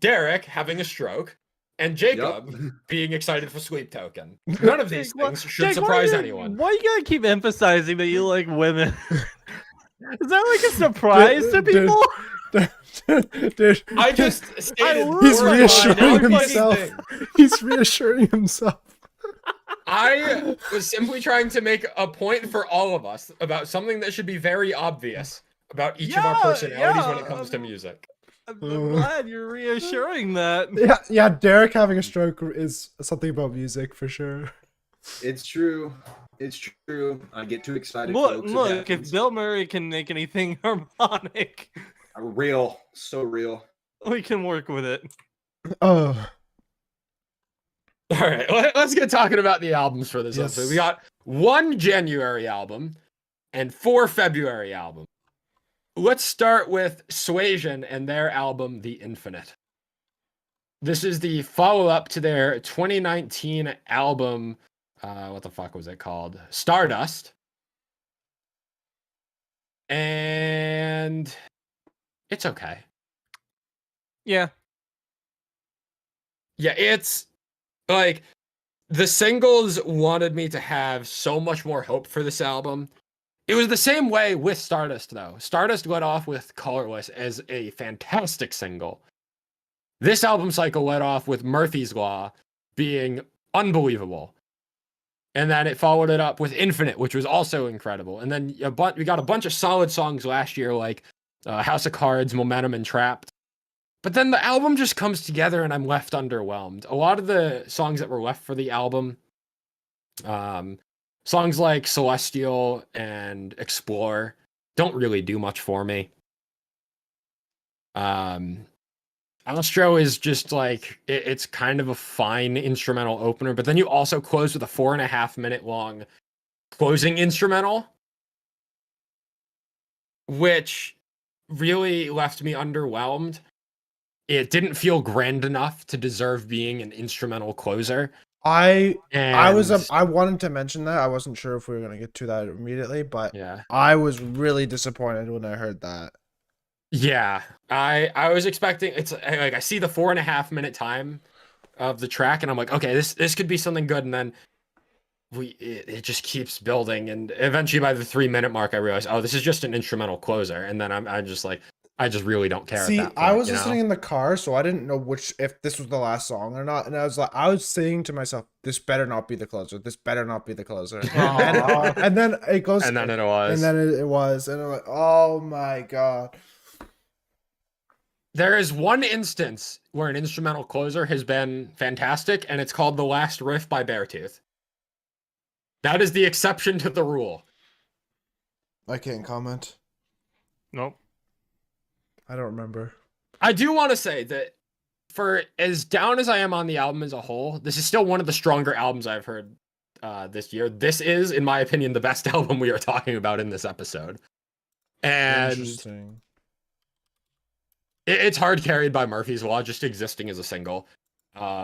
Derek having a stroke. And Jacob being excited for Sleep Token. None of these things should Jake, surprise anyone. Why you gotta keep emphasizing that you like women? Is that like a surprise to people? Dude, I just I stated love he's Horrifying. reassuring now fucking himself. thing. He's reassuring himself. I was simply trying to make a point for all of us about something that should be very obvious about each of our Yeah, personalities when yeah, it comes to music. I'm glad you're reassuring that. Yeah, Derek having a stroke is something about music for sure. It's true. It's true. I get too excited. Look, folks. It look! If happens. Bill Murray can make anything harmonic, Real. So real. we can work with it. Oh, All right, let's get talking about the albums for this Yes. episode. We got 1 January album and 4 February album. Let's start with Suasion and their album, The Infinite. This is the follow-up to their 2019 album, what the fuck was it called? Stardust. And it's okay. Yeah. Yeah, it's like the singles wanted me to have so much more hope for this album. It was the same way with Stardust, though. Stardust went off with Colorless as a fantastic single. This album cycle led off with Murphy's Law being unbelievable. And then it followed it up with Infinite, which was also incredible. And then we got a bunch of solid songs last year, like House of Cards, Momentum, and Trapped. But then the album just comes together and I'm left underwhelmed. A lot of the songs that were left for the album, songs like Celestial and Explore, don't really do much for me. Astro is just like, it's kind of a fine instrumental opener, but then you also close with a 4.5 minute long closing instrumental, which really left me underwhelmed. It didn't feel grand enough to deserve being an instrumental closer. I And wanted to mention that. I wasn't sure if we were gonna get to that immediately, but yeah. I was really disappointed when I heard that. Yeah, I was expecting it's like I see the 4.5 minute time of the track and I'm like, okay, this could be something good, and then it just keeps building, and eventually by the 3 minute mark I realized, oh, this is just an instrumental closer, and then I'm just like, I just really don't care See, at that point. I was you listening know? in the car, so I didn't know if this was the last song or not, and I was saying to myself, "This better not be the closer. This better not be the closer." And then it goes, And then it was. and then it was, and I'm like, "Oh my god!" There is one instance where an instrumental closer has been fantastic, and it's called "The Last Riff" by Beartooth. That is the exception to the rule. I can't comment. Nope. I don't remember. I do want to say that for as down as I am on the album as a whole, this is still one of the stronger albums I've heard this year. This is, in my opinion, the best album we are talking about in this episode. And Interesting. it's hard carried by Murphy's Law just existing as a single.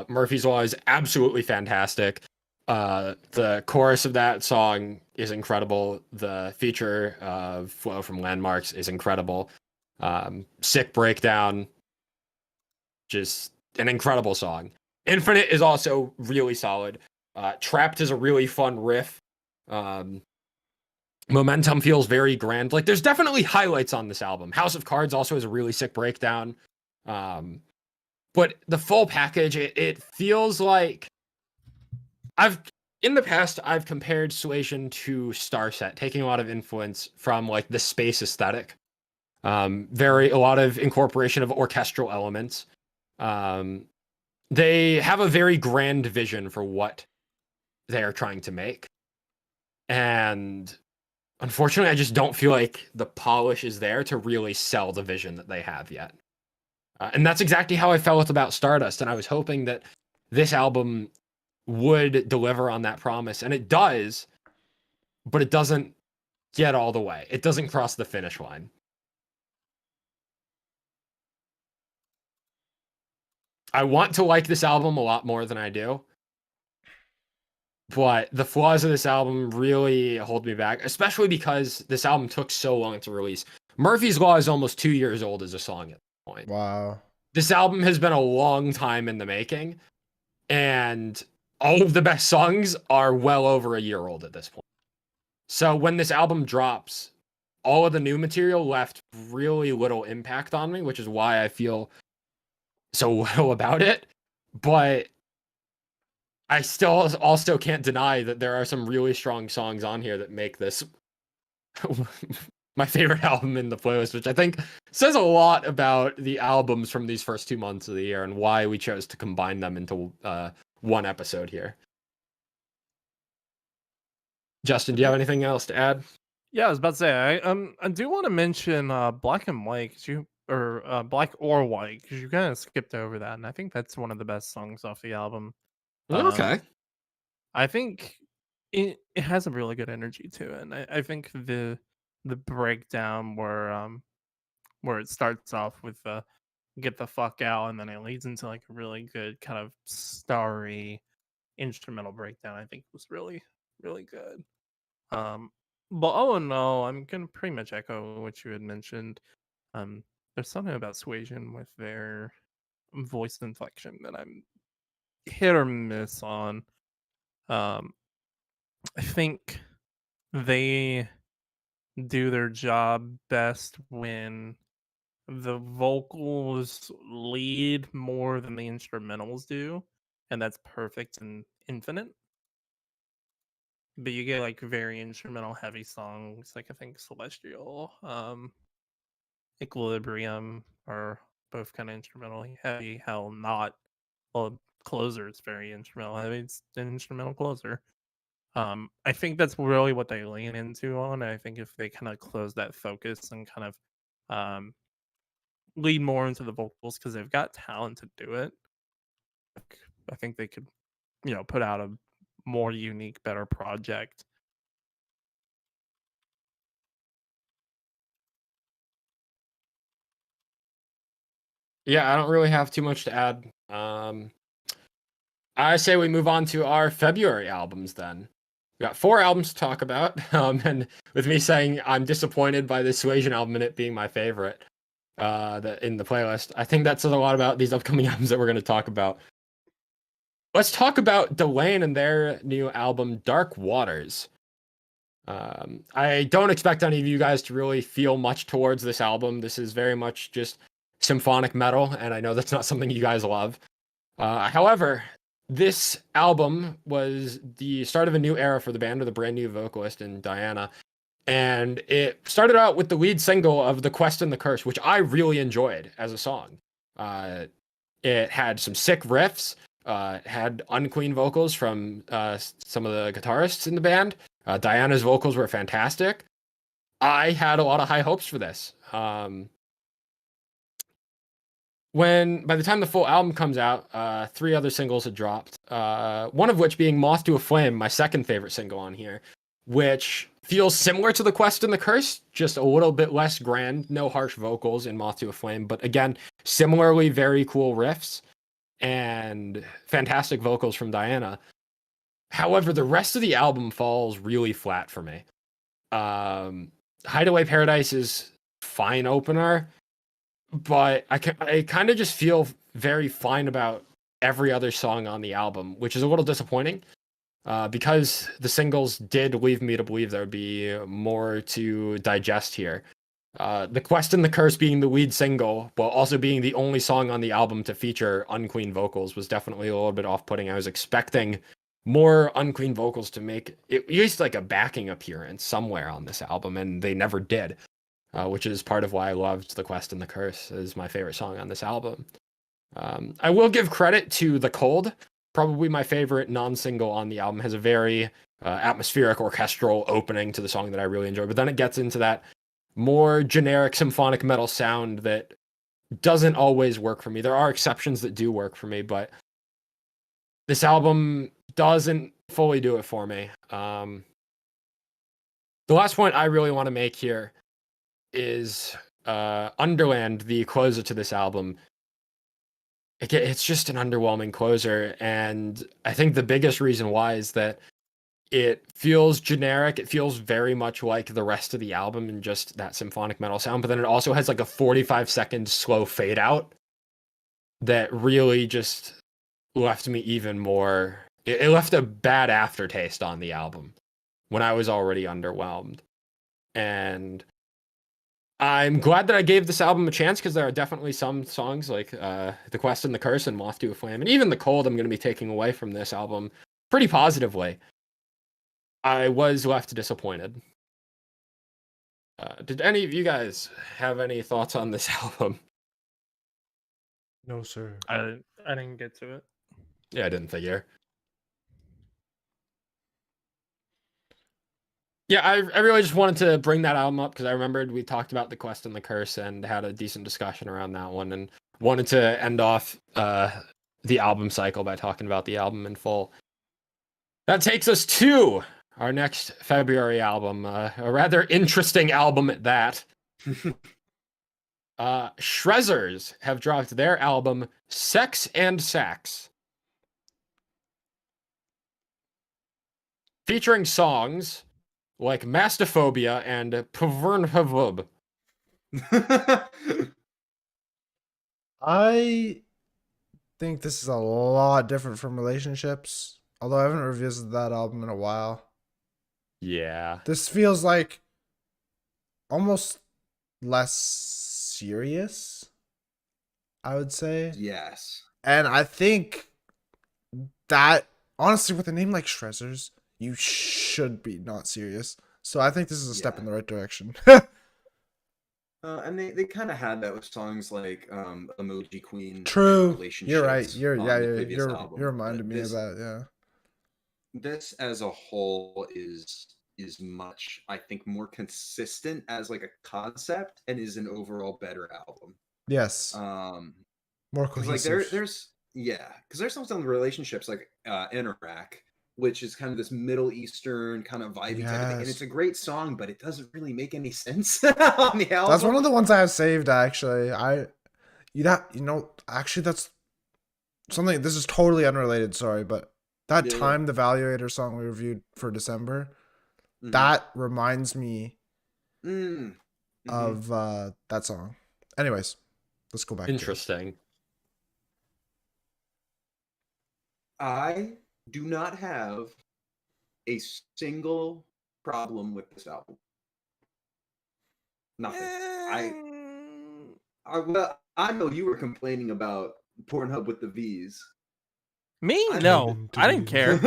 Murphy's Law is absolutely fantastic. The chorus of that song is incredible. The feature of Flow from Landmarks is incredible. Sick Breakdown, just an incredible song. Infinite is also really solid. Trapped is a really fun riff. Momentum feels very grand. Like, there's definitely highlights on this album. House of Cards also has a really sick breakdown. But the full package, it feels like in the past I've compared Suasion to Starset, taking a lot of influence from like the space aesthetic. A lot of incorporation of orchestral elements. They have a very grand vision for what they are trying to make. And unfortunately, I just don't feel like the polish is there to really sell the vision that they have yet. And that's exactly how I felt about Stardust. And I was hoping that this album would deliver on that promise. And it does, but it doesn't get all the way. It doesn't cross the finish line. I want to like this album a lot more than I do. But the flaws of this album really hold me back, especially because this album took so long to release. Murphy's Law is almost 2 years old as a song at this point. Wow. This album has been a long time in the making, and all of the best songs are well over a year old at this point. So when this album drops, all of the new material left really little impact on me, which is why I feel so little about it. But I still also can't deny that there are some really strong songs on here that make this my favorite album in the playlist, which I think says a lot about the albums from these first 2 months of the year and why we chose to combine them into one episode here. Justin, do you have anything else to add? Yeah, I was about to say I do want to mention Black and White, Black or White, because you kind of skipped over that, and I think that's one of the best songs off the album. Okay. I think it has a really good energy to it, and I think the breakdown where it starts off with "Get the fuck out," and then it leads into like a really good kind of starry instrumental breakdown, I think was really really good. But oh no, I'm gonna pretty much echo what you had mentioned. There's something about Suasion with their voice inflection that I'm hit or miss on. I think they do their job best when the vocals lead more than the instrumentals do, and that's perfect and infinite. But you get like very instrumental heavy songs, like I think Celestial, Equilibrium are both kind of instrumental heavy. Hell, not. Well, Closer is very instrumental heavy. It's an instrumental closer. I think that's really what they lean into on. I think if they kind of close that focus and kind of lead more into the vocals because they've got talent to do it, I think they could, put out a more unique, better project. Yeah, I don't really have too much to add. I say we move on to our February albums then. We got 4 albums to talk about, and with me saying I'm disappointed by the Suasion album and it being my favorite in the playlist, I think that says a lot about these upcoming albums that we're going to talk about. Let's talk about Delane and their new album, Dark Waters. I don't expect any of you guys to really feel much towards this album. This is very much just symphonic metal, and I know that's not something you guys love. However, this album was the start of a new era for the band with a brand new vocalist in Diana. And it started out with the lead single of The Quest and the Curse, which I really enjoyed as a song. It had some sick riffs, had unclean vocals from some of the guitarists in the band. Diana's vocals were fantastic. I had a lot of high hopes for this. By the time the full album comes out, 3 other singles had dropped. One of which being Moth to a Flame, my second favorite single on here, which feels similar to The Quest and the Curse, just a little bit less grand, no harsh vocals in Moth to a Flame, but again, similarly very cool riffs and fantastic vocals from Diana. However, the rest of the album falls really flat for me. Hideaway Paradise is fine opener, but I kind of just feel very fine about every other song on the album, which is a little disappointing because the singles did leave me to believe there would be more to digest here. The Quest and the Curse being the lead single, while also being the only song on the album to feature unclean vocals, was definitely a little bit off-putting. I was expecting more unclean vocals to make it used like a backing appearance somewhere on this album, and they never did. Which is part of why I loved The Quest and the Curse as my favorite song on this album. I will give credit to The Cold, probably my favorite non-single on the album. Has a very atmospheric orchestral opening to the song that I really enjoy, but then it gets into that more generic symphonic metal sound that doesn't always work for me. There are exceptions that do work for me, but this album doesn't fully do it for me. The last point I really want to make here is Underland, the closer to this album. It's just an underwhelming closer, and I think the biggest reason why is that it feels generic. It feels very much like the rest of the album and just that symphonic metal sound, but then it also has like a 45-second slow fade out that really just left me even more. It left a bad aftertaste on the album when I was already underwhelmed. And I'm glad that I gave this album a chance because there are definitely some songs like The Quest and the Curse and Moth to a Flame, and even The Cold I'm going to be taking away from this album pretty positively. I was left disappointed. Did any of you guys have any thoughts on this album? No, sir. I didn't get to it. Yeah, I didn't figure. Yeah, I really just wanted to bring that album up because I remembered we talked about The Quest and the Curse and had a decent discussion around that one, and wanted to end off the album cycle by talking about the album in full. That takes us to our next February album, a rather interesting album at that. Shrezzers have dropped their album Sex and Sax, featuring songs like Mastophobia and Pavernhavub. I think this is a lot different from Relationships. Although I haven't revisited that album in a while. Yeah. This feels like almost less serious, I would say. Yes. And I think that, honestly, with a name like Shrezzers, you should be not serious. So I think this is a step in the right direction. And they kind of had that with songs like Emoji Queen True. and Relationships You're right. on the previous album. You're reminding But me of that, yeah. this as a whole is much, I think, more consistent as like a concept and is an overall better album. Yes. More Because cohesive. like there's because there's songs on the Relationships like Iraq, which is kind of this Middle Eastern kind of vibey type of thing, and it's a great song, but it doesn't really make any sense on the album. That's one of the ones I have saved, actually. Actually, that's something. This is totally unrelated. Sorry, but that Time the Valuator song we reviewed for December, that reminds me of that song. Anyways, let's go back. Interesting. I do not have a single problem with this album. Nothing. Well, I know you were complaining about Pornhub with the V's. Me? No, I didn't care.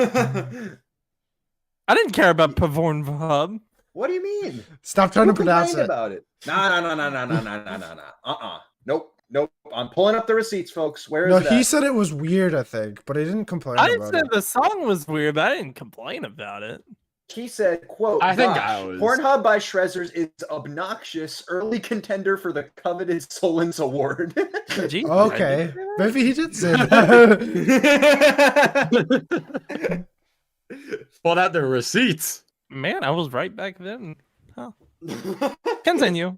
I didn't care about Pornhub. What do you mean? Stop trying to pronounce it. About it. No. Nope. I'm pulling up the receipts, folks. Where is it? He said it was weird, I think, but he didn't complain I didn't about say it. the song was weird, but I didn't complain about it. He said, quote, I think "Gosh, I was. Pornhub by Shrezzers is obnoxious, early contender for the coveted Solens Award." Gee, Okay. Maybe he did say that. Pulled out the receipts. Man, I was right back then. Huh. Continue.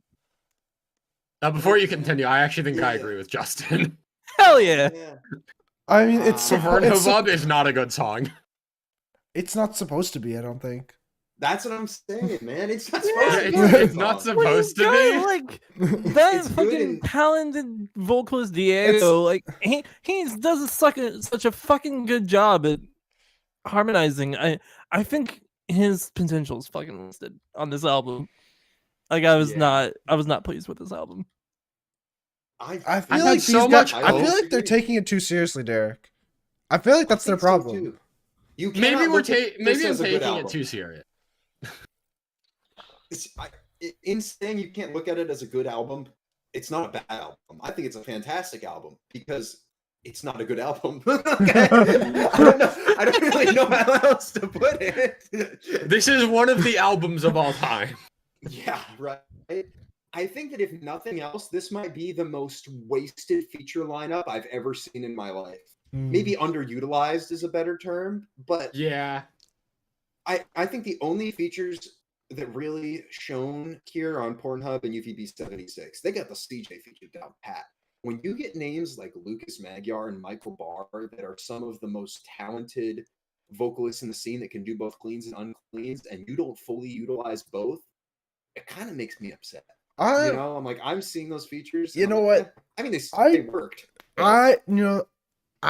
Before you continue, I actually think I agree with Justin. Hell yeah. I mean, it's Pornhub is not a good song. It's not supposed to be, I don't think. That's what I'm saying, man. It's not supposed to be. It's not supposed to be. Like that It's fucking good and- talented vocalist Diego, like he does such a fucking good job at harmonizing. I think his potential is fucking listed on this album. Like I was not pleased with this album. I feel had like so much I feel hope. like they're taking it too seriously, Derek. I feel like that's their problem. You Maybe cannot we're look at maybe this I'm as a good taking it album. too serious. In saying you can't look at it as a good album, it's not a bad album. I think it's a fantastic album because it's not a good album. Okay? I don't really know how else to put it. This is one of the albums of all time. Yeah, right. I think that if nothing else, this might be the most wasted feature lineup I've ever seen in my life. Maybe underutilized is a better term, but Yeah. I think the only features that really shone here on Pornhub and UVB 76, they got the CJ feature down pat. When you get names like Lucas Magyar and Michael Barr that are some of the most talented vocalists in the scene that can do both cleans and uncleans, and you don't fully utilize both, it kind of makes me upset. I'm like, I'm seeing those features. You know like, what? I mean, they worked. I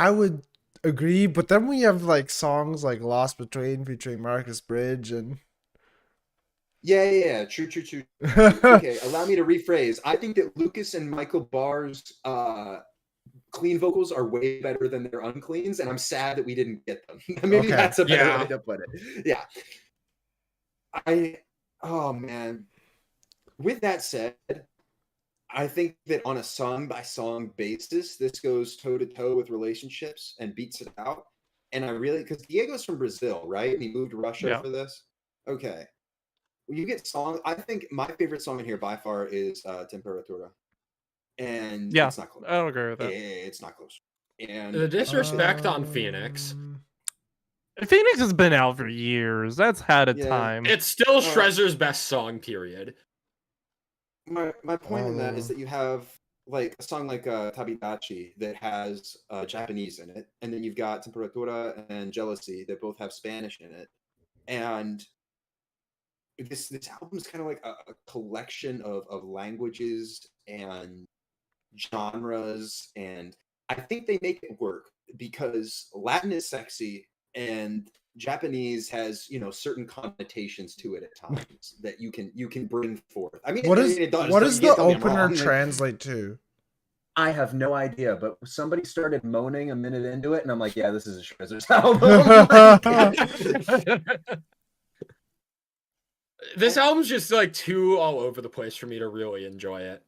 would agree, but then we have like songs like Lost Between featuring Marcus Bridge and Yeah. True. Okay, allow me to rephrase. I think that Lucas and Michael Barr's clean vocals are way better than their uncleans, and I'm sad that we didn't get them. Maybe that's a better way to put it. Yeah. Oh man. With that said, I think that on a song-by-song basis, this goes toe-to-toe with Relationships and beats it out. And because Diego's from Brazil, right? And he moved to Russia for this. Okay. When you get songs, I think my favorite song in here by far is Temperatura. And it's not close. I don't agree with that. It's not close. And The disrespect on Phoenix. Phoenix has been out for years. That's had a time. It's still Shrezzers' best song, period. My point in that is that you have like a song like Tabidachi that has Japanese in it, and then you've got Temperatura and Jealousy that both have Spanish in it, and this album is kind of like a collection of languages and genres and I think they make it work because Latin is sexy and Japanese has, you know, certain connotations to it at times that you can bring forth. I mean, it does. What Don't- does you can't the tell me I'm opener wrong. Like, translate to? I have no idea, but somebody started moaning a minute into it, and I'm like, yeah, this is a Shrezzers album. Like, This album's just like too all over the place for me to really enjoy it.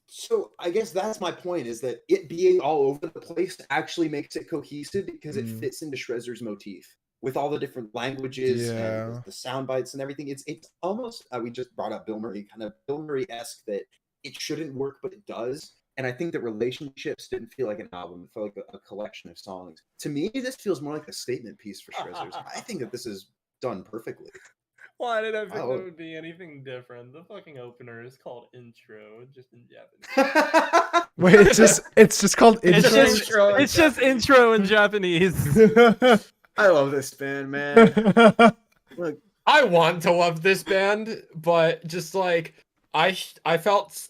so I guess that's my point, is that it being all over the place actually makes it cohesive because it fits into Shrezzers' motif with all the different languages Yeah. and the sound bites and everything. It's almost we just brought up Bill Murray, kind of Bill Murray-esque, that it shouldn't work, but it does. And I think that Relationships didn't feel like an album; it felt like a collection of songs. To me, this feels more like a statement piece for Shrezzers. I think that this is done perfectly. Why did I think Oh. there would be anything different? The fucking opener is called intro, just in Japanese. Wait, it's just called It's intro. just intro. It's just intro in Japanese. I love this band, man. Look, I want to love this band, but just like I felt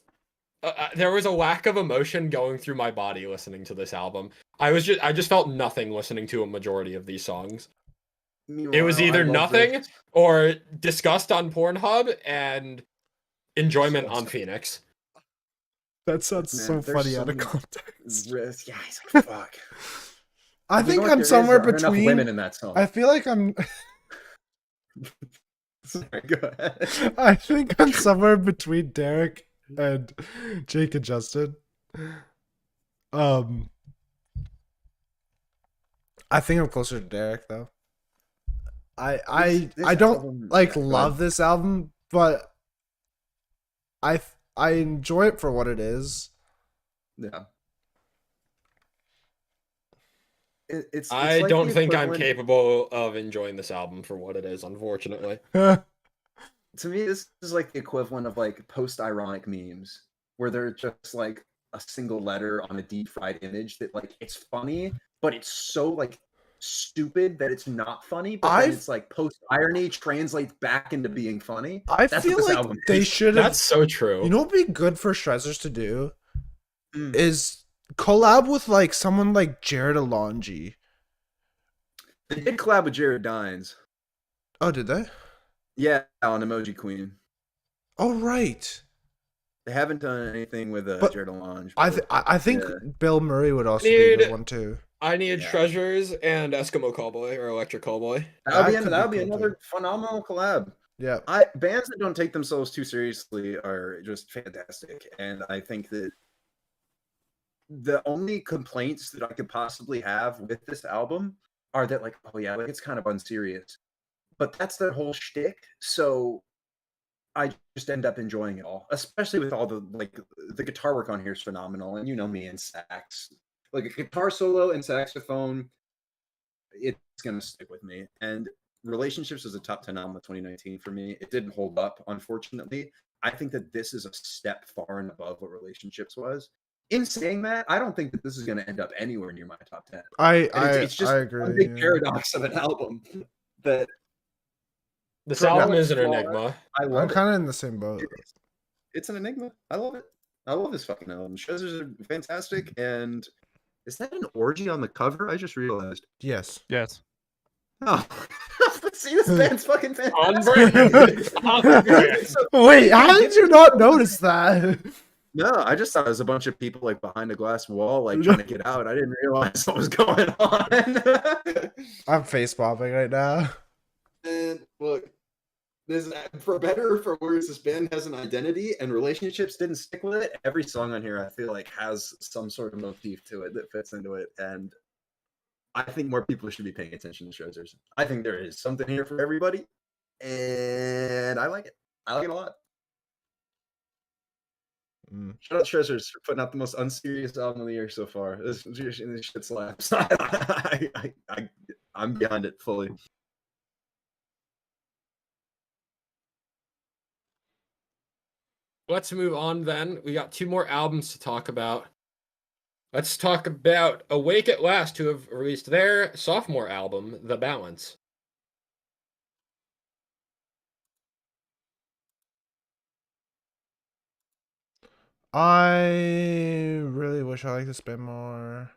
there was a lack of emotion going through my body listening to this album. I just felt nothing listening to a majority of these songs. It was meanwhile, I either love nothing this. or disgust on Pornhub and enjoyment on Phoenix. That sounds Man, so there's funny so out of many context. Risk. Yeah, he's like, fuck. I The think North I'm there is, somewhere there aren't enough between. women in that song. I feel like I'm. Sorry, go ahead. I think I'm somewhere between Derek and Jake and Justin. I think I'm closer to Derek though. I This don't album- like yeah, go love ahead. this album, but I enjoy it for what it is. Yeah. It's I like don't the think I'm equivalent- capable of enjoying this album for what it is, unfortunately. To me, this is like the equivalent of like post-ironic memes, where they're just like a single letter on a deep fried image that like it's funny, but it's so like stupid that it's not funny. But then I've- it's like post-irony translates back into being funny. I That's feel what this like album they is. should have. That's so true. You know what'd be good for Shrezzers to do Mm. is collab with like someone like Jared Alonji. They did collab with Jared Dines. Oh, did they? Yeah, on Emoji Queen. Oh, right. They haven't done anything with But Jared Alonge. I think yeah. Bill Murray would also be a good Need- one too. I need Yeah. Shrezzers and Eskimo Cowboy or Electric Cowboy. That That could would be be cool, another too. phenomenal collab. Yeah. Bands that don't take themselves too seriously are just fantastic, and I think that the only complaints that I could possibly have with this album are that, like, oh yeah, like it's kind of unserious, but that's their whole shtick. So I just end up enjoying it all, especially with all the guitar work on here is phenomenal, and you know me and sax, like a guitar solo and saxophone, it's gonna stick with me. And Relationships was a top 10 album of 2019 for me. It didn't hold up, unfortunately. I think that this is a step far and above what Relationships was. In saying that, I don't think that this is going to end up anywhere near my top 10. And it's just I a agree. big yeah. paradox of an album that This For album what is an it's worth, enigma. I I'm love it. kind of in the same boat. It's an enigma. I love it. I love this fucking album. Shrezzers are fantastic. And is that an orgy on the cover? I just realized. Yes. Yes. Oh, see, this band's fucking On fantastic. brand. On brand. So- Wait, how did you not notice that? No, I just thought it was a bunch of people like behind a glass wall, like trying to get out. I didn't realize what was going on. I'm face popping right now. And look, this for better or for worse, this band has an identity, and Relationships didn't stick with it. Every song on here, I feel like, has some sort of motif to it that fits into it, and I think more people should be paying attention to Shrezzers. I think there is something here for everybody, and I like it. I like it a lot. Mm. Shout out Shrezzers for putting out the most unserious album of the year so far. This shit slaps. I'm behind it fully. Let's move on then. We got two more albums to talk about. Let's talk about Awake at Last, who have released their sophomore album, The Balance. I really wish I liked this band more.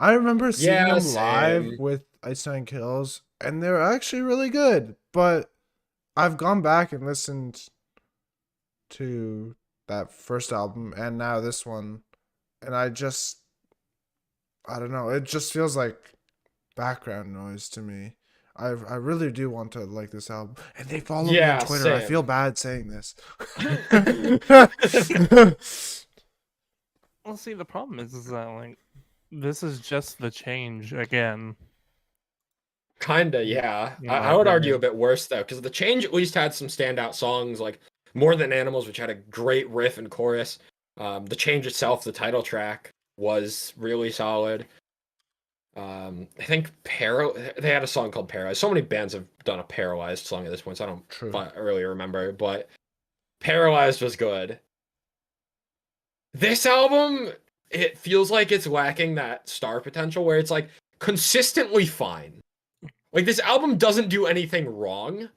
I remember seeing Yeah, them live same. with Ice Nine Kills, and they're actually really good. But I've gone back and listened to that first album and now this one, and I don't know. It just feels like background noise to me. I really do want to like this album, and they follow me on Yeah, Twitter. I same. feel bad saying this. Well, see, the problem is that like this is just the change again. Kinda, yeah. In I my would argue a opinion. bit worse though, because the change at least had some standout songs like More Than Animals, which had a great riff and chorus. The change itself, the title track, was really solid. I think they had a song called Paralyzed. So many bands have done a Paralyzed song at this point, so I don't True. really remember, but Paralyzed was good. This album, it feels like it's lacking that star potential where it's like consistently fine. Like this album doesn't do anything wrong,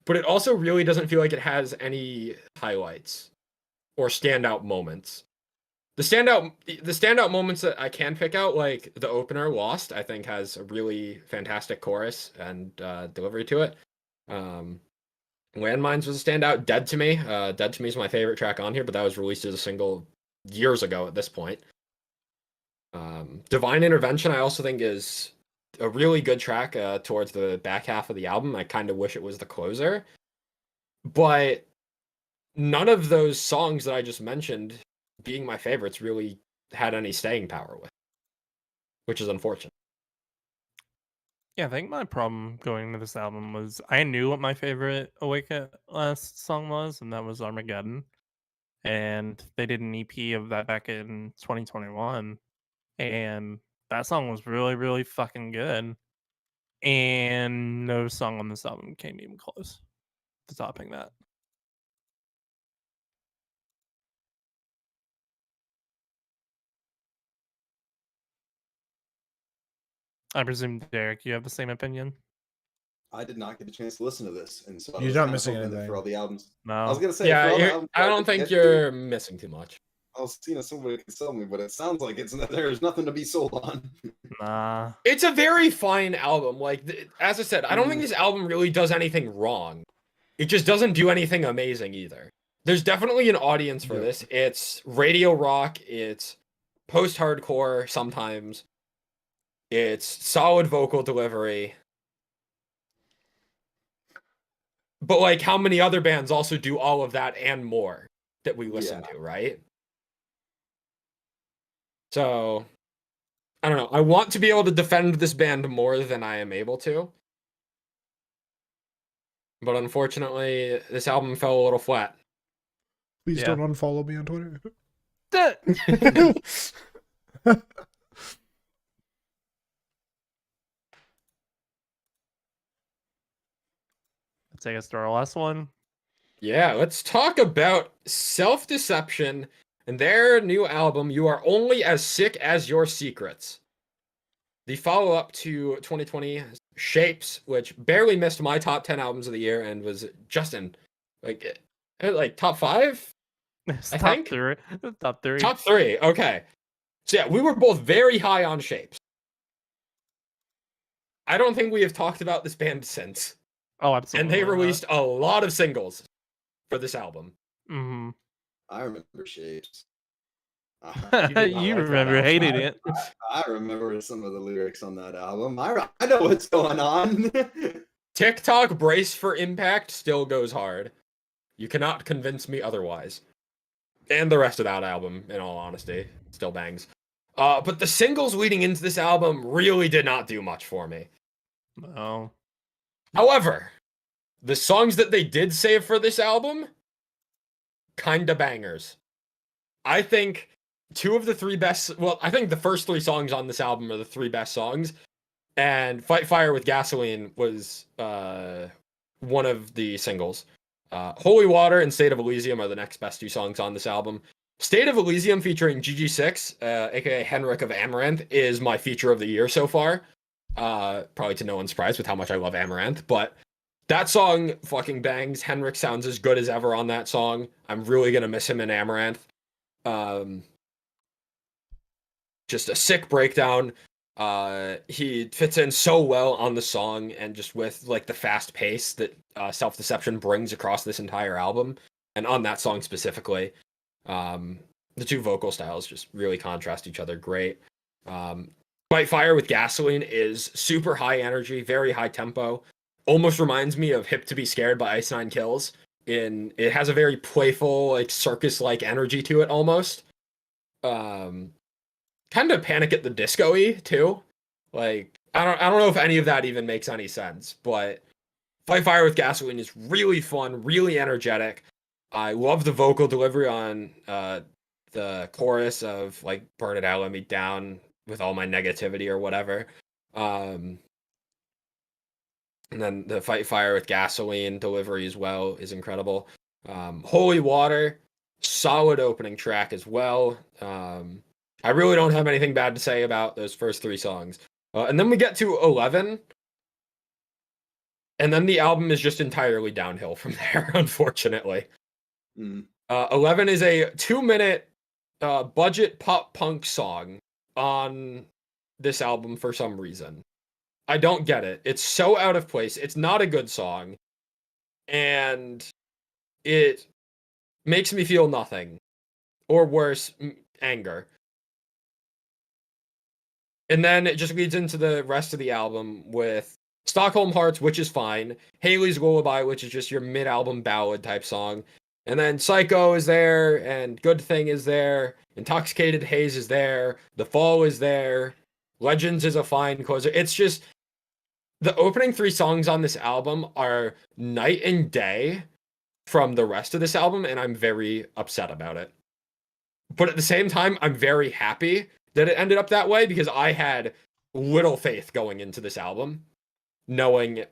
but it also really doesn't feel like it has any highlights or standout moments. The standout moments that I can pick out, like the opener Lost, I think has a really fantastic chorus and delivery to it. Landmines was a standout. Dead to Me is my favorite track on here, but that was released as a single years ago at this point. Divine Intervention I also think is a really good track towards the back half of the album. I kind of wish it was the closer, but none of those songs that I just mentioned being my favorites really had any staying power with, which is unfortunate. Yeah, I think my problem going into this album was I knew what my favorite Awake at Last song was, and that was Armageddon. And they did an EP of that back in 2021, and that song was really, really fucking good. And no song on this album came even close to topping that. I presume, Derek, you have the same opinion? I did not get a chance to listen to this, and so I You're was not kind of missing hoping that for anything. all the albums. I No. was gonna say Yeah, for all the albums I I don't didn't think get to, you're missing too much. I was seeing if somebody could sell me, but it sounds like there's nothing to be sold on. Nah. It's a very fine album. Like as I said, I don't think Mm. this album really does anything wrong. It just doesn't do anything amazing either. There's definitely an audience for Yep. this. It's radio rock, it's post-hardcore sometimes. It's solid vocal delivery. But like how many other bands also do all of that and more that we listen Yeah. to, right? So, I don't know. I want to be able to defend this band more than I am able to. But unfortunately, this album fell a little flat. Please Yeah. don't unfollow me on Twitter. Take us to our last one. Yeah, let's talk about Self-Deception and their new album, You Are Only As Sick As Your Secrets. The follow-up to 2020 Shapes, which barely missed my top 10 albums of the year and was just in like top 5? It's I top think? 3. Top 3. Top 3. Okay. So yeah, we were both very high on Shapes. I don't think we have talked about this band since. Oh, absolutely. And they not. released a lot of singles for this album. Mhm. I remember Shapes. did not You like that remember album. hating it. I remember some of the lyrics on that album. I know what's going on. TikTok Brace for Impact still goes hard. You cannot convince me otherwise. And the rest of that album, in all honesty, still bangs. But the singles leading into this album really did not do much for me. No. However, the songs that they did save for this album, kinda bangers. I think two of the three best, well, I think the first 3 songs on this album are the 3 best songs. And Fight Fire with Gasoline was one of the singles. Holy Water and State of Elysium are the next best 2 songs on this album. State of Elysium featuring GG6, aka Henrik of Amaranth, is my feature of the year so far. Probably to no one's surprise with how much I love Amaranth, but that song fucking bangs. Henrik sounds as good as ever on that song. I'm really gonna miss him in Amaranth. just a sick breakdown. He fits in so well on the song, and just with like the fast pace that Self Deception brings across this entire album, and on that song specifically. The two vocal styles just really contrast each other great. Fight Fire with Gasoline is super high energy, very high tempo. Almost reminds me of Hip to Be Scared by Ice Nine Kills. It has a very playful, like circus-like energy to it almost. Kind of Panic at the Disco-y too. Like I don't know if any of that even makes any sense, but Fight Fire with Gasoline is really fun, really energetic. I love the vocal delivery on the chorus of like "Burn it out, let me down with all my negativity" or whatever. And then the Fight Fire with Gasoline delivery as well is incredible. Holy Water, solid opening track as well. I really don't have anything bad to say about those first three songs. And then we get to 11. And then the album is just entirely downhill from there, unfortunately. 11 is a 2-minute budget pop punk song on this album for some reason. I don't get it. It's so out of place. It's not a good song. And it makes me feel nothing. Or worse, anger. And then it just leads into the rest of the album with Stockholm Hearts, which is fine. Haley's Lullaby, which is just your mid-album ballad type song. And then Psycho is there, and Good Thing is there, Intoxicated Haze is there, The Fall is there, Legends is a fine closer. It's just, the opening three songs on this album are night and day from the rest of this album, and I'm very upset about it. But at the same time, I'm very happy that it ended up that way, because I had little faith going into this album, knowing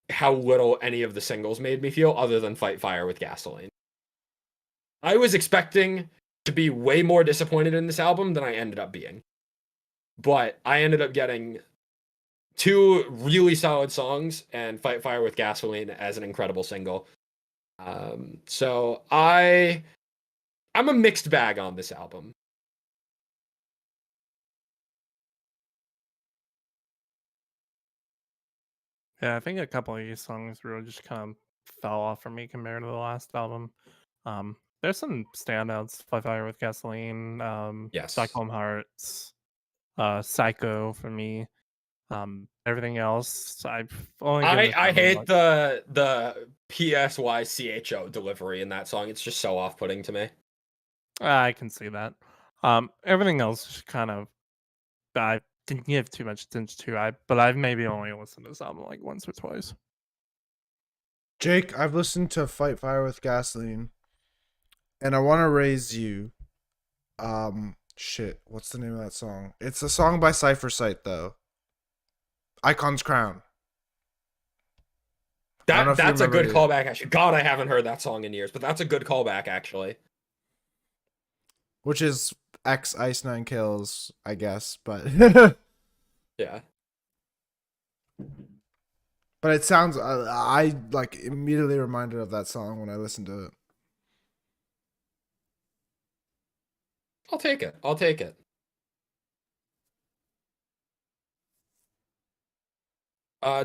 how little any of the singles made me feel other than Fight Fire with Gasoline. I was expecting to be way more disappointed in this album than I ended up being. But I ended up getting two really solid songs and Fight Fire with Gasoline as an incredible single. So I'm a mixed bag on this album. Yeah, I think a couple of these songs really just kind of fell off for me compared to the last album. There's some standouts: Fight Fire with Gasoline, Yes. Stockholm Hearts, Psycho for me. Everything else, I've only given it I probably, hate like, the PSYCHO delivery in that song. It's just so off-putting to me. I can see that. Everything else just kind of I didn't give too much attention to. But I've maybe only listened to this album like once or twice. Jake, I've listened to Fight Fire with Gasoline, and I want to raise you. Shit, what's the name of that song? It's a song by Cypher Sight, though. Icon's Crown. I don't know if you That's a remember good it. callback, actually. God, I haven't heard that song in years, but that's a good callback, actually. Which is X Ice Nine Kills, I guess, but Yeah. but it sounds I like immediately reminded of that song when I listened to it. I'll take it. I'll take it.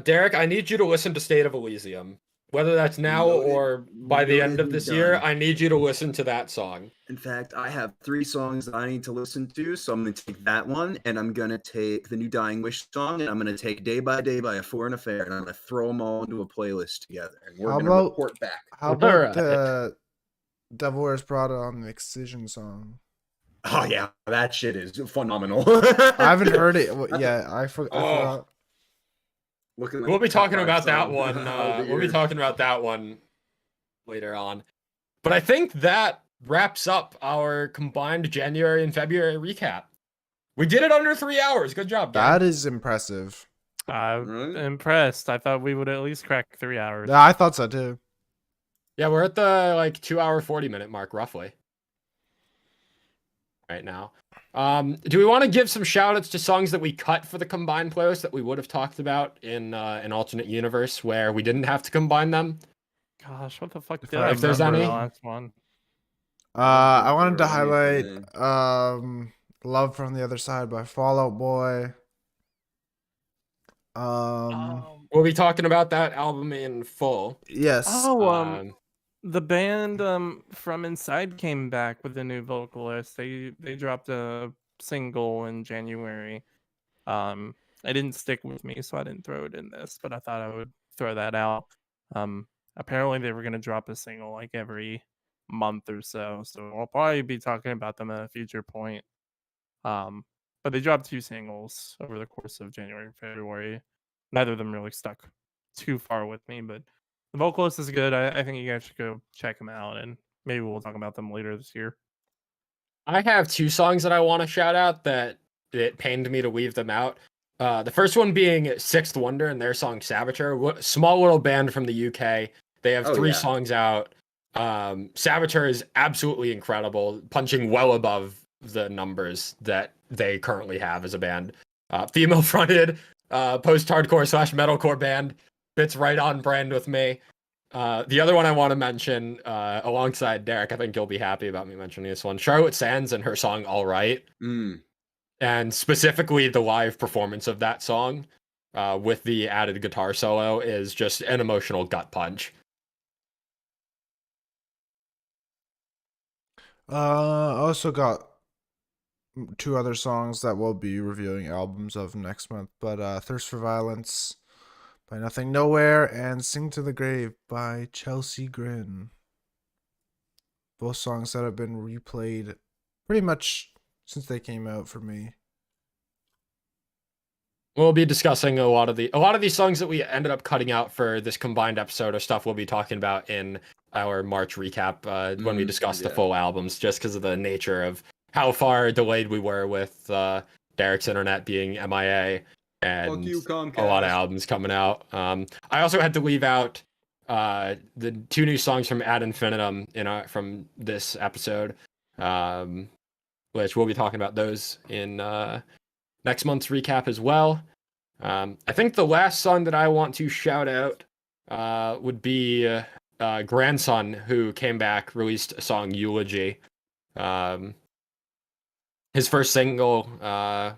Derek, I need you to listen to State of Elysium. Whether that's now Noted. or by the end Noted of and this year, done. I need you to listen to that song. In fact, I have 3 songs that I need to listen to, so I'm going to take that one, and I'm going to take the new Dying Wish song, and I'm going to take Day by Day by A Foreign Affair, and I'm going to throw them all into a playlist together, and we're How going to about- report back. How about Alright. Devil Wears Prada on the Excision song? Oh yeah, that shit is phenomenal. I haven't heard it yet. I Oh. forgot. Looking like We'll be a top talking 5 about that song one. of the We'll be year. talking about that one later on. But I think that wraps up our combined January and February recap. We did it under 3 hours. Good job, gang. That is impressive. I'm Right? impressed. I thought we would at least crack 3 hours. Yeah, I thought so too. Yeah, we're at the like 2 hour 40-minute mark roughly right now. Do we want to give some shout outs to songs that we cut for the combined playlist that we would have talked about in an alternate universe where we didn't have to combine them? Gosh, what the fuck If did I I If there's remember any. the last one? I wanted to Or highlight anything. Love from the Other Side by Fall Out Boy. We'll be talking about that album in full. Yes. The band from Inside came back with a new vocalist. They dropped a single in January. It didn't stick with me, so I didn't throw it in this, but I thought I would throw that out. Apparently they were gonna drop a single like every month or so, so I'll probably be talking about them at a future point. But they dropped 2 singles over the course of January and February. Neither of them really stuck too far with me, but the vocalist is good. I think you guys should go check them out, and maybe we'll talk about them later this year. I have 2 songs that I want to shout out that it pained me to leave them out. The first one being Sixth Wonder and their song Saboteur. Small little band from the UK. They have 3 songs out. Saboteur is absolutely incredible, punching well above the numbers that they currently have as a band. Female fronted, post-hardcore / metalcore band. Fits right on brand with me. The other one I want to mention, alongside Derek, I think you'll be happy about me mentioning this one. Charlotte Sands and her song All Right. And specifically the live performance of that song, with the added guitar solo, is just an emotional gut punch. I also got 2 other songs that we'll be reviewing albums of next month, but Thirst for Violence by Nothing Nowhere and Sing to the Grave by Chelsea Grin. Both songs that have been replayed pretty much since they came out for me. We'll be discussing a lot of these songs that we ended up cutting out for this combined episode are stuff we'll be talking about in our March recap when we discuss the full albums, just because of the nature of how far delayed we were with Derek's internet being MIA and a lot of albums coming out. I also had to leave out the 2 new songs from Ad Infinitum from this episode, which we'll be talking about those in next month's recap as well. I think the last song that I want to shout out would be Grandson, who came back, released a song Eulogy. His first single, I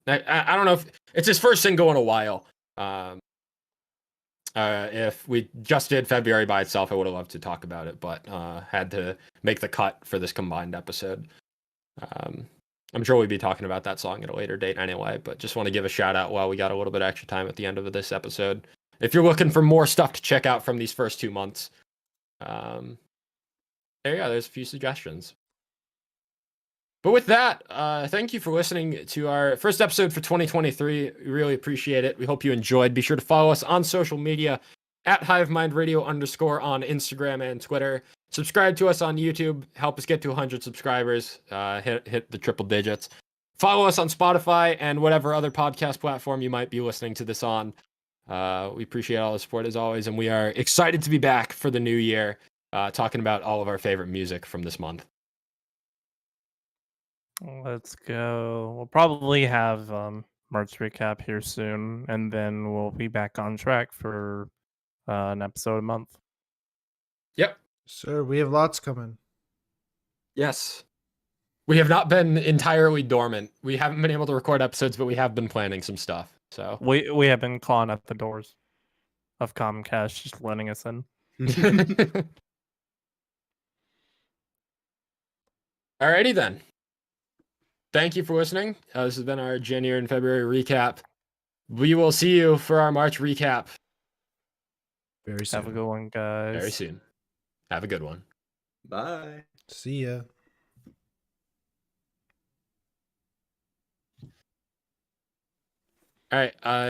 don't know if it's his first single in a while. If we just did February by itself, I would have loved to talk about it, but had to make the cut for this combined episode. I'm sure we'll be talking about that song at a later date anyway, but just want to give a shout out while we got a little bit extra time at the end of this episode. If you're looking for more stuff to check out from these first 2 months, there's a few suggestions. But with that, thank you for listening to our first episode for 2023. We really appreciate it. We hope you enjoyed. Be sure to follow us on social media at Hivemind Radio _ on Instagram and Twitter. Subscribe to us on YouTube. Help us get to 100 subscribers. Hit the triple digits. Follow us on Spotify and whatever other podcast platform you might be listening to this on. We appreciate all the support as always, and we are excited to be back for the new year, talking about all of our favorite music from this month. Let's go. We'll probably have March recap here soon, and then we'll be back on track for an episode a month. Yep. Sir, we have lots coming. Yes. We have not been entirely dormant. We haven't been able to record episodes, but we have been planning some stuff. So we have been clawing at the doors of Comcast, just letting us in. Alrighty then. Thank you for listening. This has been our January and February recap. We will see you for our March recap Very soon. Have a good one, guys. very soon. Have a good one. Bye. See ya. All right.